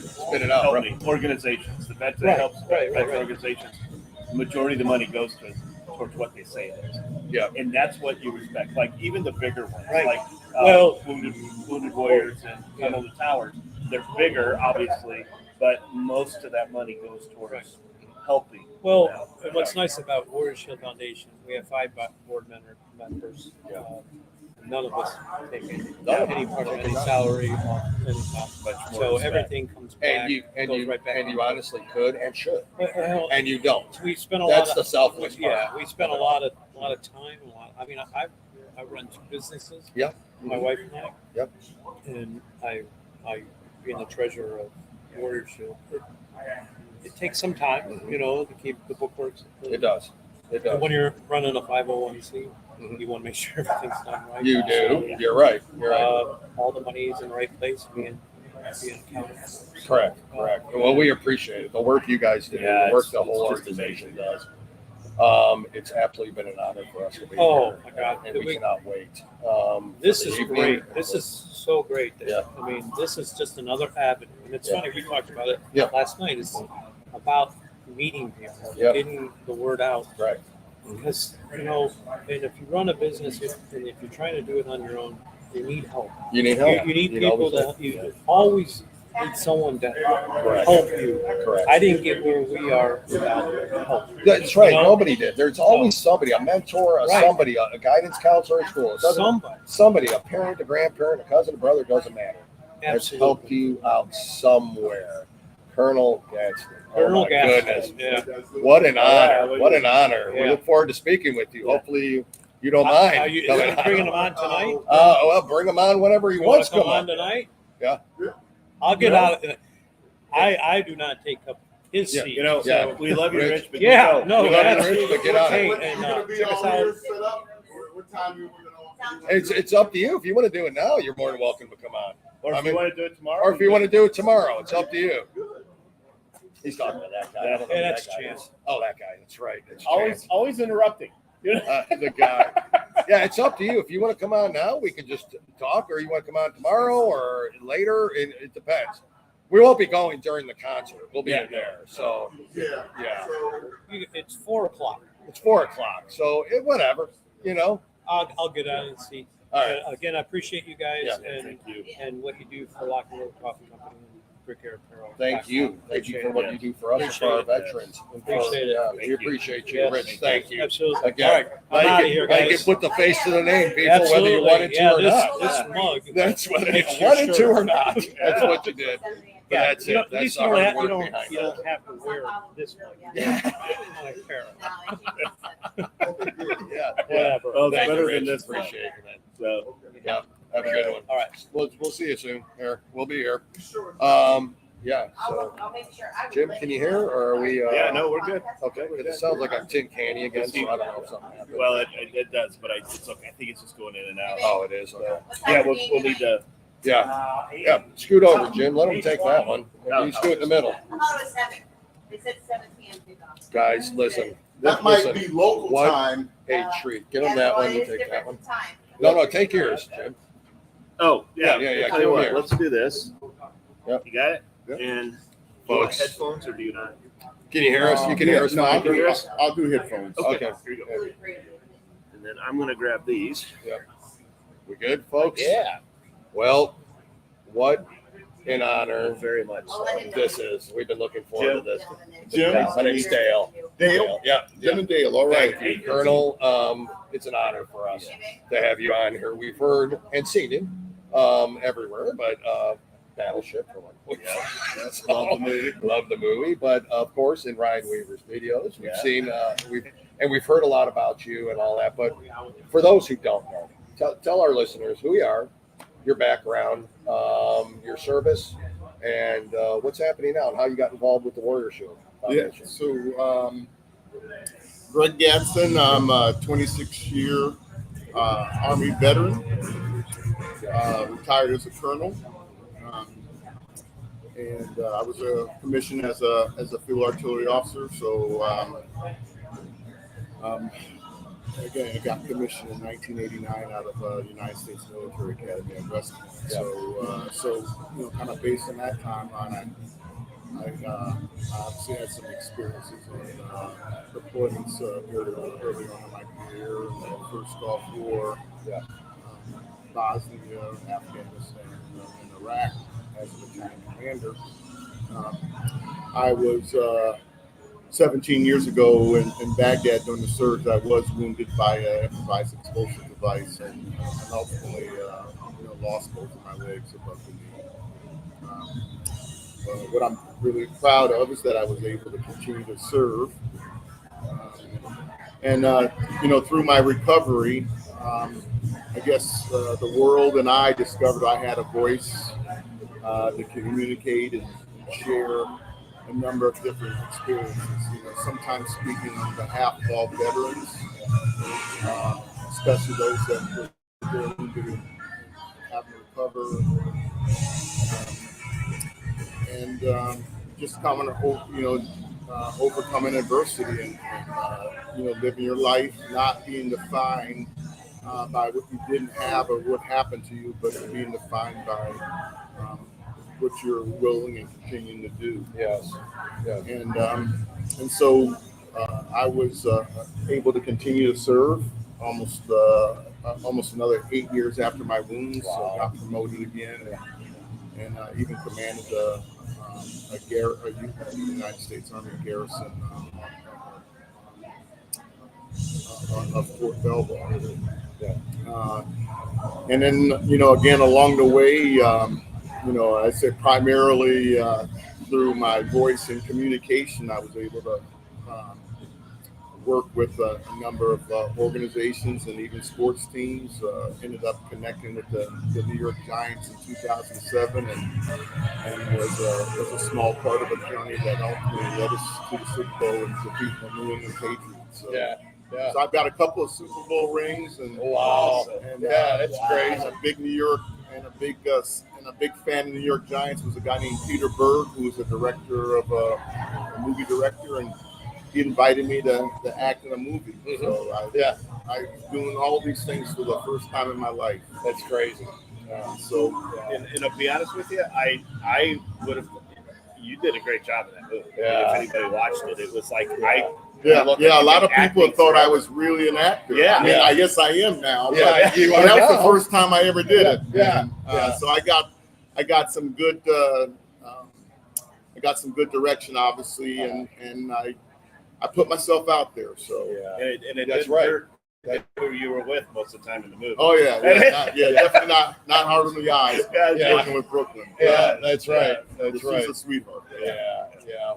Spit it out, bro. helping organizations, the veteran Right, helps right, veteran right. organizations. The majority of the money goes towards what they say it is. Yeah. And that's what you respect. Like even the bigger ones, Right. like Well- Wounded Warriors and Tunnel to Towers, they're bigger, obviously, but most of that money goes towards Right. helping. Well, and what's nice about Warrior Shield Foundation, we have 5 board members. Yeah. None of us take any None. part of any salary or any cost. Much more So respect. everything comes back. And goes you right back and on. you honestly could and should, Well, and you don't. we spent a That's lot the of selfless part. yeah. We spent a lot of time. I mean, I run 2 businesses. Yeah. My wife and I. Yep. And I being the treasurer of Warrior Shield. It takes some time, you know, to keep the bookworks. It does. It And does. when you're running a 501c, Mhm. you want to make sure everything's done right. You do. You're right. You're right. All the money is in the right place, being accounted. Correct. Correct. Well, we appreciate it. The work you guys do, Yeah, the work it's- the whole it's just organization does. It's absolutely been an honor for us to be Oh, here. my God. And we cannot wait. This for the is evening. great. This is so great. Yeah. I mean, this is just another avenue. And it's Yeah. funny, we talked about it Yeah. last night. It's about meeting people, Yeah. getting the word out. Right. Because, you know, and if you run a business and if you're trying to do it on your own, you need help. You need help. You need You'd people always to help. you always need someone to help you. Correct. I didn't get where we are without help. That's right. You know? Nobody did. There's always somebody, a mentor, Right. somebody, a guidance counselor at school. It doesn't- Somebody. a parent, a grandparent, a cousin, a brother, doesn't matter. Has Absolutely. helped you out somewhere. Colonel Gadsden. Colonel Oh my Gadsden, goodness. yeah. What an honor. What an honor. We Yeah. look forward to speaking with you. Yeah. Hopefully you don't Are mind. you coming bringing them on. on tonight? Well, bring him on whenever he You want wants to to come on on. tonight? Yeah. I'll get Yeah. out. I do not take up his Yeah. seat. You know, Yeah. we love you, Rich. Rich, but Yeah, you go. no, We love you, absolutely. Rich, but get out. Hey, When and you gonna be check us all out. here set up? What time you gonna? It's up to you. If you want to do it now, you're more than welcome to come on. Or if I mean- you want to do it tomorrow. Or if you want to do it tomorrow, it's up to you. He's talking to that guy. I don't know who Yeah, that's that guy Chance. is. Oh, that guy. That's right. That's Chance. always interrupting. You know? The guy. Yeah, it's up to you. If you want to come on now, we can just talk, or you want to come on tomorrow or later. It depends. We won't be going during the concert. We'll be in there. So Yeah. Yeah. It's 4:00. it's 4:00. So whatever, you know. I'll get out and see. All right. Again, I appreciate you guys Yeah. and Thank you. and what you do for Lock and Roll Coffee Company and Brick Air Apparel. Thank you. Thank you for what you do for us and for our veterans. Appreciate it. Yeah, Thank we you. appreciate you, Yes. Rich. Thank you. Absolutely. Again, All right, I'm like out of it- here, like guys. it put the face to the name, people, Absolutely. whether you wanted to yeah, or this, not. This Yeah. mug. That's whether you makes your wanted to shirt. or not. That's what you did. But Yeah, that's you know, it. at That's least the you hard don't, work have, behind you it. don't have to wear this mug. Yeah. Like Carol. Yeah. Whatever. Oh, it's Thank you, better Rich. than this one. Appreciate it, man. So, Yeah. Have a good one. All right. We'll see you soon. Here, we'll be here. Yeah. So, I'll make sure. I will Jim, let can you you hear, or are we? yeah, no, we're good. Okay. 'Cause it sounds like I'm tin canny again, so I don't know if something happened. Well, it does, but it's okay. I think it's just going in and out. Oh, it is. Okay. What time Yeah, are we'll you need to. Yeah. Yeah. Scoot over, Jim. Let him take that one. You scoot in the middle, I thought it was 7. They said 7 p.m. kickoff. guys. Listen. That might Listen. be local What? time. Hey, treat. Get him that well, one. You it is take that different one. time. No, take yours, Jim. Oh, yeah. Yeah, I'll tell you come what, here. let's do this. Yep. You got it? Yep. And Folks. headphones, or do you not? Can you hear us? You can hear us No, fine? I'll do headphones. Okay. Here you go. And then I'm going to grab these. We good, folks? Yeah. Well, what an honor Very much. this is. We've been looking forward to this. Jim? My name's Dale. Dale? Yeah. Jim and Dale, all right. Thank you, Colonel. It's an honor for us to have you on here. We've heard and seen you everywhere, but Battleship for one. Love the movie. Love the movie, but of course in Ryan Weaver's videos, we've Yeah. seen we've heard a lot about you and all that. But for those who don't know, tell our listeners who you are, your background, your service, and what's happening now, and how you got involved with the Warrior Shield Yeah. Foundation. So, Greg Gadsden, I'm a 26-year Army veteran, retired as a colonel, and I was commissioned as a field artillery officer. So, again, I got commissioned in 1989 out of the United States Military Academy at West Point. So kind of based on that timeline, I obviously had some experiences in deployments early on in my career, first Gulf War, Bosnia, Afghanistan, and Iraq as a battalion commander. I was 17 years ago in Baghdad during the surge. I was wounded by an improvised explosive device and ultimately lost both of my legs above the knee. What I'm really proud of is that I was able to continue to serve. Through my recovery, I guess the world and I discovered I had a voice to communicate and share a number of different experiences. Sometimes speaking on behalf of all veterans, especially those that were wounded and haven't recovered, and just coming, overcoming adversity and living your life not being defined by what you didn't have or what happened to you, but being defined by what you're willing and continuing to do. Yes. And so I was able to continue to serve almost another 8 years after my wounds. Wow. So I got promoted again and even commanded a United States Army garrison of Fort Belvoir. And then, again, along the way, I said primarily through my voice and communication, I was able to work with a number of organizations and even sports teams. Ended up connecting with the New York Giants in 2007 and was a small part of a journey that ultimately led us to the Super Bowl and defeat the New England Patriots. So, so I've got a couple of Super Bowl rings and that's great. And a big New York and a big fan of the New York Giants was a guy named Peter Berg, who was a director of a movie director, and he invited me to act in a movie. Mm-hmm. So I was doing all these things for the first time in my life. That's crazy. And to be honest with you, I would have. You did a great job in that movie. Yeah. If anybody watched it, it was like a lot of people thought I was really an actor. Yeah. I mean, I guess I am now. Yeah, But you that are was now. the first time I ever did it. Yeah. So I got some good direction, obviously, and I put myself out there. So and it That's didn't right. hurt who you were with most of the time in the movie. Oh yeah, definitely not hard on the eyes. Yeah. Working with Brooklyn. Yeah, that's right. That's She's right. a sweetheart. Yeah.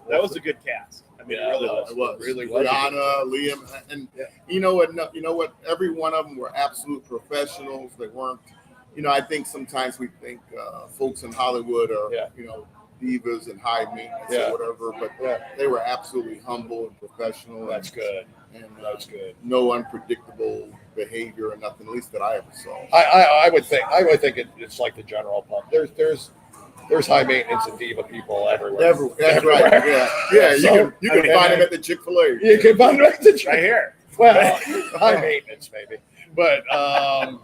That was a good cast. I mean, it really was. It was. Really was. Brianna, Liam, and you know what? Every one of them were absolute professionals. They weren't. I think sometimes we think folks in Hollywood are divas and high maintenance or whatever, but they were absolutely humble and professional. That's good. And That's good. No unpredictable behavior or nothing, at least that I ever saw. I would think it's like the general public. There's high maintenance and diva people everywhere. That's right. Yeah. So, you can find them at the Chick-fil-A. You can find them at the Chick-fil-A. Right here. Well, high maintenance maybe, but I'm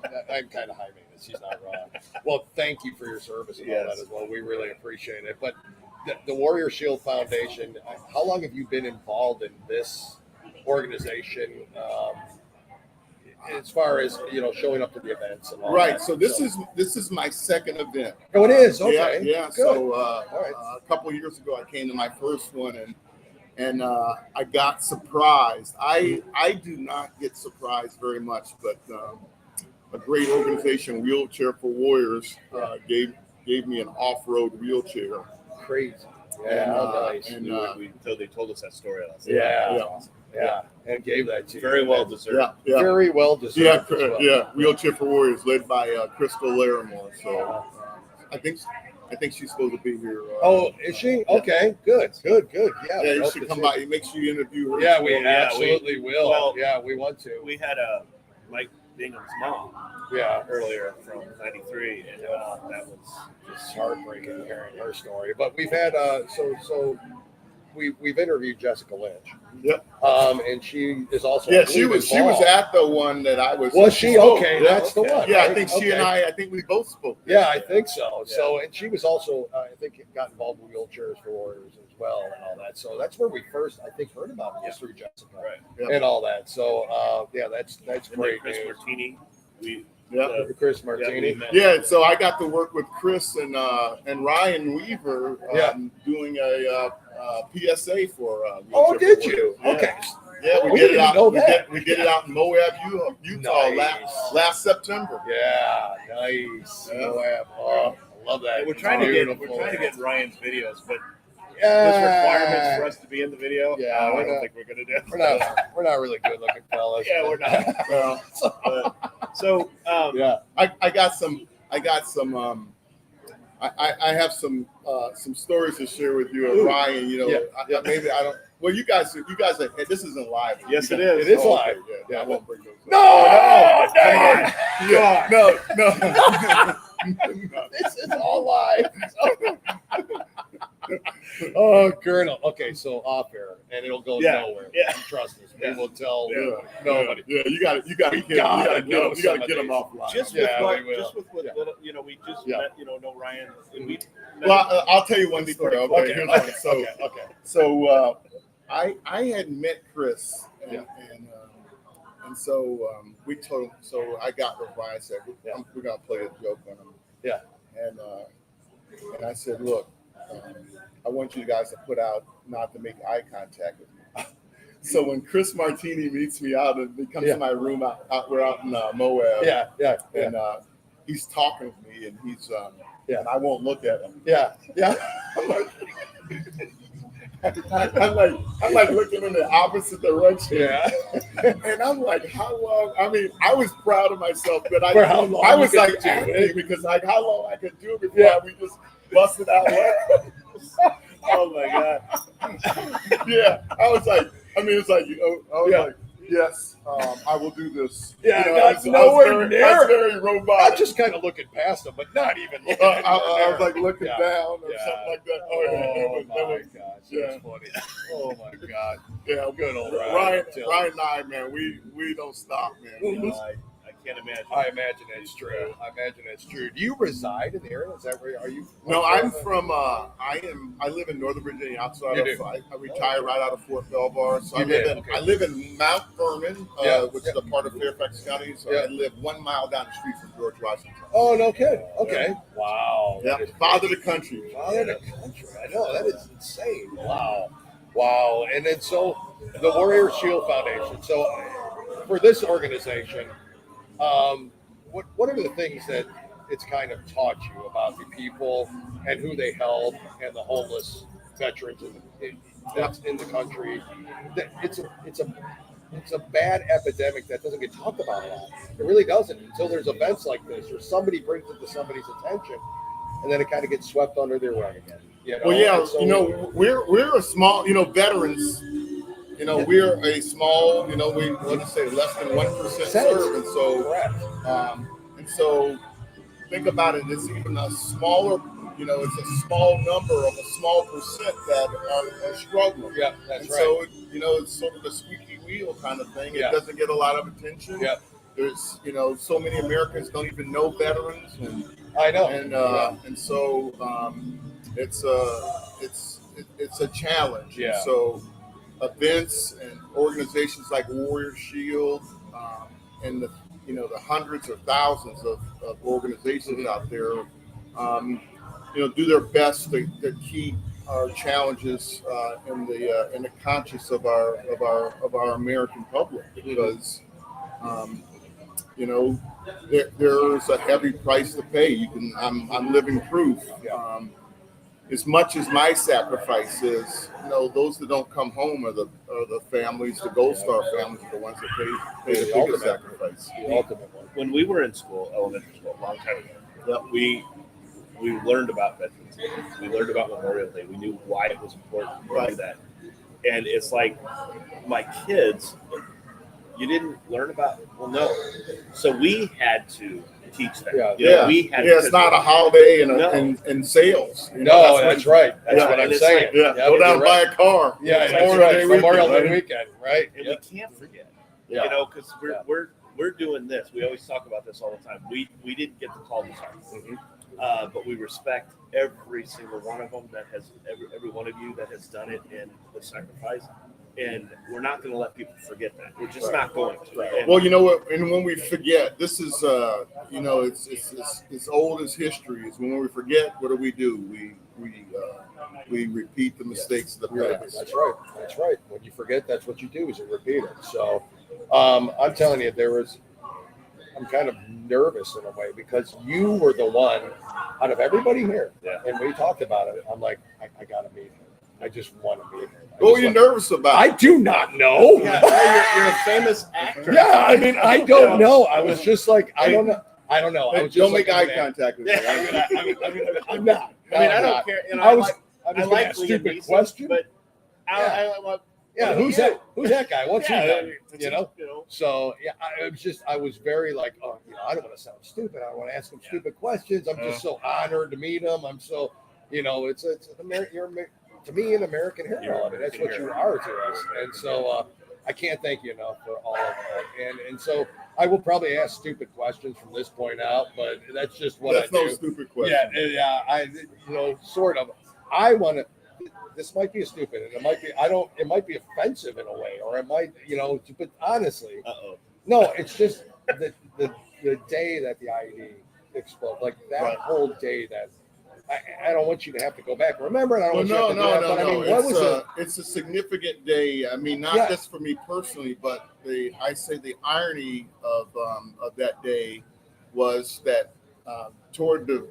kind of high maintenance. She's not wrong. Well, thank you for your service and all that as well. We really appreciate it. But the Warrior Shield Foundation. How long have you been involved in this organization? As far as showing up to the events and all Right. that. So this is my second event. Oh, it is. Okay. Yeah. Good. So right. a couple of years ago, I came to my first one, and I got surprised. I do not get surprised very much, but a great organization, Wheelchair for Warriors, gave me an off-road wheelchair. Crazy. Yeah. And, nice. And they told us that story last night. Yeah. Awesome. Yeah. And gave that to you. Very well deserved. Yeah. Very well deserved. Yeah. as well. Yeah. Wheelchair for Warriors, led by Crystal Larimore. So I think she's supposed to be here. Oh, is she? Okay. Good. Yeah. Yeah, we you hope should to come see by. Make sure you interview her. Yeah, we Yeah, absolutely will. well, yeah, we want to. We had Mike Bingham's mom earlier from '93, and that was It's heartbreaking hearing her story. But we've had we've interviewed Jessica Lynch. Yep. And she is also She was at the one that I was. Was she? Okay, that's the one. Yeah, right? I think she and I think we both spoke. Yeah, I think so. Yeah. So, and she was also, I think, got involved with Wheelchairs for Warriors as well and all that. So that's where we first, I think, heard about it was through Jessica right. and all that. So, that's And then great. Chris news. Martini. Chris we Martini. met. Yeah, so I got to work with Chris and Ryan Weaver doing a PSA for. Oh, Wheelchair did for you? Warriors. Yeah. Okay. Yeah, Oh, we we did it didn't out. know We that. did it out in Moab, Utah, Nice. last September. Yeah, nice. Yeah. Moab. Oh, I love that. We're trying to Beautiful. get Ryan's videos, but Yeah. there's requirements for us to be in the video. Yeah, I we're don't not- think we're gonna do. We're not really good looking fellas. Yeah, we're not. Well, So Yeah. I got some. I have some stories to share with you, Ryan. Maybe I don't. Well, you guys are. This isn't live. Yes, You it guys- is. It is Oh, live. okay, yeah, I won't bring those. up. No, Come on. Yeah, no. This is all live. Oh, Colonel. Okay, so off air, and it'll go nowhere. Yeah. Trust us. We Yeah. will tell Yeah, nobody. Yeah, you got to We get gotta them offline. just Yeah, with what, we will. just with what Yeah. little, we just Yeah. met, know Ryan. And we met Well, I'll tell you one story. Okay, Okay, here's okay, one. So, okay. So I had met Chris, and Yeah. and so we told him. So I got with Ryan. Said we're gonna play a joke on him. Yeah. And I said, look, I want you guys to put out not to make eye contact with me. So when Chris Martini meets me out and he comes to my room we're out in Moab. Yeah. And he's talking to me, and he's and I won't look at him. Yeah. I'm like looking in the opposite direction. Yeah. And I'm like, how long? I mean, I was proud of myself that For how long I you was could like do acting it. because how long I could do it before we just busted out laughing. Oh my God. Yeah, I was like, I was like, yes, I will do this. Yeah, I that's nowhere very, near I was it. very robotic. I'm just kind of looking past him, but not even looking. I was like looking Yeah. down or Yeah. something like that. Oh That my was- gosh, yeah. that's funny. Oh my God. Yeah, Good old Ryan Tell and I, man, we don't stop, man. I can't imagine. I imagine it's true. Do you reside in the area? Is that where are you? No, I'm from. I live in Northern Virginia. Outside You of, do? I retired right out of Fort Belvoir. So You I live did, in. okay. I live in Mount Vernon, Yeah, which is a part of Fairfax County. So Yeah. I live 1 mile down the street from George Washington. Oh, no kidding. Okay. Wow. Yeah, father of the country. Father of the country. I know that is insane. Wow. And then so the Warrior Shield Foundation. So for this organization, what are the things that it's kind of taught you about the people and who they help and the homeless veterans that's in the country? It's a bad epidemic that doesn't get talked about a lot. It really doesn't until there's events like this or somebody brings it to somebody's attention, and then it kind of gets swept under their rug again. Well, yeah, And so, we're a small, veterans. We're a small, we let's say less than 1% serve, and so. correct. And so think about it, it's even a smaller, it's a small number of a small percent that are struggling. Yeah, that's And right. so, it's sort of a squeaky wheel kind of thing. Yeah. It doesn't get a lot of attention. Yeah. There's, so many Americans don't even know veterans. I know. And so it's it's a challenge. Yeah. So events and organizations like Warrior Shield, and the hundreds or thousands of organizations out there, do their best to keep our challenges in the conscious of our American public, because there's a heavy price to pay. I'm living proof. As much as my sacrifice is, those that don't come home are the families, the Gold Star families, are the ones that pay the biggest sacrifice. The ultimate one. When we were in school, elementary school, a long time ago, we learned about Veterans Day. We learned about Memorial Day. We knew why it was important to do that. And it's like, my kids, you didn't learn about it? Well, no. So we had to teach them. We had it's not a holiday in sales. No, that's right. That's what I'm saying. Go down and buy a car. Yeah, that's right. Memorial Day weekend, right? And we can't forget. Because we're doing this. We always talk about this all the time. We didn't get the call to sergeant, but we respect every single one of them that has every one of you that has done it in the sacrifice. And we're not going to let people forget that. We're just not going to. Right. Well, you know what? And when we forget, this is, it's old as history. Is when we forget, what do? We repeat the mistakes of the past. That's right. That's right. When you forget, that's what you do, is you repeat it. So, I'm telling you, I'm kind of nervous in a way, because you were the one out of everybody here, and we talked about it. I'm like, I got to meet him. I just want to meet him. What were you nervous about? I do not know. You're a famous actor. Yeah, I mean, I don't know. I was just like, I don't know. I was just don't make eye contact with me. I'm not. I don't care. I like stupid questions, but who's that guy? What's he done? So I was very like, I don't want to sound stupid. I don't want to ask him stupid questions. I'm just so honored to meet him. I'm so, it's to me an American hero. I mean, that's what you are to us. And so I can't thank you enough for all of that. And so I will probably ask stupid questions from this point out, but that's just what I do. That's no stupid question. I sort of. I want to. This might be stupid, and it might be offensive in a way, or it might, but honestly, no, it's just the day that the IED exploded, like that whole day that. I don't want you to have to go back and remember it. I don't want you to have to do that. But I mean, what was it? It's a significant day. I mean, not just for me personally, but the irony of that day was that toward the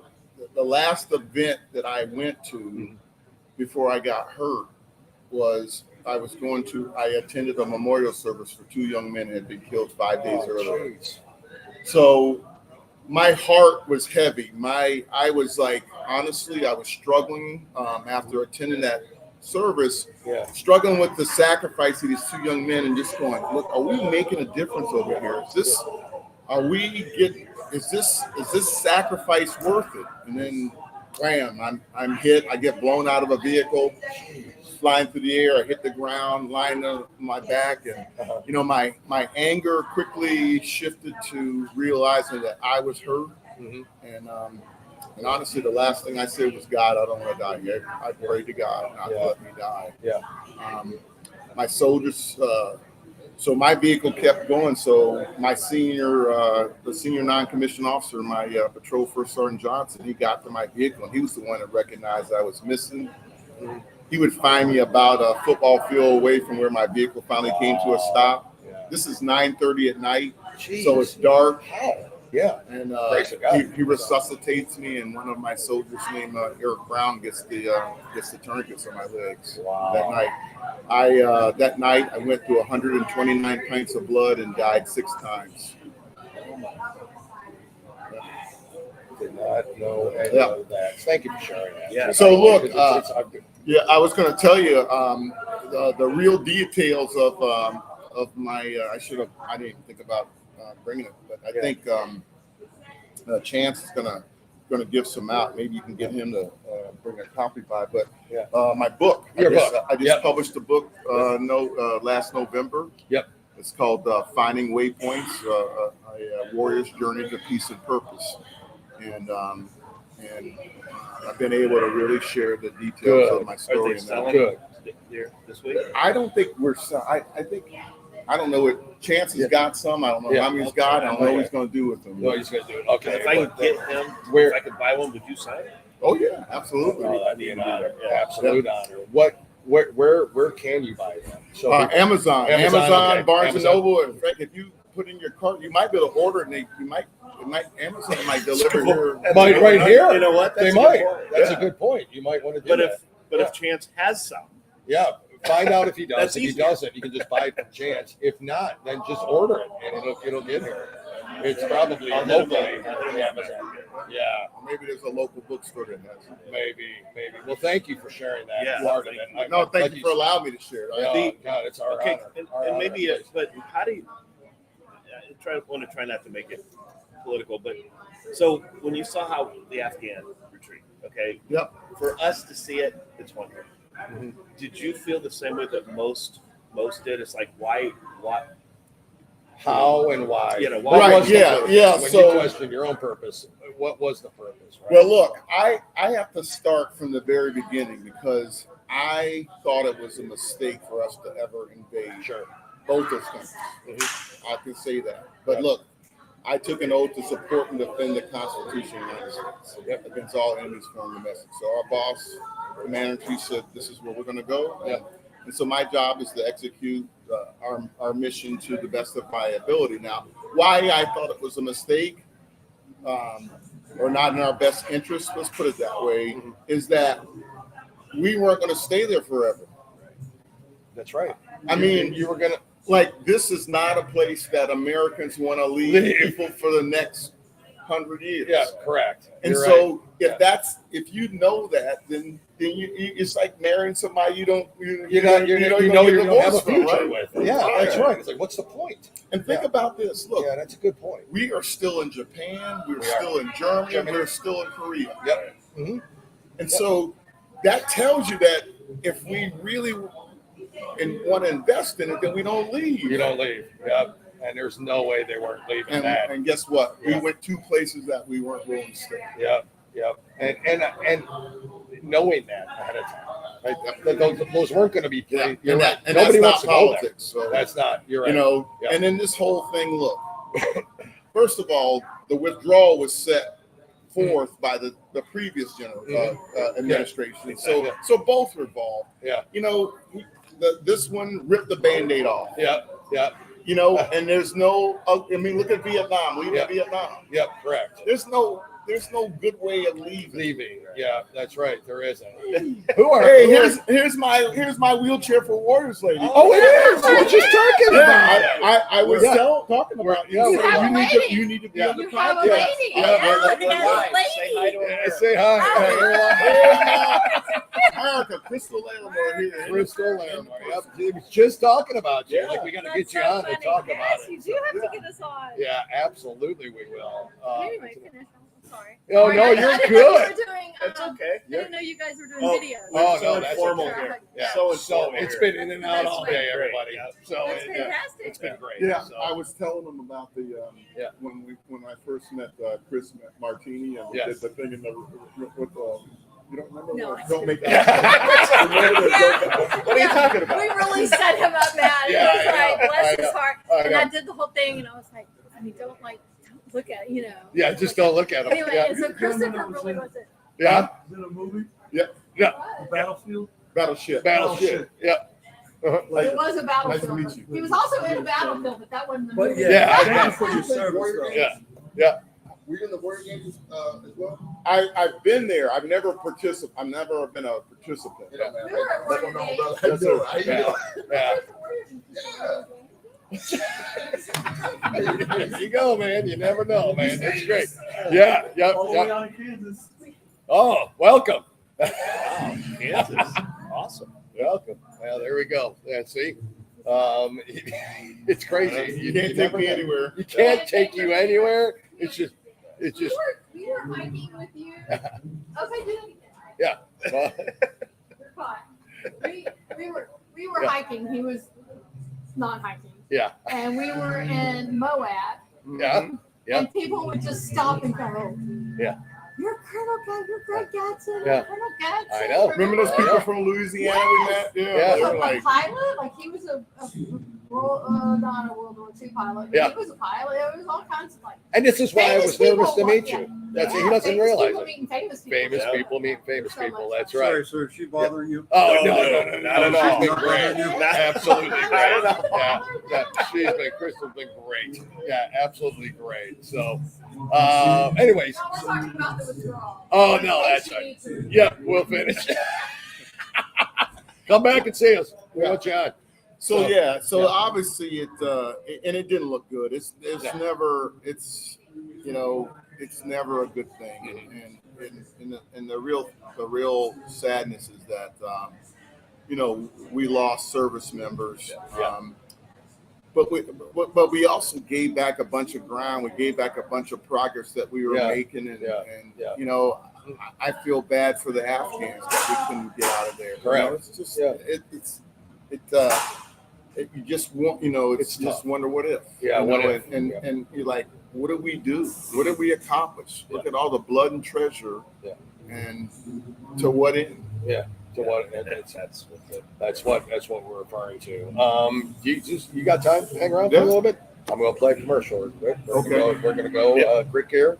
last event that I went to before I got hurt I attended a memorial service for two young men who had been killed 5 days earlier. Geez. So my heart was heavy. I was like, honestly, I was struggling after attending that service, struggling with the sacrifice of these two young men, and just going, look, are we making a difference over here? Is this sacrifice worth it? And then, bam, I'm hit. I get blown out of a vehicle, flying through the air. I hit the ground, lying on my back, and my anger quickly shifted to realizing that I was hurt. And honestly, the last thing I said was, God, I don't want to die yet. I prayed to God not to let me die. My soldiers. So my vehicle kept going. So my the senior non-commissioned officer, my patrol first sergeant Johnson, he got to my vehicle, and he was the one that recognized I was missing. He would find me about a football field away from where my vehicle finally came to a stop. This is 9:30 at night, so it's dark. And he resuscitates me, and one of my soldiers named Eric Brown gets the tourniquets on my legs. That night I went through 129 pints of blood and died 6 times. Did not know any of that. Thank you for sharing that. So look, I was going to tell you the real details of my. I didn't think about bringing it, but I think Chance is gonna give some out. Maybe you can get him to bring a copy by. But my book, I just published a book last November. It's called Finding Waypoints: A Warrior's Journey to Peace and Purpose. And and I've been able to really share the details Good. of my Are story. they in that. selling Good. there this week? I don't think we're. I think I don't know what Chance has got some. I don't know how many he's got. I don't know what he's going to do with them. No, he's going to do it. Okay. If I can get them, Where- if I could buy one, would you sign it? Oh yeah, absolutely. Oh, that'd be an honor. Yeah. Absolute honor. Where can you buy them? So Amazon, okay. Barnes and Amazon. Noble. In fact, if you put in your cart, you might be able to order it. And Amazon might deliver your. Might right here. You know what? They That's a might. good point. That's Yeah. a good point. You might want to do But that. if Chance has some, Yeah, find out if he does. That's If he easier. doesn't, you can just buy it from Chance. If not, then just order it and it'll get here. It's probably I'll hit him locally. up. I'll hit him up. Yeah, Maybe there's a local bookstore that has it. maybe. Well, thank you for sharing that Yeah, part of thank it. No, thank you for allowing me to share. Yeah, God, it's our Okay, honor. and Our honor. maybe, but how do you? I want to try not to make it political, but so when you saw how the Afghan retreat, okay, Yep. for us to see it, it's one thing. Mhm. Did you feel the same way that most did? It's like why? How and why? You know, What Right, was the yeah, purpose? yeah, When so- you question your own purpose, what was the purpose? Right? Well, look, I have to start from the very beginning because I thought it was a mistake for us to ever invade Sure. both those countries. I can say that. But look, I took an oath to support and defend the Constitution of the United States against all enemies, foreign and domestic. So our boss, Commander-in-Chief, said, "This is where we're going to go." And so my job is to execute our mission to the best of my ability. Now, why I thought it was a mistake or not in our best interest, let's put it that way, is that we weren't going to stay there forever. That's right. I mean, you were gonna. Like, this is not a place that Americans want to leave people for the next 100 years. Yeah, correct. And You're so right. if you know that, then you it's like marrying somebody you don't you know you're gonna have a future with. Yeah, that's right. It's like, what's the point? And think about this. Look, Yeah, that's a good point. we are still in Japan, we're still in Germany, we're still in Korea. Yep. Mm-hmm. And so that tells you that if we really want to invest in it, then we don't leave. You don't leave. Yep. And there's no way they weren't leaving that. And guess what? We went 2 places that we weren't willing to stay. Yep. And knowing that ahead of time, right? Those weren't going to be. Yeah. You're right. And Nobody that's wants to not go politics. there. So That's not. You're right. you know, Yeah. and in this whole thing, look, first of all, the withdrawal was set forth by the previous administration. So both were involved. Yeah. You know, this one ripped the Band-Aid off. Yep. You know, and there's no. I mean, look at Vietnam. Leave Vietnam. Yep. Correct. There's no good way of leaving. Yeah, that's right. There isn't. Hey, here's my wheelchair for Warriors lady. Oh, it is. We were just talking about it. I was talking about. Yeah, You have a lady. You need to be on the You have a podcast. lady. Hi. Lady. Say hi to her. Say hi. America, Crystal Lamar here. Crystal Lamar. Yep. He was just talking about you. Like, we got to get you on to talk about Yes, it. you do have to get us on. Yeah, absolutely, we will. Anyway, finish. I'm sorry. Oh, no, I you're didn't know you good. were doing, It's okay. I didn't know you guys were doing Oh, videos. Oh, So no, that's informal okay. here. Yeah. So So informal it's here. been in and out That's all day, great. everybody. So That's fantastic. it's been great. Yeah, So, I was telling them about the Yeah. when I first met Chris Martini and Yes. did the thing in the with the. You don't remember? No, I Don't make Yeah. What are you talking about? We really set him up, man. Yeah, It was I like, know. bless I his know. heart. I And know. I did the whole thing, and I was like, don't look at it, you know. Yeah, just don't look at him. Anyway, Yeah. and so Christopher really wasn't. Yeah. Is it a movie? Yeah. Battlefield. Battleship. Yep. Uh-huh. It was a Nice to Battlefield. meet you. He was also in a Battlefield, but that wasn't the movie. Yeah. Thank you for your service. Yeah. Were you in the Warrior games as well? I've been there. I've never participated. I've never been a participant. We were at Warrior Games. That's it. Yeah. There you go, man. You never know, man. That's great. Yeah. Yep. Oh, welcome. Wow, Kansas. Awesome. Welcome. Well, there we go. Yeah, see, it's crazy. You can't take me anywhere. You can't take you anywhere. It's just. We were hiking with you. Okay, do that again. Well, You're caught. We were Yeah. hiking. He was not hiking. yeah. And we were in Moab. Yeah. Yeah. And people would just stop and go. Yeah. You're Colonel Gadsden. You're Greg Gadsden. Yeah. Colonel Gadsden. I know. Remember those I people know. from Louisiana we met? Yeah. They He were was like, a pilot. Like he was a not a World War II pilot, but Yeah. he was a pilot. It was all kinds of like. And this is why I was nervous to meet yeah. you. That's Yeah, he doesn't famous realize people it. meeting famous people. Famous Yeah. people meet famous So people. much That's fun. right. Sorry, sir. Is she bothering you? Oh No, no, not at all. She's been great. Absolutely great. I don't know. Yeah, Crystal's been great. Yeah, absolutely great. So, anyways. No, we're talking about the withdrawal. Oh no, that's right. Yeah, we'll finish. Come back and see us. We want you on. so yeah. So obviously and it didn't look good. It's never a good thing. And the real sadness is that we lost service members. But we also gave back a bunch of ground. We gave back a bunch of progress that we were making, and I feel bad for the Afghans that we couldn't get out of there. Correct. It's just you just want it's just tough. wonder what if. Yeah, what if. And you're like, what did we do? What did we accomplish? Look at all the blood and treasure, and to what end? Yeah. To what? That's what we're referring to. You got time to hang around for a little bit? I'm going to play a commercial. We're going to go Grit Gear,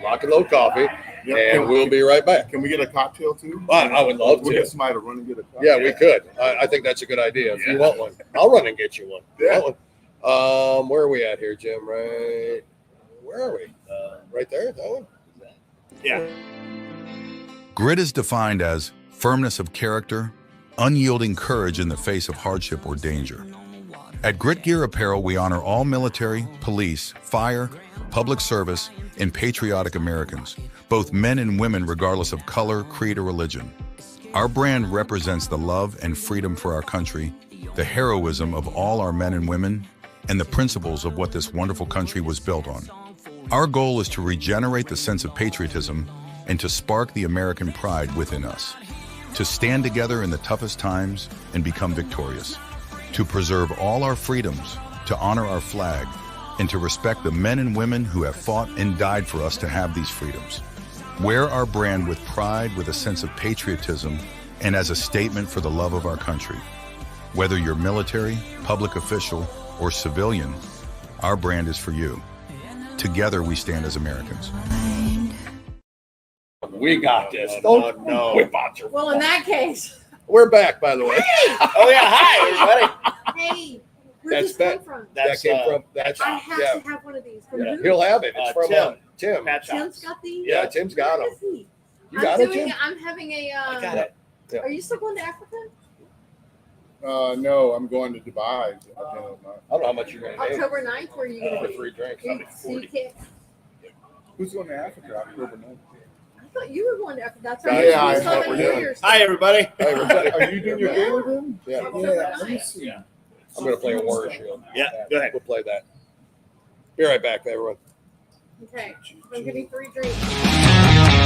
Lock and Load Coffee, and we'll be right back. Can we get a cocktail too? I would love We'll to. get somebody to run and get a cocktail. Yeah, we could. I think that's a good idea. If you want one, I'll run and get you one. Yeah. Where are we at here, Jim? Right? Where are we? Right there. That one. Yeah. Grit is defined as firmness of character, unyielding courage in the face of hardship or danger. At Grit Gear Apparel, we honor all military, police, fire, public service, and patriotic Americans, both men and women regardless of color, creed, or religion. Our brand represents the love and freedom for our country, the heroism of all our men and women, and the principles of what this wonderful country was built on. Our goal is to regenerate the sense of patriotism and to spark the American pride within us, to stand together in the toughest times and become victorious, to preserve all our freedoms, to honor our flag, and to respect the men and women who have fought and died for us to have these freedoms. Wear our brand with pride, with a sense of patriotism, and as a statement for the love of our country. Whether you're military, public official, or civilian, our brand is for you. Together we stand as Americans. We got this. No, Don't no. whip out your. Well, in that case, We're back, by the way. Oh yeah, hi everybody. hey, where That's this come back. from? That came from. That's I have to have one of these. From yeah. who? He'll have it. It's from Tim. Tim. Pat Tim's Shops. got these. Yeah, Tim's got Where them. is he? You got it, Tim? I'm having a. I got it. Yeah. Are you still going to Africa? No, I'm going to Dubai. I don't know how much you're going to need October 9th, where are you going for to be? 3 drinks. So you can't. Who's going to Africa October 9th? I thought you were going to Africa. That's Yeah, right. yeah, You I saw thought that we're New doing. Year's. Hi everybody. Hey, everybody. Are you doing your Yeah. day with him? Yeah. October Let me 9th. see. Yeah. I'm going to play a Warrior Shield. Yeah, go ahead. We'll play that. Be right back, everyone. Okay. I'm getting 3 drinks.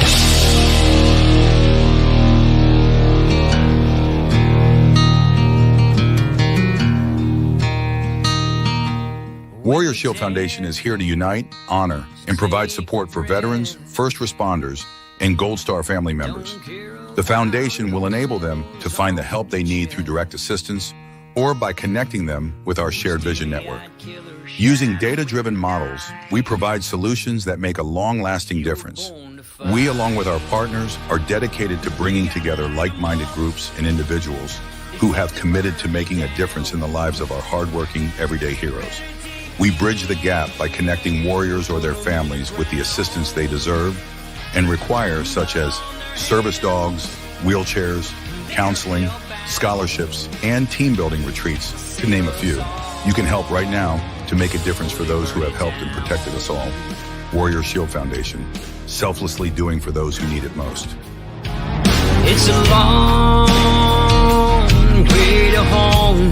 Warrior Shield Foundation is here to unite, honor, and provide support for veterans, first responders, and Gold Star family members. The foundation will enable them to find the help they need through direct assistance or by connecting them with our Shared Vision Network. Using data-driven models, we provide solutions that make a long-lasting difference. We, along with our partners, are dedicated to bringing together like-minded groups and individuals who have committed to making a difference in the lives of our hardworking, everyday heroes. We bridge the gap by connecting warriors or their families with the assistance they deserve and require, such as service dogs, wheelchairs, counseling, scholarships, and team-building retreats, to name a few. You can help right now to make a difference for those who have helped and protected us all. Warrior Shield Foundation, selflessly doing for those who need it most. It's a long way to home,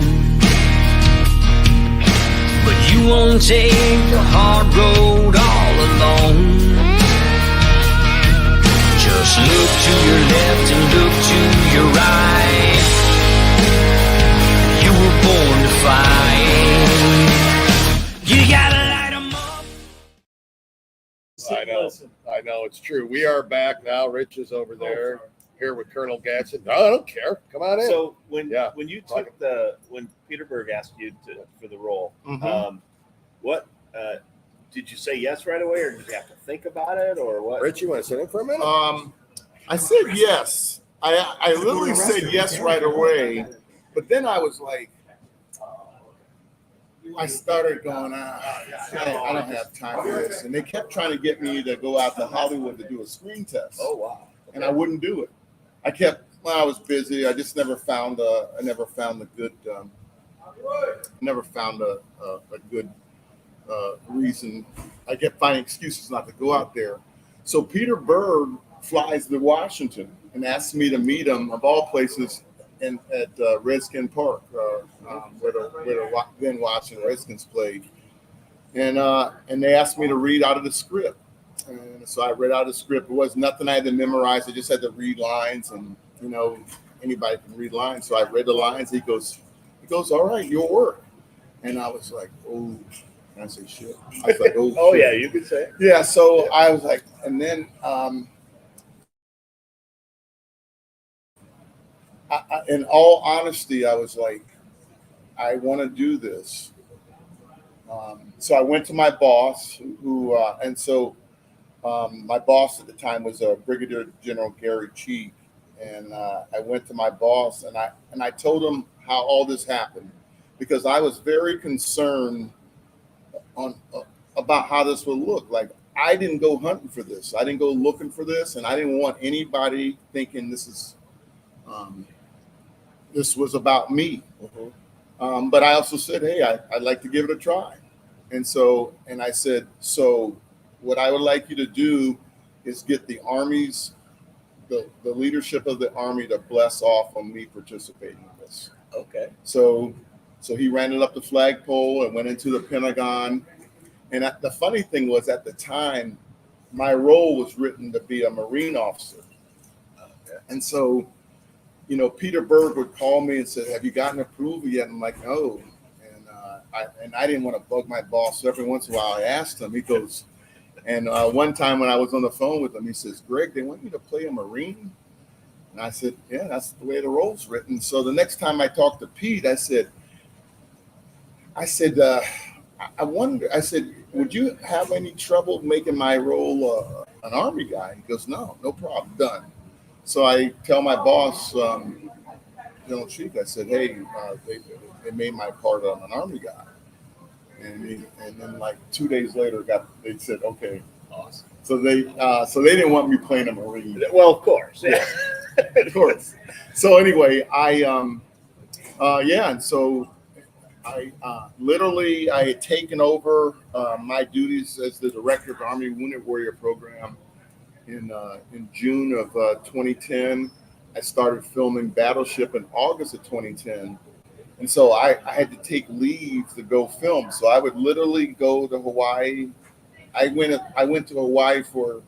but you won't take the hard road all alone. Just look to your left and look to your right. You were born to fight. You gotta light 'em up. I know. I know. It's true. We are back now. Rich is over there here with Colonel Gadsden. No, I don't care. Come on in. So when you took when Peter Berg asked you for the role, what did you say yes right away, or did you have to think about it, or what? Rich, you want to sit in for a minute? I said yes. I literally said yes right away, but then I was like, I started going, I don't have time for this. And they kept trying to get me to go out to Hollywood to do a screen test. Oh, wow. Okay. And I wouldn't do it. I was busy. I just never found a good reason. I kept finding excuses not to go out there. So Peter Berg flies to Washington and asks me to meet him, of all places, at Redskin Park, where the then Washington Redskins played. And they asked me to read out of the script. And so I read out of the script. It was nothing I had to memorize. I just had to read lines, and anybody can read lines. So I read the lines. He goes, all right, your work. And I was like, oh, can I say shit? I was like, oh, oh shit. yeah, you could say it. Yeah. So I was like, and then in all honesty, I was like, I want to do this. So I went to my boss, my boss at the time was Brigadier General Gary Cheek, and I went to my boss and I told him how all this happened, because I was very concerned about how this would look. Like, I didn't go hunting for this. I didn't go looking for this, and I didn't want anybody thinking this was about me. But I also said, hey, I'd like to give it a try. And I said, so what I would like you to do is get the Army's, the leadership of the Army to bless off on me participating in this. Okay. So he ran it up the flagpole and went into the Pentagon. And the funny thing was, at the time, my role was written to be a Marine officer. Okay. And so, Peter Berg would call me and say, have you gotten approval yet? I'm like, no. And I didn't want to bug my boss. So every once in a while I asked him. He goes, and one time when I was on the phone with him, he says, Greg, they want you to play a Marine? And I said, yeah, that's the way the role's written. So the next time I talked to Pete, I said, I wonder, I said, would you have any trouble making my role an Army guy? He goes, no problem, done. So I tell my boss, General Cheek, I said, hey, they made my part an Army guy. And then like 2 days later, they said, okay. Awesome. So they didn't want me playing a Marine. Well, of course. Yeah. Of course. So anyway, and so I had taken over my duties as the director of the Army Wounded Warrior Program in June of 2010. I started filming Battleship in August of 2010. And so I had to take leave to go film. So I would literally go to Hawaii. I went to Hawaii for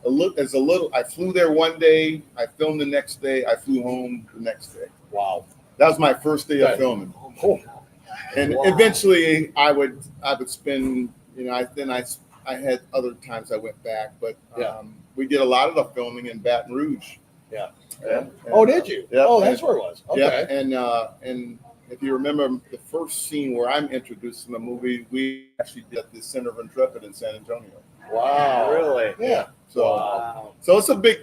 I flew there one day, I filmed the next day, I flew home the next day. Wow. That was my first day of filming. Oh. And eventually I would spend, I had other times I went back, but we did a lot of the filming in Baton Rouge. Yeah. Oh, did you? Yeah. Oh, that's where it was. Okay. Yeah. And if you remember the first scene where I'm introduced in the movie, we actually did at the Center of Intrepid in San Antonio. Wow. Really? Yeah. So, wow. So it's a big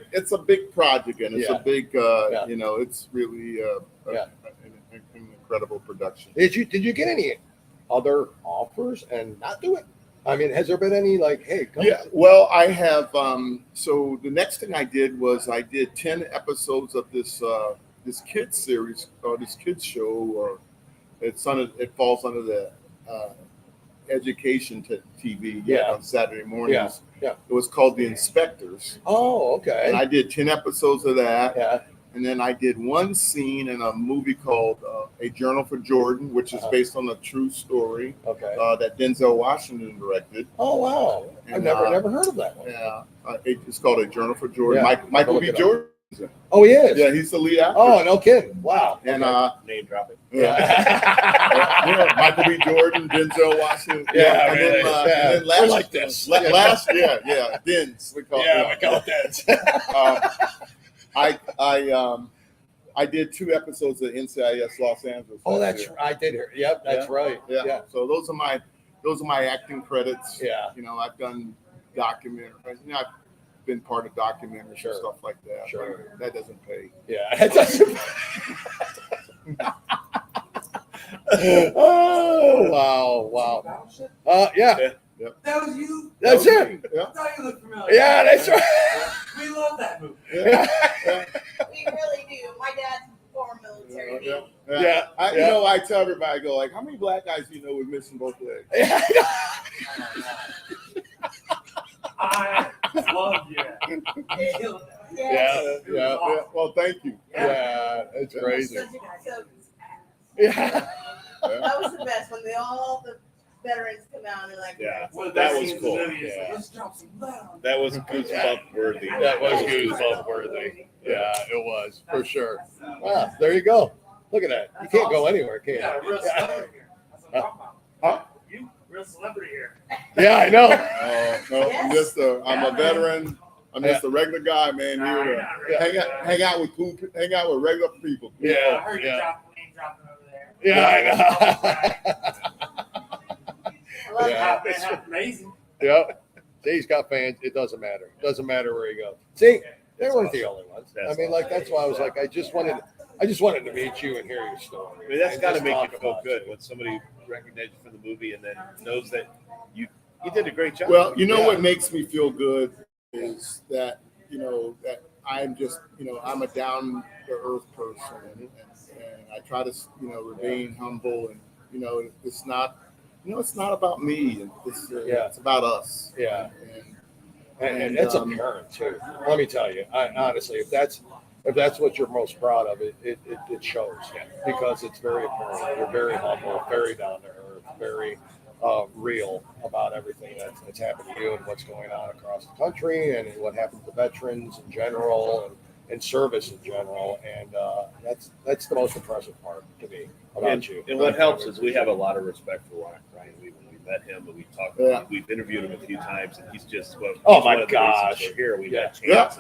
project, and it's a big, it's really an incredible production. Did you get any other offers and not do it? I mean, has there been any hey, come on. Well, I have. So the next thing I did was I did 10 episodes of this kids series or this kids show, or it falls under the education TV on Saturday mornings. Yeah. It was called The Inspectors. Oh, okay. And I did 10 episodes of that. Yeah. And then I did one scene in a movie called A Journal for Jordan, which is based on a true story that Denzel Washington directed. Oh, wow. And, I've never heard of that one. Yeah. It's called A Journal for Jordan. Michael B. Jordan Oh, he is. Yeah, he's the lead actor. Oh, no kidding. Wow. And Name dropping. yeah, Michael B. Jordan, Denzel Washington. Yeah, and really. then, and then last, We're like this. Last, Dens. We call it Dens. I did 2 episodes of NCIS Los Angeles. Oh, that's I did hear. Yep, that's right. Yeah. So those are my acting credits. Yeah. You know, I've done documentaries. You know, I've been part of documentaries and stuff like that. Sure. But that doesn't pay. Yeah, it doesn't. Oh, wow. Yeah. That was you. That's it. Yeah. I thought you looked familiar. Yeah, that's right. We love that movie. Yeah. We really do. My dad's former military. Yeah. You know, I tell everybody, I go like, how many black guys do you know with missing both legs? I love you. Yeah. Well, thank you. Yeah, it's crazy. Yeah. That was the best when all the veterans come out and like. Yeah, One of the that best was scenes cool. in the movie is like, Yeah. let's drop some lead on That was goosebump worthy. That was goosebump worthy. Yeah, it was for sure. Wow, there you go. Look at that. You can't go anywhere, can you? Yeah, real celebrity here. That's what I'm talking about. You, real celebrity here. Yeah, I know. No, I'm a veteran. I'm just a regular guy, man. Here to hang out with regular people. I heard you dropping over there. Yeah, I know. That's amazing. Yep. He's got fans. It doesn't matter. It doesn't matter where you go. See, they weren't the only ones. I mean, like that's why I was like, I just wanted to meet you and hear your story. I mean, that's got to just make talk you feel about good when somebody recognizes you for the movie and then knows that you did a great job. Well, you know what makes me feel good is that that I'm just I'm a down to earth person and I try to remain humble and it's not about me. It's about us. Yeah. And that's apparent too. Let me tell you, honestly, if that's what you're most proud of, it shows because it's very apparent. You're very humble, very down to earth, very real about everything that's happened to you and what's going on across the country and what happened to veterans in general and service in general. And that's the most impressive part to me about you. And what helps is we have a lot of respect for Ryan. We met him and we talked. We've interviewed him a few times, and he's just oh my gosh, we're here. We got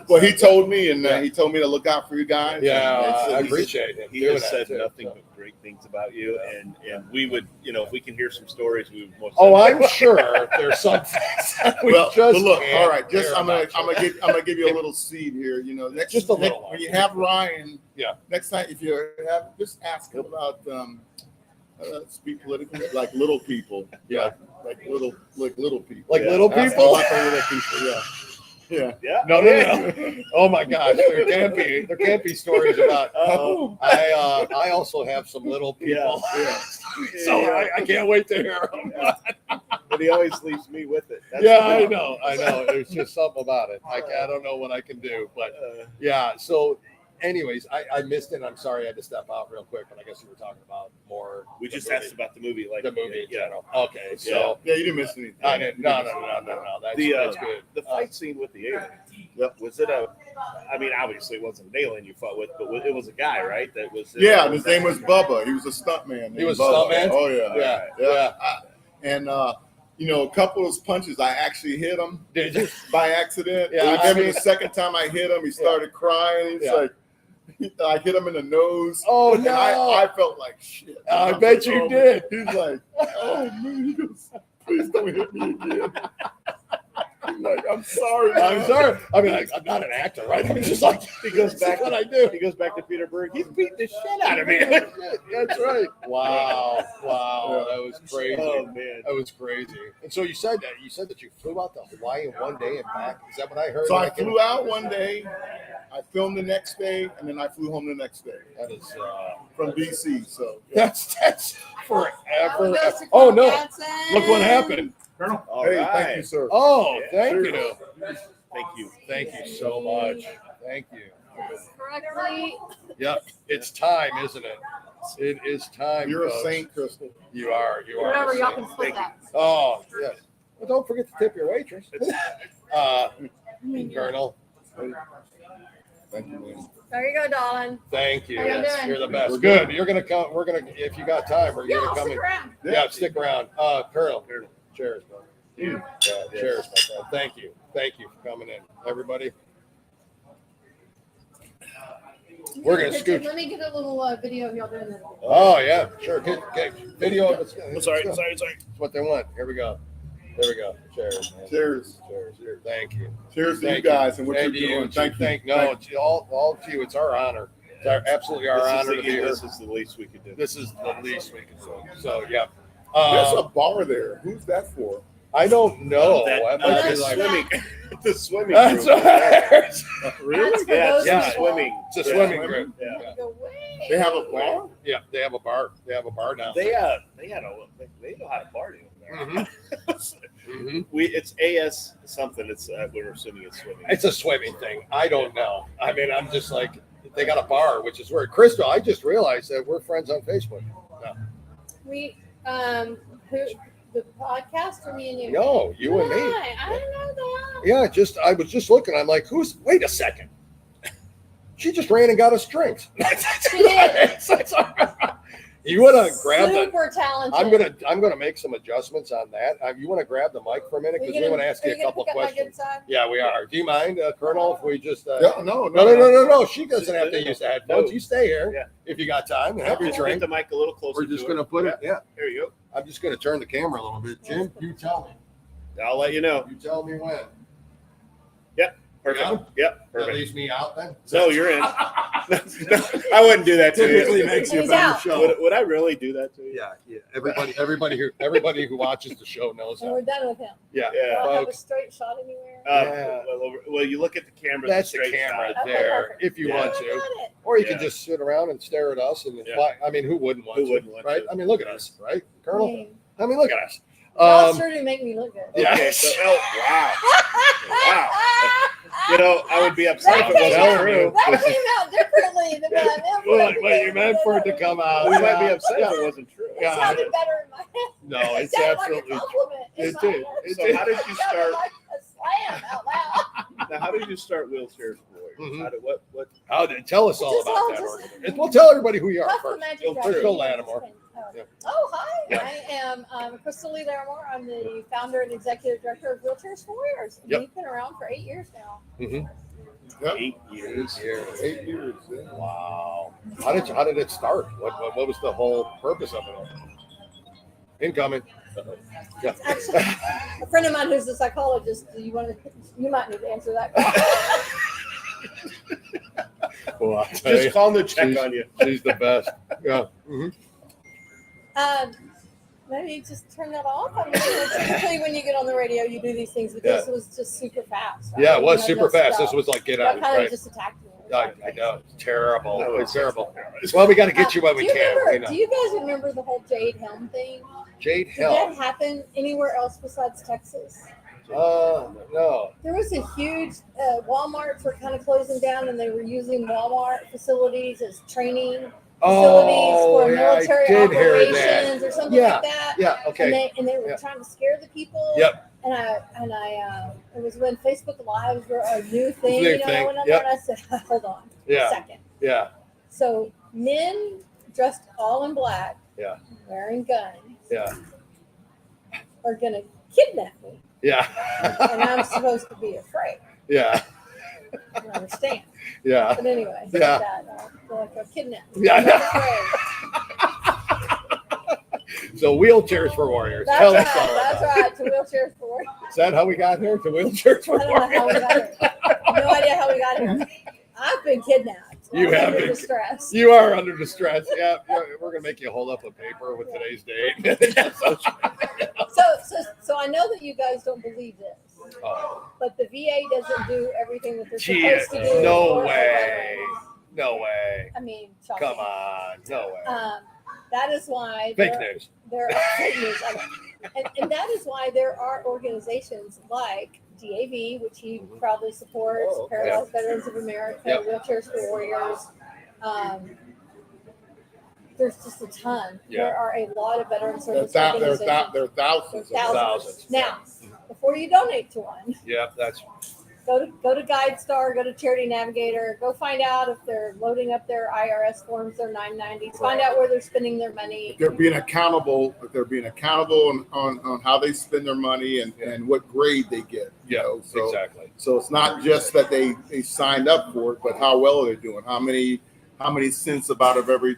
Well, he told me, and he told me to look out for you guys. Yeah, I appreciate it. He has said nothing but great things about you, and we would, if we can hear some stories, we would most. Oh, I'm sure there's some things. Look, all right. I'm gonna give you a little seed here. Just a little. When you have Ryan, next time if you have, just ask him about. Speak politically, like little people. Like little people. Like little people? Yeah. No. Oh my gosh, there can't be stories about. I also have some little people. So I can't wait to hear them. But he always leaves me with it. I know. There's just something about it. I don't know what I can do, but So. Anyways, I missed it. I'm sorry I had to step out real quick, but I guess you were talking about more. We just asked about the movie, like the movie in general. Okay, so you didn't miss anything. I didn't. No. That's good. The fight scene with the alien. Was it I mean, obviously it wasn't an alien you fought with, but it was a guy, right? That was. His name was Bubba. He was a stuntman. He was a stuntman. Oh yeah. Yeah. And a couple of those punches, I actually hit him. Did you? By accident. Yeah. I remember the second time I hit him, he started crying. He's like. I hit him in the nose. Oh and no! I felt like shit. I bet you did. He's like, oh man, he goes, please don't hit me again. I'm like, I'm sorry. I mean, I'm not an actor, right? I'm just like, he goes back. What I do? He goes back to Peter Berg. He's beating the shit out of me. That's right. Wow, that was crazy. Oh man, that was crazy. And so you said that you flew out to Hawaii in one day and back. Is that what I heard? So I flew out one day. I filmed the next day, and then I flew home the next day. That is from DC. So that's forever. Oh no! Look what happened. Colonel. Thank you, sir. Oh, thank you. Thank you so much. Thank you. Correctly. Yep, it's time, isn't it? It is time. You're folks. a saint, Crystal. You are. Whatever, y'all can split that. Oh, yes. Well, don't forget to tip your waitress. Colonel. Thank you, man. There you go, darling. Thank you. How you doing? You're the best. We're Good. You're gonna come. We're gonna, if you got time, we're Yeah, gonna I'll come stick in. around. Yeah, stick around. Colonel, cheers, bro. Yeah, cheers, my friend. Thank you. Thank you for coming in, everybody. We're gonna scoot. Let me get a little video of y'all doing this. Oh yeah, sure. Get video of it. Sorry. That's what they want. Here we go. There we go. Cheers, man. Cheers. Cheers. Thank you. Cheers to you Thank guys and what you're And to you. doing. Thank you. No, it's all to you. It's our honor. It's absolutely our honor to be here. This is the least we could do. This is the least we can do. So yeah. There's a bar there. Who's that for? I don't know. That- I might be the like, swimming, the swimming. That's group. right. Really? That's for Yeah, those it's people. swimming. It's a swimming group. Yeah. Go way. They have a bar? Yeah, they have a bar. They have a bar now. They know how to party over there. Mm-hmm. It's AS something. It's we're assuming it's swimming. It's a swimming thing. I don't know. I mean, I'm just like, they got a bar, which is where Crystal. I just realized that we're friends on Facebook. No, We who the podcast or me and you? no, you and me. Why? I don't know that. Yeah, I was just looking. I'm like, wait a second. She just ran and got us drinks. She did. You want to grab the? Super talented. I'm gonna make some adjustments on that. You want to grab the mic for a minute because we want to ask you a couple questions. Yeah, we are. Do you mind, Colonel, if we just? No. She doesn't have to use the headphones. You stay here. Yeah. If you got time, and have your Just drink. get the mic a little closer. We're just to gonna put it. Yeah. There you I'm just gonna turn the camera a little bit. Jim, you tell me. go. I'll let you know. You tell me when. Perfect. Yeah? Yep. That Perfect. leaves me out then. No, you're in. I wouldn't do that to Typically you. makes you a He's better out. show. Would I really do that to you? Yeah. Everybody who watches the show knows And that. we're done with him. Yeah. Yeah. I don't have a Folks, straight shot anywhere. Yeah. Well, you look at the camera. that's the straight camera shot. Okay, there, perfect. if you Yeah. want I to. got it. Or you can Yeah. just sit around and stare at us and Yeah. fly. I mean, who wouldn't want Who to? wouldn't want Right? to? I mean, look at us, right, Colonel? I mean, look at us. Y'all sure do make me look good. Yeah. Okay, so wow. You know, I would be upset if it wasn't true. That came out differently than what I meant. What you meant for it to come out. We might be upset Yeah. if it wasn't true. It sounded better in my head. No, It it's sounded absolutely. like a compliment. in It my did. head. It So did. how did you It sounded start? like a slam out loud. Now, how did you start Wheelchairs for Warriors? Mhm. How did what? Tell us all Just about all that just- organization. We'll tell everybody who you are That's the first. magic Crystal dragon. Lattimore. Yeah. Oh, hi. Yeah. I am Crystal Lee Lattimore. I'm the founder and executive director of Wheelchairs for Warriors. Yep. We've been around for 8 years now. Mm-hmm. 8 years. 8 years. Yeah. Wow. How did it start? What was the whole purpose of it all? Incoming. Yeah. Actually, a friend of mine who's a psychologist, you might need to answer that question. Well, I'll tell Just you, call them to check she's- on you. She's the best. Yeah. Mm-hmm. Maybe just turn that off. I mean, typically when you get on the radio, you do these things, but this was just super fast. Right? Yeah, it was You know, super fast. stuff. This was like get That out. kind Right. of just attacked me. I know. It's terrible. No, It's terrible. Well, we got to get you when we do you can. remember- You know. Do you guys remember the whole Jade Helm thing? Jade Did Helm. that happen anywhere else besides Texas? No. There was a huge Walmarts were kind of closing down, and they were using Walmart facilities as training facilities for military I did hear operations that. or something Yeah. like that. Yeah. Okay. And they were Yeah. trying to scare the people. Yep. And I it was when Facebook Lives were a new thing. New You know, thing. I went on Yep. there and I said, hold on Yeah. a second. Yeah. So men dressed all in black, Yeah. wearing guns, Yeah. are gonna kidnap me, Yeah. and I'm supposed to be afraid. Yeah. I don't understand. Yeah. But anyway, Yeah. they're like a kidnap me. Yeah. I'm not afraid. So wheelchairs for warriors. That's Tell right. us all about That's that. right. To wheelchairs for warriors. Is that how we got here? To wheelchairs for I don't know how we warriors. got here. No idea how we got here. I've been kidnapped. You I'm have under been. distress. You are under distress. Yeah. We're gonna make you hold up a paper with today's date. So I know that you guys don't believe this, Oh. but the VA doesn't do everything that they're Gee, supposed to do. no for way. veterans. No way. I mean, shocking. Come on. No way. That is why Fake there- news. There are fake news, I know. And that is why there are organizations like DAV, which he proudly supports, Oh, okay. Paralyzed Veterans of America, Yep. Wheelchairs for Warriors. There's just a ton. Yeah. There are a lot of veteran service There are organizations. thousands. There's thousands. Thousands. Now, before you donate to one, Yeah. That's. Go to GuideStar, go to Charity Navigator, go find out if they're loading up their IRS forms, their 990s, find out where they're spending their money. If they're being accountable on how they spend their money and what grade they get. So, exactly. So it's not just that they signed up for it, but how well are they doing? How many cents out of every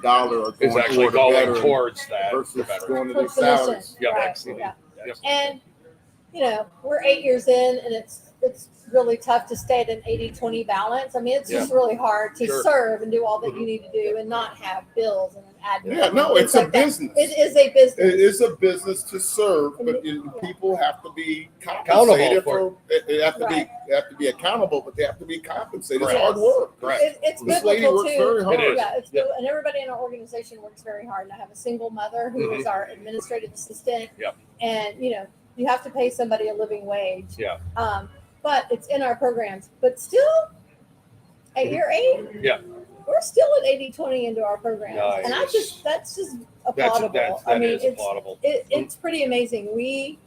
dollar are Is actually going towards that versus going to For their salaries. commission, right, Absolutely. yeah. Yep. And we're 8 years in, and it's really tough to stay at an 80-20 balance. I mean, it's just really hard to Sure. serve and do all that you need to do and not have bills and an admin. Yeah, no, it's a business. It is a business. It is a business to serve, but people have to be compensated for. They have to be accountable, but they have to be compensated. It's hard work. It's This lady biblical works too. very hard. It is. Yeah, it's good. And everybody in our organization works very hard. And I have a single mother who is our administrative assistant. Yep. And you have to pay somebody a living wage. Yeah. But it's in our programs. But still, at year 8, we're still at 80-20 into our programs. Nice. And that's just applaudable. I mean, is applaudable. It's pretty amazing. We,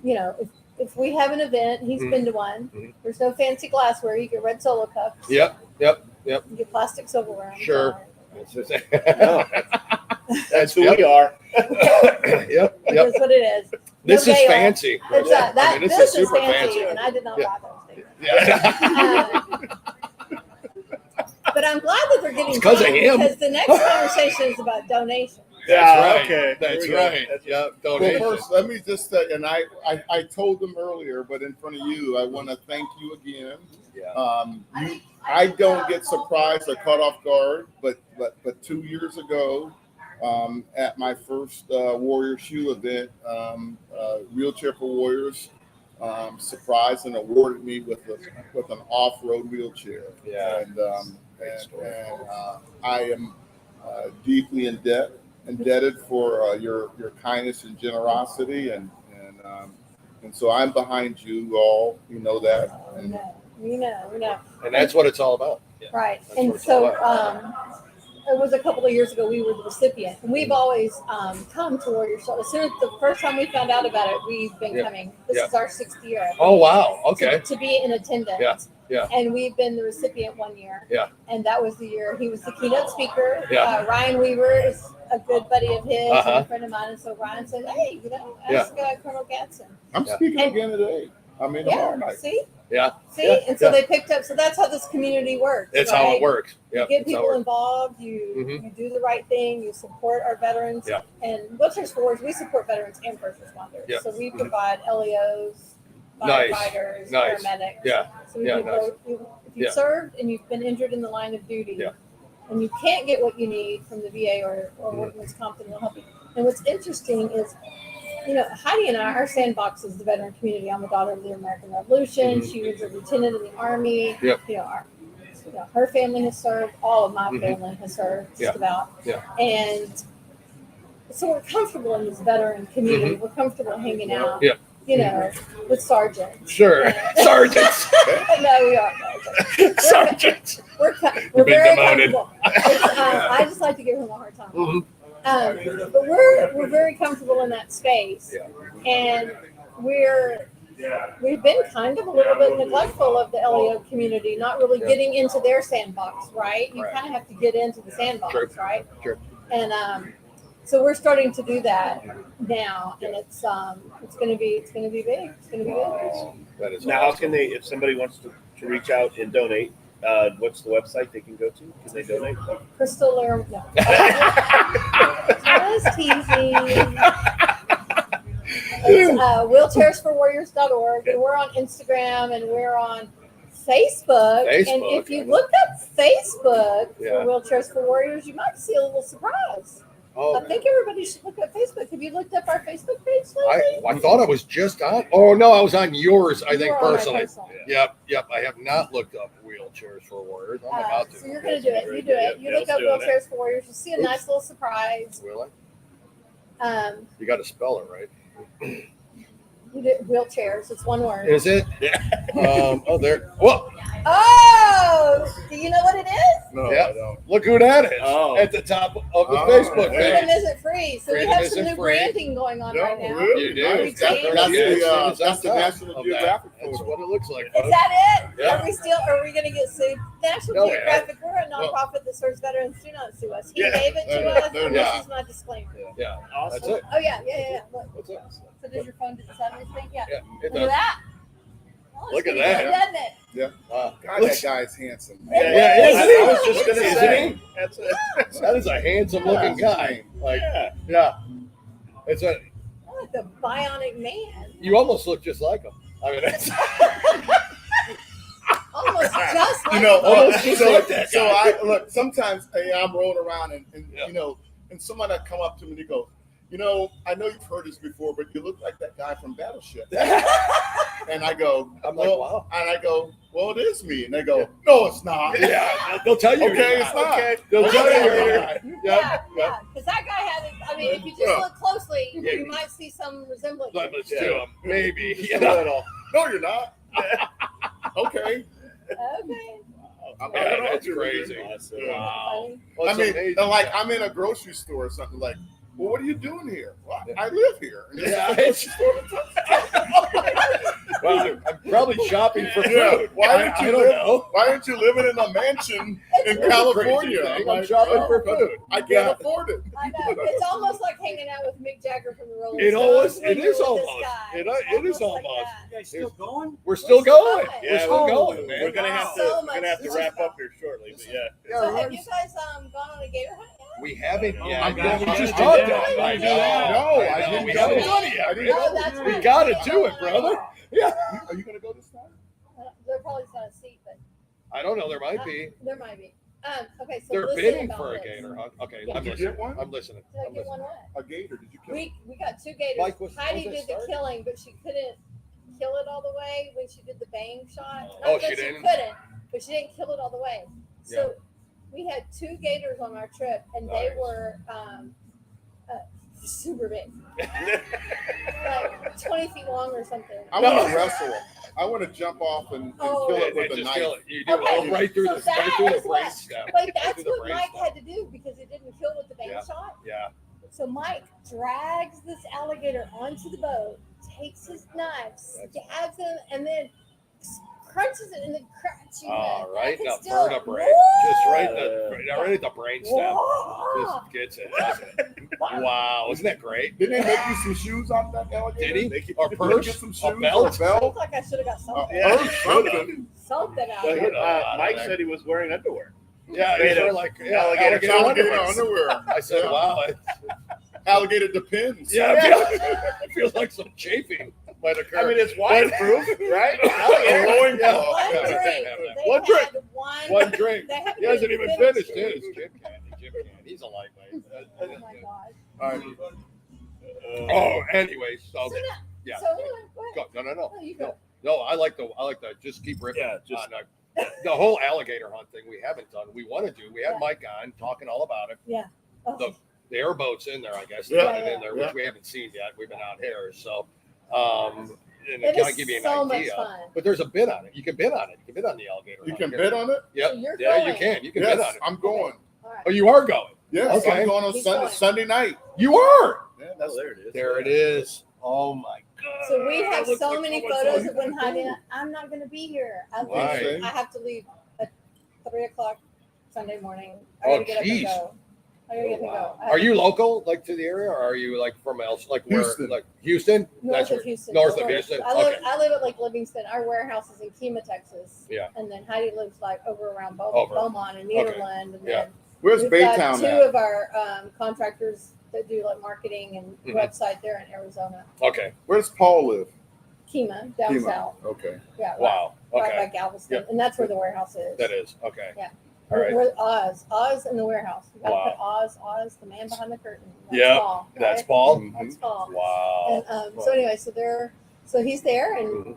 if we have an event, he's been to one. There's no fancy glassware. You get red Solo cups. Yep. You You get plastic silverware. Sure. That's who we are. Yep. That's what it is. This No is gala. fancy. It's this is super fancy, and I did not buy those things. Yeah. But I'm glad that they're getting It's 'cause of him. because the next conversation is about donations. That's right. Okay. That's There we go. right. Yeah. Well, Donation. first, let me just say, and I told them earlier, but in front of you, I want to thank you again. Yeah. I don't get surprised or caught off guard, but 2 years ago, at my first Warrior Shoe event, Wheelchair for Warriors surprised and awarded me with an off-road wheelchair. Yeah. And I am deeply indebted for your kindness and generosity, and so I'm behind you all. You know that. And, We know. And that's what it's all about. Right. That's And what it's all so about. it was a couple of years ago, we were the recipient. And we've always come to Warrior Show. As soon as the first time we found out about it, we've been coming. This is our 6th year. Oh, wow. Okay. To be in attendance. Yeah. Yeah. And we've been the recipient 1 year. Yeah. And that was the year he was the keynote speaker. Yeah. Ryan Weaver is a good buddy of his and Uh-huh. a friend of mine. And so Ryan said, hey, ask Colonel Gadsden. I'm speaking again today. I mean, tomorrow night. See? Yeah. See? Yeah. And so they picked up. So that's how this community works. It's right? how it works. Yeah. You get people involved. You do the right thing. You support our veterans. Yeah. And Wheelchairs for Warriors, we support veterans and first responders. Yeah. So we provide LEOs, Nice. firefighters, Nice. paramedics. Yeah. So we Yeah, do nice. both. If you've Yeah. served and you've been injured in the line of duty, and you can't get what you need from the VA or Workman's Comp, then we'll help you. And what's interesting is, Heidi and I, our sandbox is the veteran community. I'm a daughter of the American Revolution. She was a lieutenant in the Army. Yep. Her family has served. All of my family has served, just about. Yeah. And so we're comfortable in this veteran community. We're comfortable hanging out. Yeah. With sergeants. Sure. Sergeants. No, we are Sergeants. We're You've been very demoted. comfortable. I just like to give him a hard time. But we're very comfortable in that space, and we've been kind of a little bit neglectful of the LEO community, not really getting into their sandbox, right? You kind of have to get into the sandbox, right? Sure. And so we're starting to do that now, and it's going to be big. It's going to be big. That is Now, how can they, if somebody wants to reach out and donate, what's the website they can go to? Can they donate? Crystal or no? Just teasing. It's wheelchairsforwarriors.org, and we're on Instagram, and we're on Facebook. And if you look up Facebook for Wheelchairs for Warriors, you might see a little surprise. Oh, I think everybody should look up Facebook. Have you looked up our Facebook page lately? I thought I was just on. Oh no, I was on yours. I think were on my personally. personal. Yep. I have not looked up Wheelchairs for Warriors. I'm about to. So you're going to do it. You do it. You look up Wheelchairs for Warriors. You'll see a nice little surprise. Will I? You got to spell it right. You do wheelchairs. It's one word. Is it? Yeah. Oh, there. Whoa. Oh, do you know what it is? No, Yep. I don't. Look who that is Oh. at the top of the Oh, Facebook yeah. Freedom page. isn't free. So Freedom we have some isn't new free. branding going on No, right now. really? You do. Nice. That's- That's the top National of Geographic that. That's photo. what it looks like. Is folks. that it? Yeah. Are we going to get sued? National No, Geographic, we're a nonprofit that serves veterans. Do not sue us. He Yeah. gave it to No, us, no, and no. this is my disclaimer. Yeah, Awesome. that's it. Oh, yeah. Look. That's it. So does your phone do the sideways thing? Yeah. Yeah, it Look at does. that. Oh, Look it's at pretty that. good, doesn't it? Yeah. Wow. God, that guy's handsome. Yeah, isn't he? I was just gonna Isn't say. he? That's it. That is a handsome looking guy. Like, Yeah. yeah. It's a. Oh, like the bionic man. You almost look just like him. I mean, that's Almost just like You know, him. almost just like that so guy. I look. Sometimes I'm rolling around and Yeah. you know, and someone that come up to me and they go, you know, I know you've heard this before, but you look like that guy from Battleship. And I go, I'm like, well, wow. and I go, well, it is me. And they go, no, it's not. Yeah, they'll tell you. Okay, you're it's not. not. Okay, they'll tell you you're not. Yeah. Because that guy had it. I mean, if you just look closely, Yeah. you might see some resemblance. But let's do him. Maybe. Just You a know? little. No, you're not. Okay. Okay. I'm Yeah, not that's you. crazy. Awesome. Wow. Funny. Well, I it's mean, amazing. like I'm in a grocery store or something like, well, what are you doing here? Well, I live here. And Yeah, it's- well, I'm probably shopping for Yeah, food. why I aren't you don't live- know. Why aren't you living in a mansion in That's a California? crazy thing. I'm I'm shopping oh, for but food. I can't Yeah. afford it. I know. It's almost like hanging out with Mick Jagger from the Rolling It Stones. almost- when it you're is with almost. this guy. It It's is like almost. that. You guys still going? We're still going. going. We're still going, man. We're gonna have to. So We're gonna have to much wrap fun. up here shortly. But yeah. So have you guys gone on a gator hunt yet? We haven't Oh yet. my God, We you just gotta talked do about that. it. You gotta do that. No, I know. didn't We do haven't it. done it yet. I didn't Oh, go. that's We right. got Yeah, to do it, no, brother. Are you gonna go this time? There probably is not a seat, but I don't know. There might be. there might be. Okay, so They're listen bidding about for a this. gator hunt. Okay, Yeah. I'm Did you listening. get one? I'm listening. Did I I'm get listening. one what? A gator? Did you kill? We got two gators. Mike, was Heidi that did the start? killing, but she couldn't kill it all the way when she did the bang shot. Not Oh, that she didn't? couldn't, but she didn't kill it all the way. So Yeah. we had two gators on our trip, and they Nice. were super big, like 20 feet long or something. I want to wrestle it. I want to jump off and Oh. kill it And with a just knife. kill it. You do Okay, right through so the that right through the is what- brain stem. But Right that's through the what brain Mike stem. had to do because it didn't kill with the bang Yeah. shot. Yeah. So Mike drags this alligator onto the boat, takes his knife, stabs him, and then crunches it in the crotch. All right, now still, burn a brain. Just right at the brain stem. Whoa. Just gets it. doesn't it? Wow, isn't that great? Didn't they make you some shoes out of that alligator? Did he? They get, Or did purse? Get some A shoes belt? Or a belt? Looks like I should have got something. Yeah. Purse, something. Something out But, of it. Mike said he was wearing underwear. Yeah, Made they're of like alligator Alligator underwear. underwear. I said, Yeah. wow. Alligator depends. Yeah, it feels like some chafing might occur. I mean, it's waterproof, right? Alligator. Blowing Yeah. ball. One Yeah. drink. Yeah. They One drink. had One drink. They haven't He hasn't even finished his. it. Jim can. He's a lightweight. Oh my god. All right. Oh, anyways, so So, now, yeah. so anyway, go ahead. Go. No. Oh, you go. No, I like the just keep ripping. Yeah, just- the whole alligator hunt thing we haven't done. We want to do. We had Yeah. Mike on talking all about it. Yeah. Oh, The airboat's in there, I guess. Yeah. They put it in there, Yeah. which we haven't seen yet. We've been out here, so and it to kind is of give you an so much idea. fun. But there's a bid on it. You can bid on it. You can bid on the alligator. You hunt can here. bet on it? Yep. So you're Yeah, you going. can. You can bid on Yes, it. I'm going. All right. Oh, you are going. Yes, Okay. I'm going on He's Sunday, going. Sunday night. You are. Yeah, Oh, there it is. There it is. Oh my God. So we have Looks so like many someone's photos on of when Heidi and I'm not going to be here. Why? I have to leave at 3:00 Sunday morning. I Oh, gotta get up and jeez. go. I gotta get up and go. I have Are you to- local, like to the area, or are you like from else, like where, Houston. like Houston? North where- of Houston. North of Houston. I live, Okay. I live at Lake Livingston. Our warehouse is in Kemah, Texas. Yeah. And then Heidi lives like over around Over. Beaumont and Okay. Nederland. And Yeah. then Where's we've got Baytown two at? of our contractors that do like marketing and Mhm. website there in Arizona. Okay. Where does Paul live? Kemah, down Kemah. south. Okay. Yeah. Right, Wow. right Okay. by Galveston. Yep. And that's where the warehouse is. That is okay. Yeah. All right. We're Oz in the warehouse. We gotta Wow. put Oz, the man behind the curtain. That's Yeah, Paul, That's right? Paul. That's Paul. Wow. And so anyway, so he's there, and Mhm.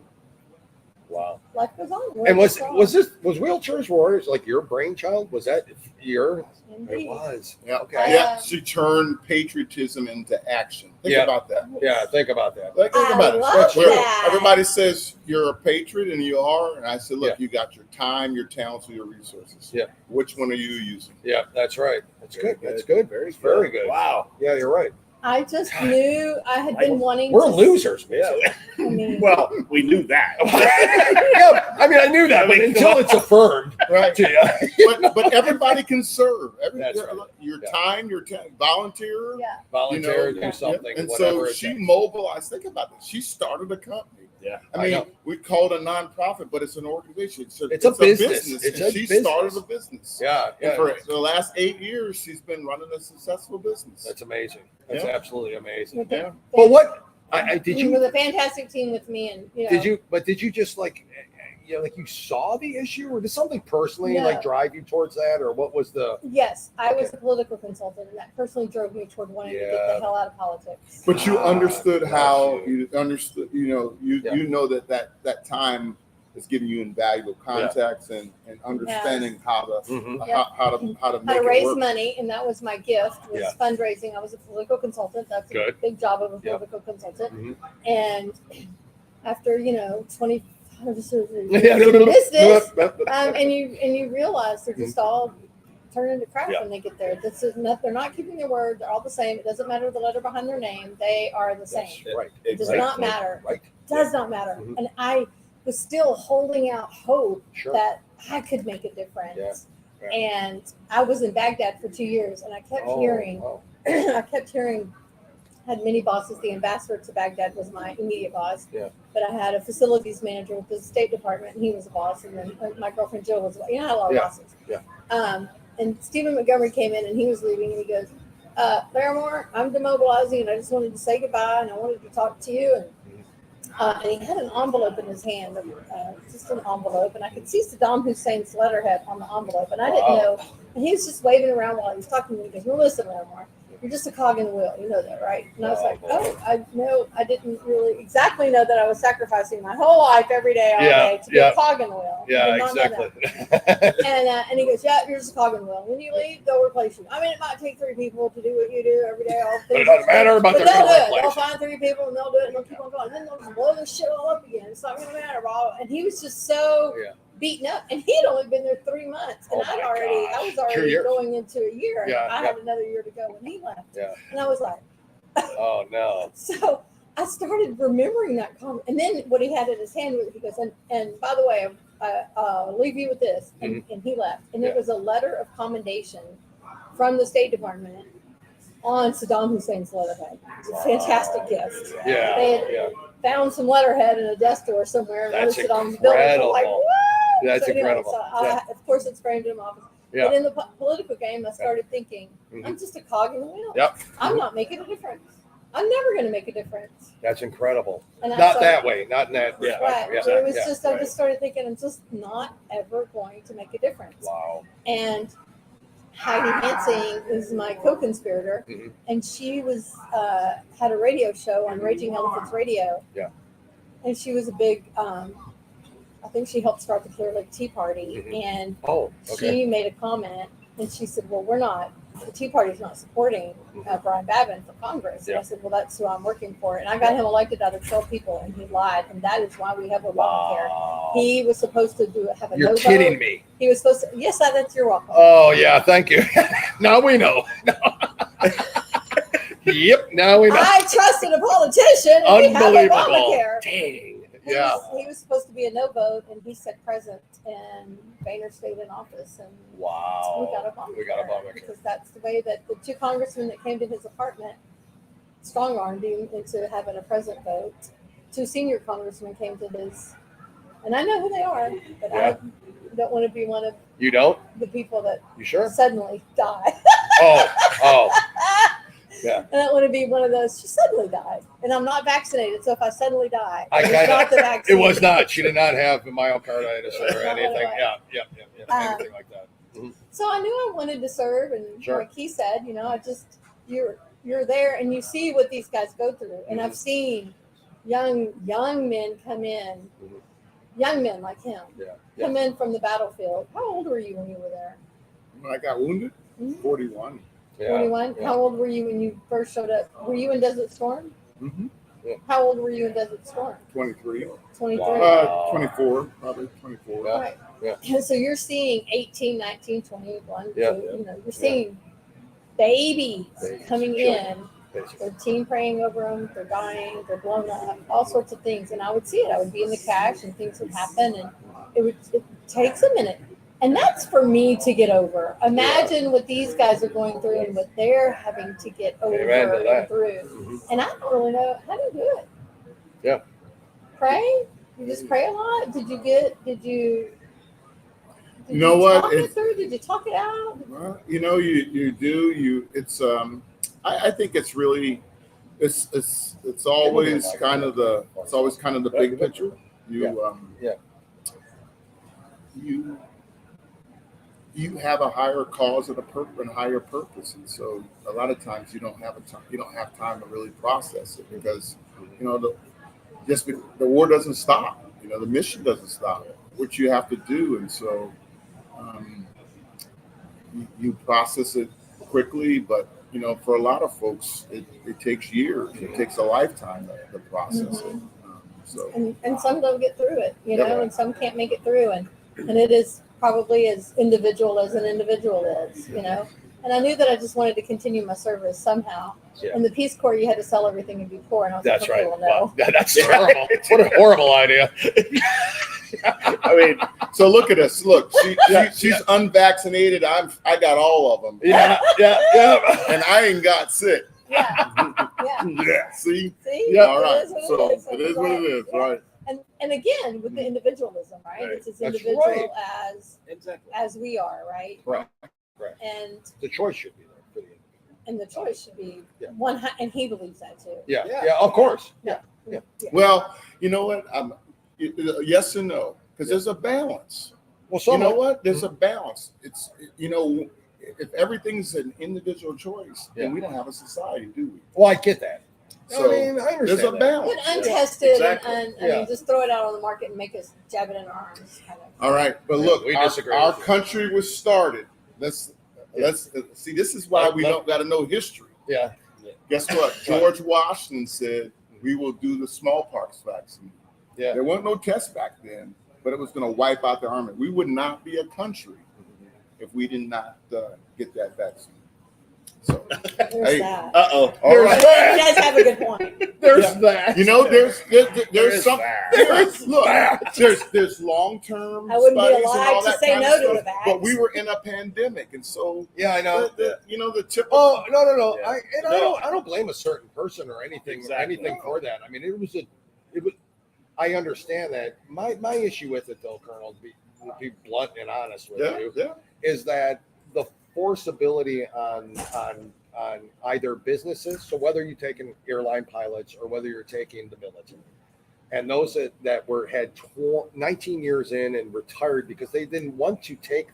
Wow. Life goes on. And was Wheelchairs Wheelchairs Warriors like your brainchild? Was that your? Indeed. It was. Yeah. Okay. Yeah. She turned patriotism into action. Think about that. Yeah. Think about that. Think about it. love Where that. everybody says you're a patriot, and you are. And I said, look, you got your time, your talents, and your resources. Yeah. Which one are you using? Yeah, that's right. That's good. That's good. Very good. Wow. Yeah, you're right. I just knew I had been wanting We're to. losers, man. I mean, Well, we knew that. Yeah, I mean, I knew that, but until it's affirmed, Right. to you. but everybody can serve. That's right. Your time, volunteer. yeah. Volunteer, do something, And whatever. so she mobilized. Think about this. She started a company. Yeah. I mean, know. we call it a nonprofit, but it's an organization. It's a business. It's and a she business. started a business. Yeah, And yeah. for the last 8 years, she's been running a successful business. That's amazing. That's Yeah. absolutely amazing. With the- Yeah. But what? I did you? With a fantastic team with me, and you know. Did you? But did you just like? You know, like you saw the issue, or did something personally No. like drive you towards that, or what was the? Yes, I was a political consultant, and that personally drove me toward wanting to get Yeah. the hell out of politics. But you understood bless how you. you understood. You know that time is giving you invaluable contacts and understanding how to Mhm. how to make How to it raise work. money, and that was my gift, was Yeah. fundraising. I was a political consultant. That's Good. a big job of a Yep. political consultant. Mhm. And after 25 surgeries, Yeah. business, and you realize they're just all turn into crap Yeah. when they get there. This is not, they're not keeping their word. They're all the same. It doesn't matter the letter behind their name. They are the same. That's right. It does Right. not matter. Right. Does not matter. Mhm. And I was still holding out hope Sure. that I could make a difference. Yeah. And I was in Baghdad for 2 years, and I kept hearing, Oh. had many bosses. The ambassador to Baghdad was my immediate boss. Yeah. But I had a facilities manager with the State Department, and he was a boss. And then my girlfriend Jill was, I had a lot of Yeah. bosses. Yeah. And Stephen Montgomery came in, and he was leaving, and he goes, Larimore, I'm demobilizing, and I just wanted to say goodbye, and I wanted to talk to you. And he had an envelope in his hand, just an envelope, and I could see Saddam Hussein's letterhead on the envelope, and I didn't know. And he was just waving around while he was talking to me. He goes, well, listen, Larimore, you're just a cog in the wheel. You know that, right? And I was like, I didn't really exactly know that I was sacrificing my whole life every day, all day to be a cog in the wheel. I Yeah, did not know that. exactly. And he goes, yeah, you're just a cog in the wheel. When you leave, they'll replace you. I mean, it might take 3 people to do what you do every day. All But it doesn't matter about but their they'll do it. replace They'll you. find 3 people and they'll do it and they'll keep on going. And then they'll just blow this shit all up again. It's not going to matter, bro. And he was just so beaten up. And he had only been there 3 months. And I was already going into a year. And I had another year to go when he left. Yeah. And I was like, oh, no. So I started remembering that comment. And then what he had in his hand, he goes, and by the way, I'll leave you with this. And he left. And it was a letter of commendation from the State Department on Saddam Hussein's letterhead. It's a fantastic gift. Yeah. They had found some letterhead in a desk drawer somewhere. That's And Saddam's building. incredible. Like, woo! That's So, anyway, incredible. of course, it's framed in my office. Yeah. But in the political game, I started thinking, I'm just a cog in the wheel. Yep. I'm not making a difference. I'm never going to make a difference. That's incredible. And Not that way. Not in that Right. respect. Yeah. So it was Yeah. just, I just started thinking, I'm just not ever going to make a difference. Wow. And Heidi Hansing is my co-conspirator, and she was had a radio show on Raging Elephants Radio. Yeah. And she was a big, I think she helped start the Clear Lake Tea Party, and she made a comment, and she said, well, the Tea Party's not supporting Brian Babin for Congress. And I said, well, that's who I'm working for. And I got him elected out of 12 people, and he lied, and that is why we have Obamacare. He was supposed to have a You're no kidding vote. me. He was supposed to, yes, that's your welcome. Oh, yeah. Thank you. Now we know. Yep. Now we know. I trusted a politician, and we have Unbelievable. Obamacare. Dang. He Yeah. he was supposed to be a no vote, and he said present, and Boehner stayed in office, and Wow. we got Obamacare. We got Obamacare. Because that's the way that the 2 congressmen that came to his apartment strong-armed him into having a present vote. 2 senior congressmen came to his, and I know who they are, but I don't want to be one of You don't? the people that You sure? suddenly die. Oh. Yeah. I don't want to be one of those. She suddenly died, and I'm not vaccinated. So if I suddenly die, I it's kinda, not the vaccine. it was not. She did not have myocarditis or Not what anything. it Yeah. Anything like that. So I knew I wanted to serve, and like he said, I just you're there, and you see what these guys go through, and I've seen young men come in, young men like him Yeah. come in from the battlefield. How old were you when you were there? When I got wounded, Mhm. 41. 41. Yeah. How old were you when you first showed up? Were you in Desert Storm? Mm-hmm. How old were you in Desert Storm? 23. 23. 24, probably 24. Right. Yeah. So you're seeing 18, 19, 21. Yeah. You know, you're seeing babies coming in. Basically. Their team praying over them. They're dying. They're blown up. All sorts of things. And I would see it. I would be in the cache, and things would happen, and it takes a minute. And that's for me to get over. Imagine what these guys are going through and what they're having to get over and through. And I don't really know how to do it. Yeah. Pray? You just pray a lot? Did you know what? Talk it through? Did you talk it out? Well, you know, you do. It's I think it's really it's always kind of the big picture. You have a higher cause and a higher purpose, and so a lot of times you don't have time to really process it, because you know the war doesn't stop. You know, the mission doesn't stop. What you have to do, and so you process it quickly, but you know, for a lot of folks, it takes years. It takes a lifetime to process it. And some don't get through it, you know, and some can't make it through, and it is probably as individual as an individual is, you know. And I knew that I just wanted to continue my service somehow. Yeah. In the Peace Corps, you had to sell everything and be poor, and I was That's like, okay, right. well, no. Wow. That's terrible. What a horrible idea. I mean, so look at us. Look, she's unvaccinated. I got all of them. Yeah. And I ain't got sick. Yeah. See? Yeah. All right. So It it is what it is. Right. And again, with the individualism, right? It's as That's individual right. as we are, right? Right. And The choice should be there for the individual. and the choice should be Yeah. one, and he believes that too. Yeah, of course. Yeah. Well, you know what? Yes and no, because there's a balance. Well, you know what? There's a balance. It's, you know, if everything's an individual choice, then we don't have a society, do we? Well, I get that. So I understand there's a that. balance. But untested Exactly. and I mean, just throw it out on the market and make us jab it in our arms. Kind of. All right, but look, We disagree our with you. country was started. Let's see. This is why we don't got to know history. Yeah. Guess what? George Washington said we will do the smallpox vaccine. Yeah. There wasn't no test back then, but it was going to wipe out the army. We would not be a country if we did not get that vaccine. So, There's that. All You right. guys have a good point. There's that. You know, there's some that. there's long term I wouldn't be studies and alive all to that say kind of no to stuff, the vax. but we were in a pandemic, and so Yeah, I know. the typical. Oh no! Yeah. I don't blame a certain person or anything for that. I mean, it was. I understand that. My issue with it, though, Colonel, to be blunt and honest with you, is that the forceability on either businesses. So whether you're taking airline pilots or whether you're taking the military, and those that had 19 years in and retired because they didn't want to take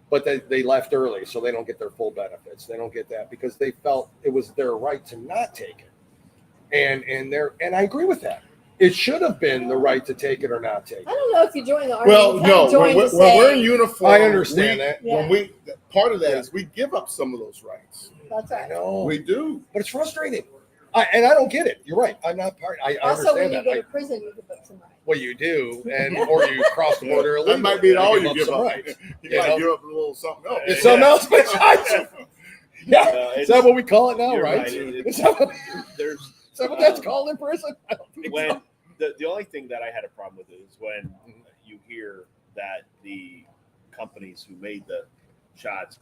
but they left early, so they don't get their full benefits. They don't get that because they felt it was their right to not take it. And I agree with that. It should have been the right to take it or not take it. I don't know if you join the army. Well, you no. join When we're in uniform, I understand that. When part of that is we give up some of those rights. That's right. No, We do. but it's frustrating. I don't get it. You're right. I'm not part. I Also, when understand you that. go to prison, you give up some rights. Well, you do, or you cross the border illegally. That might be all you up give some up. rights. You might give up a little something else. It's something else besides. Yeah, is that what we call it now, You're right? right. Is that what that's called in prison? I don't think When so. the only thing that I had a problem with is when you hear that the companies who made the shots,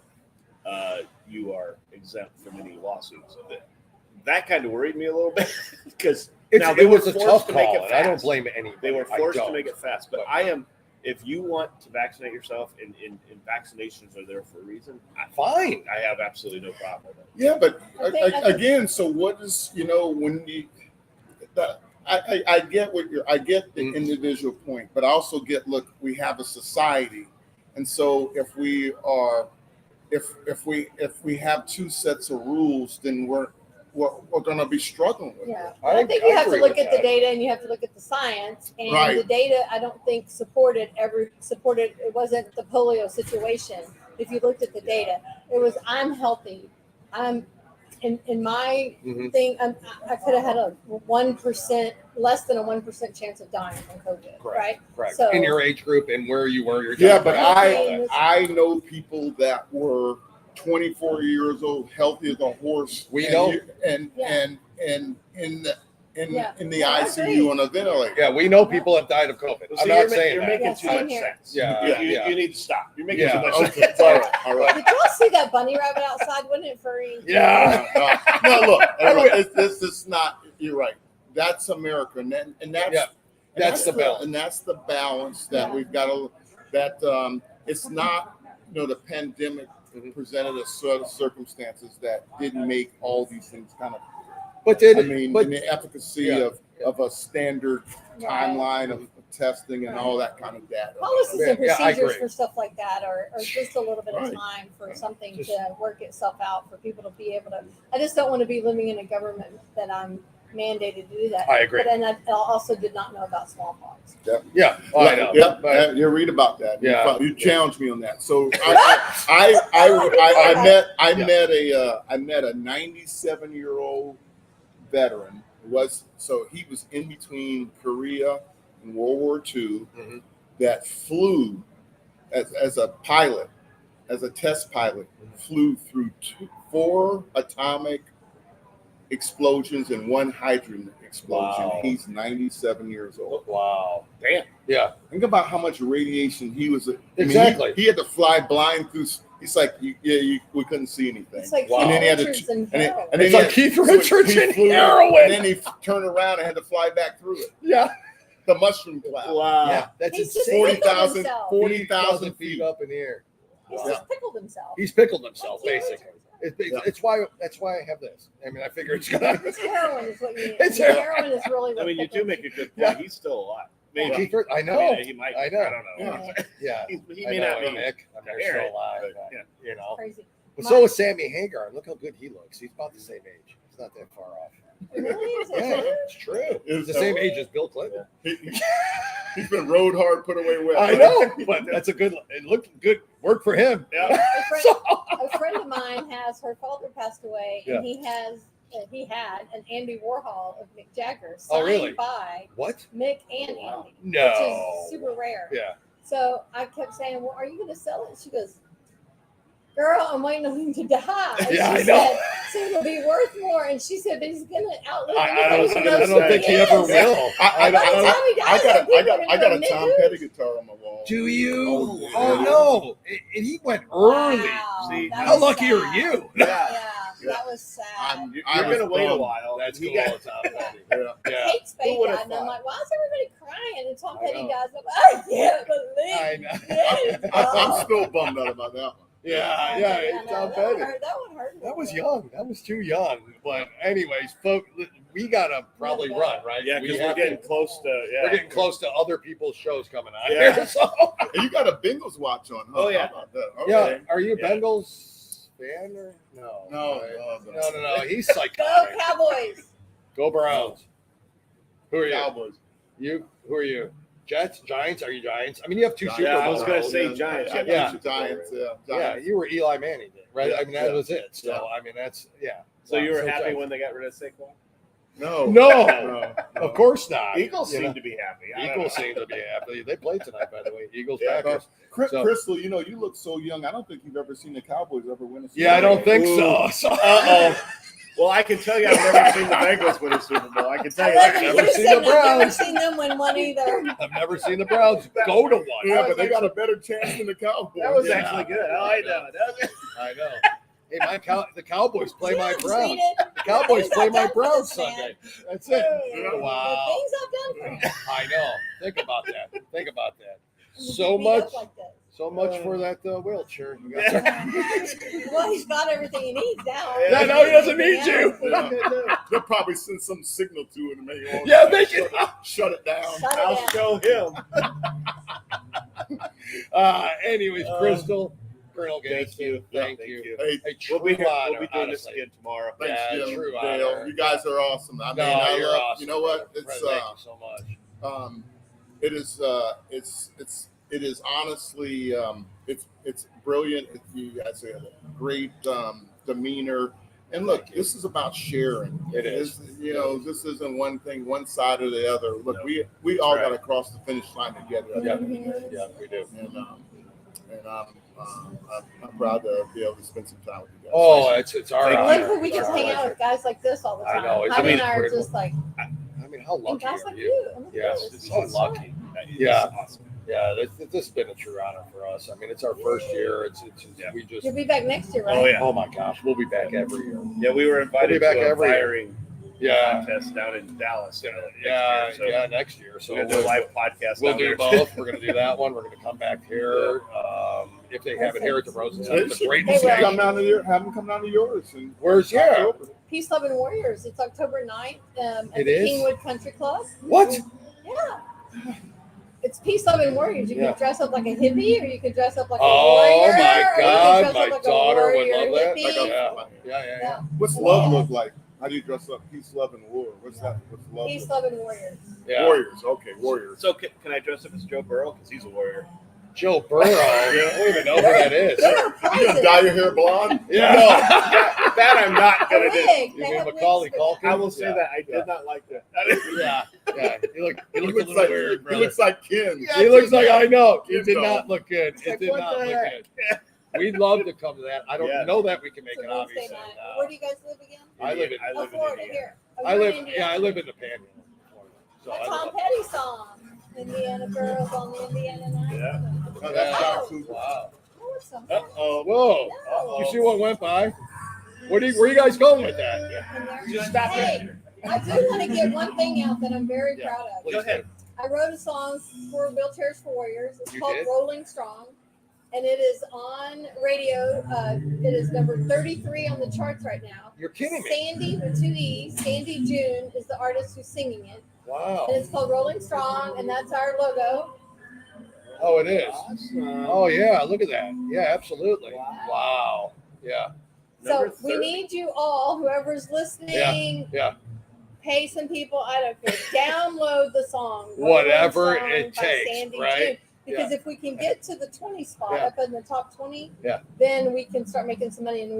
you are exempt from any lawsuits. That kind of worried me a little bit because now they it was were a forced tough to make call. it And I don't fast. blame anybody. They were I forced to don't. make it fast, but I am. If you want to vaccinate yourself, and vaccinations are there for a reason, Fine. I have absolutely no problem with it. Yeah, but I think- again, so what is, you know, when you I get I get the individual point, but I also get, look, we have a society, and so if we have two sets of rules, then we're going to be struggling with. Yeah, it. I think you have to agree look with at the that. data and you have to look at the science. And Right. the data, I don't think supported. It wasn't the polio situation. If you looked at the data, it was I'm healthy. I'm in my thing. I could have had a 1%, less than a 1% chance of dying from COVID. Right. Correct. So, in your age group and where you were, your Yeah, but demographic. I know people that were 24 years old, healthy as a horse. We and know. you- and Yeah. in the Yeah. in the Yeah, I ICU agree. on a ventilator. Yeah, we know people have died of COVID. So I'm not you're saying that. making Yeah, too same much here. sense. Yeah, You need to stop. You're making Yeah. too much Okay, sense. all right, all right. Did y'all see that bunny rabbit outside? Wasn't it furry? Yeah. No, look, this is not. You're right. That's America, and that's Yeah. That's the balance. and that's the balance that Yeah. we've got to. That it's not. The pandemic presented a set of circumstances that didn't make all these things kind of. But did I mean, but in the efficacy Yeah. of a standard timeline of testing and all that kind of data. Policies and Yeah, I procedures agree. for stuff like that are just a little bit of Right. time for something Just- to work itself out for people to be able to. I just don't want to be living in a government that I'm mandated to do that. I agree. But and I also did not know about smallpox. yeah, I know. Yeah, But- you read about that. Yeah. You challenged me on that. So I met a 97-year-old veteran. He was in between Korea and World War II that flew as a pilot, as a test pilot, flew through 4 atomic explosions and 1 hydrogen explosion. Wow. He's 97 years old. Wow. Damn. Yeah. Think about how much radiation he was. Exactly. He had to fly blind through. It's like, we couldn't see anything. It's like Wow. And then he had to, Richards and and then heroin. It's like Keith Richards and heroin. And then he turned around and had to fly back through it. Yeah. The mushroom cloud. Wow. Yeah. That's He's just insane. pickled 40,000 himself. 40,000 feet feet. up in the air. He's Yeah. just pickled himself. He's pickled himself, Like, basically. Yeah. It's why I have this. I mean, I figure it's gonna. It's heroin is what you need. It's Heroin is really what I mean, you do pickles make a good point. Yeah. He's still alive. Yeah. Maybe. Keith, I know. I mean, he might. I know. I don't know. Yeah. Yeah. He I may know, not be. Mick. I mean, they're Aaron, still alive. but, but, yeah. You know. Crazy. But so is Sammy Hagar. Look how good he looks. He's about the same age. He's not that far off. Really? Is that Yeah, true? it's true. Is He's the that- same age as Bill Clinton. He's been rode hard, put away well. I know, but that's a good. It looked good. Work for him. Yeah. A friend of mine has her father passed away, and he had an Andy Warhol of Mick Jagger signed really? by What? Mick and Andy, No. which is super rare. Yeah. So I kept saying, "Well, are you going to sell it?" She goes, "Girl, I'm waiting on him to die." And Yeah, she I know. said, "So it'll be worth more." And she said, "But he's going to outlive I everybody don't who knows think he who ever is." will. I By the time he dies, got a people are Tom gonna Petty guitar on my wall. Do you? Oh, yeah. Oh no! And he went early. Wow, See, that How was lucky sad. are you? Yeah, that was sad. You're going to wait a while. That's He cool. got- Tom Petty. Yeah. Yeah. Kate Spade Who would've died, and I'm thought? like, why is everybody crying? And Tom I Petty know. dies. I'm like, I can't believe I know. it. I'm still bummed out about that one. Yeah, I know, Tom that Petty. would hurt. That would hurt. That was young. That was too young. But anyways, folks, we gotta probably run, right? Yeah, We because we're have getting to. close to. Yeah. We're getting close to other people's shows coming on Yeah. here. So And you got a Bengals watch on, huh? Oh, yeah. How about that? yeah, Okay. are you a Yeah. Bengals fan or no? No. No. He's Go psychotic. Cowboys. Go Browns. Who are you? Cowboys. Who are you? Jets, Giants? Are you Giants? I mean, you have two Super Yeah, I Bowls. was gonna say Giants. Yeah. Giants. Yeah. Yeah, Giants. you were Eli Manning, right? Yeah, I mean, that yeah. was it. So, Yeah. I mean, that's yeah. So you were So happy Giants. when they got rid of Saquon? No. No, No. of course not. Eagles You seem know? to be happy. I don't Eagles know. seem to be happy. They played tonight, by the way. Eagles Yeah, Packers. So- Crystal, you look so young. I don't think you've ever seen the Cowboys ever win a Super Yeah, I don't Bowl. think so. So Uh-oh. Well, I can tell you I've never seen the Bengals win a Super Bowl. I can tell you I've that. never never seen the I've never Browns. seen them win one either. I've never seen the Browns go to one. Yeah, but they got a better chance than the Cowboys. That was Yeah. actually good. I like that one. That was- I know. Hey, the Cowboys play my You haven't Browns. seen it. The Cowboys Things play I've my done for Browns this man. Sunday. That's it. The Wow. things I've done for him. I know. Think about that. Think about that. And to So be beat up much. like this. So much for that wheelchair. You got Well, he's got everything he needs now. Yeah, no, he doesn't need you. Yeah. They'll probably send some signal to it and make it. Yeah, make it. Shut it down. Shut it I'll down. show him. Anyways, Crystal, Colonel Thank you. Thank Thank you. you. Hey, We'll be true here. honor, We'll be doing honestly. this again tomorrow. Thanks, Yeah, Jim, true Dale. honor. You guys are awesome. I mean, No, I you're love, awesome. you know what? brother. It's Thank you so much. it is honestly it's brilliant. You guys have a great demeanor. And look, this is about sharing. It is. You know, this isn't one thing, one side or the other. Look, we all got to cross the finish line together. Yeah, yeah, we do. And I'm proud to be able to spend some time with you guys. Oh, it's our I honor. love that we It's just our hang out pleasure. with guys like this all the I time. know, it's- Heidi I and mean, I are it's just like, I mean, how and lucky guys are like you? you. Oh my Yeah, goodness, it's this so is lucky. It's Yeah. awesome. Yeah, this has been a true honor for us. I mean, it's our first year. It's we just. You'll be back next year, right? Oh yeah. Oh my gosh, we'll be back every year. Yeah, we were invited We'll be back to a every year. firing contest down in Dallas. Yeah, next year, so next year. So we're gonna do a live podcast. We'll down do there. both. We're going to do that one. We're going to come back here. If they have it here at the Rosen Center, it's a great They will. stage. Come down to have them come down to yours. And Where's Peace, Love, and Warriors. It's October 9th at It the is? Kingwood Country Club. What? Yeah. It's Peace, Love, and Warriors. You Yeah. can dress up like a hippie, or you can dress up like a Oh warrior. my or you can God, dress my up like a daughter would warrior love that. hippie. Yeah. What's love look like? How do you dress up? Peace, love, and war. What's that? What's love? Peace, look Love, and Warriors. Yeah. Warriors. Okay, warriors. So can I dress up as Joe Burrow because he's a warrior? Joe Burrow. I don't even know who that is. You gonna dye your hair blonde? Yeah. No, that I'm not gonna do. Wig. You They mean have Macaulay wigs for that. Culkin? I will say Yeah. that I did not like that. Yeah. He looked a looks little like weird, he brother. looks like Ken. He looks like I know. It Kid did dog. not look good. It Like, did what not the look heck? good. We'd love to come to that. I don't Yeah. know that we can make It's it, a Wednesday obviously. night. Where do you guys live again? I live in Oh, Florida, Indiana. here. Oh, I you're live in Indiana. I live in the Panhandle. So A I Tom live, Petty song. Indiana girls on the Indiana night. Yeah. Oh, that's John Cooper. wow. Oh, it's some Uh-oh. Whoa. No. You see what went by? Where you guys going with that? in there. Just stop Hey, I do want to get one thing out that I'm very Yeah. proud of. Please Go ahead. I wrote a song for Wheelchairs for Warriors. It's You called did? Rolling Strong. And it is on radio. It is number 33 on the charts right now. You're kidding me. Sandy with 2 E's. Sandy June is the artist who's singing it. Wow. And it's called Rolling Strong, and that's our logo. Oh, it is. Awesome. Oh, yeah. Look at that. Yeah, absolutely. Wow. Yeah. So Number we 30. need you all, whoever's listening, Yeah. pay some people, I don't care, download the song. Whatever Rolling it Strong by takes, Sandy right? June. Because if we can get to the 20 spot, Yeah. up in the top 20, Yeah. then we can start making some money, and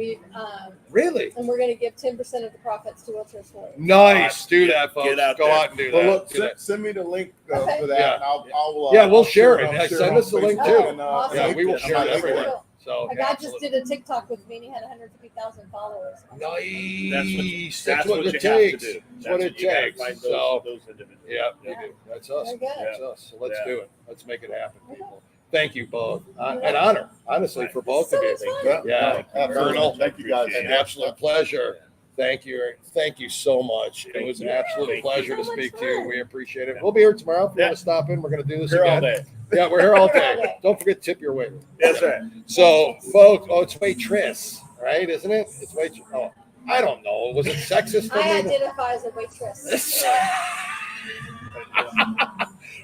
Really? we're going to give 10% of the profits to Wheelchairs for Warriors. Nice. Do that, folks. Get out Go there. out and do Well, that. look, Do that. send me the link Okay. for that. Yeah. And I'll Yeah, we'll I'll share it. I'll Yeah, share send on us the link, Facebook too. and, Awesome. Yeah, we will yeah, share I'm it everywhere. Cool. So, A guy just did a TikTok with me, and he had 150,000 followers. Nice. That's what what it you have to takes. do. That's what it you gotta takes. find So, those individuals. yeah, you do. That's us. Very good. That's us. So let's Yeah. do it. Let's make it happen, people. Thank you both. An honor, honestly, for both So of you. much fun. Yeah, Colonel, thank you guys. An absolute pleasure. Thank you. Thank you so much. It was an absolute Thank pleasure to you. So speak much to you. fun. We appreciate it. We'll be here tomorrow if you Yeah. want to stop in. We're going to do this Here all again. day. Yeah, we're here all Here all day. day. Don't forget to tip your waiter. That's right. So, folks, it's waitress, right? Isn't it? It's waitress. Oh, I don't know. Was it sexist? I of me? identify as a waitress.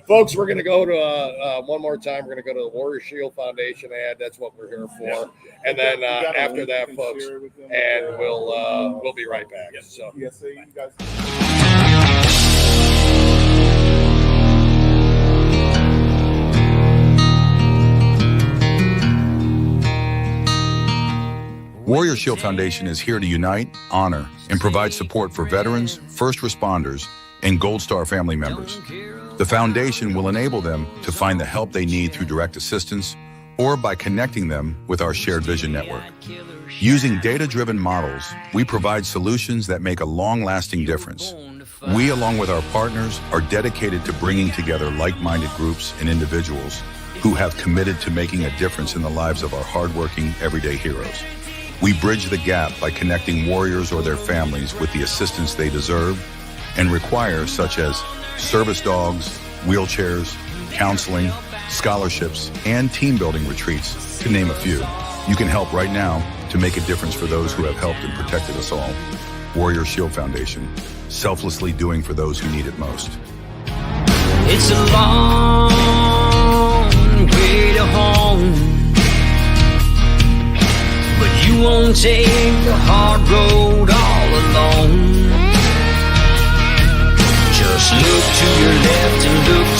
Folks, we're going to go to one more time. We're going to go to the Warrior Shield Foundation ad. That's what we're here for. And then You got a after link that, you can folks, share with them? and we'll be right back. So. PSA, you guys. Warrior Shield Foundation is here to unite, honor, and provide support for veterans, first responders, and Gold Star family members. The foundation will enable them to find the help they need through direct assistance or by connecting them with our Shared Vision Network. Using data-driven models, we provide solutions that make a long-lasting difference. We, along with our partners, are dedicated to bringing together like-minded groups and individuals who have committed to making a difference in the lives of our hardworking, everyday heroes. We bridge the gap by connecting warriors or their families with the assistance they deserve and require, such as service dogs, wheelchairs, counseling, scholarships, and team-building retreats, to name a few. You can help right now to make a difference for those who have helped and protected us all. Warrior Shield Foundation, selflessly doing for those who need it most. It's a long way to home. Don't take the hard road all alone. Just look to your left and look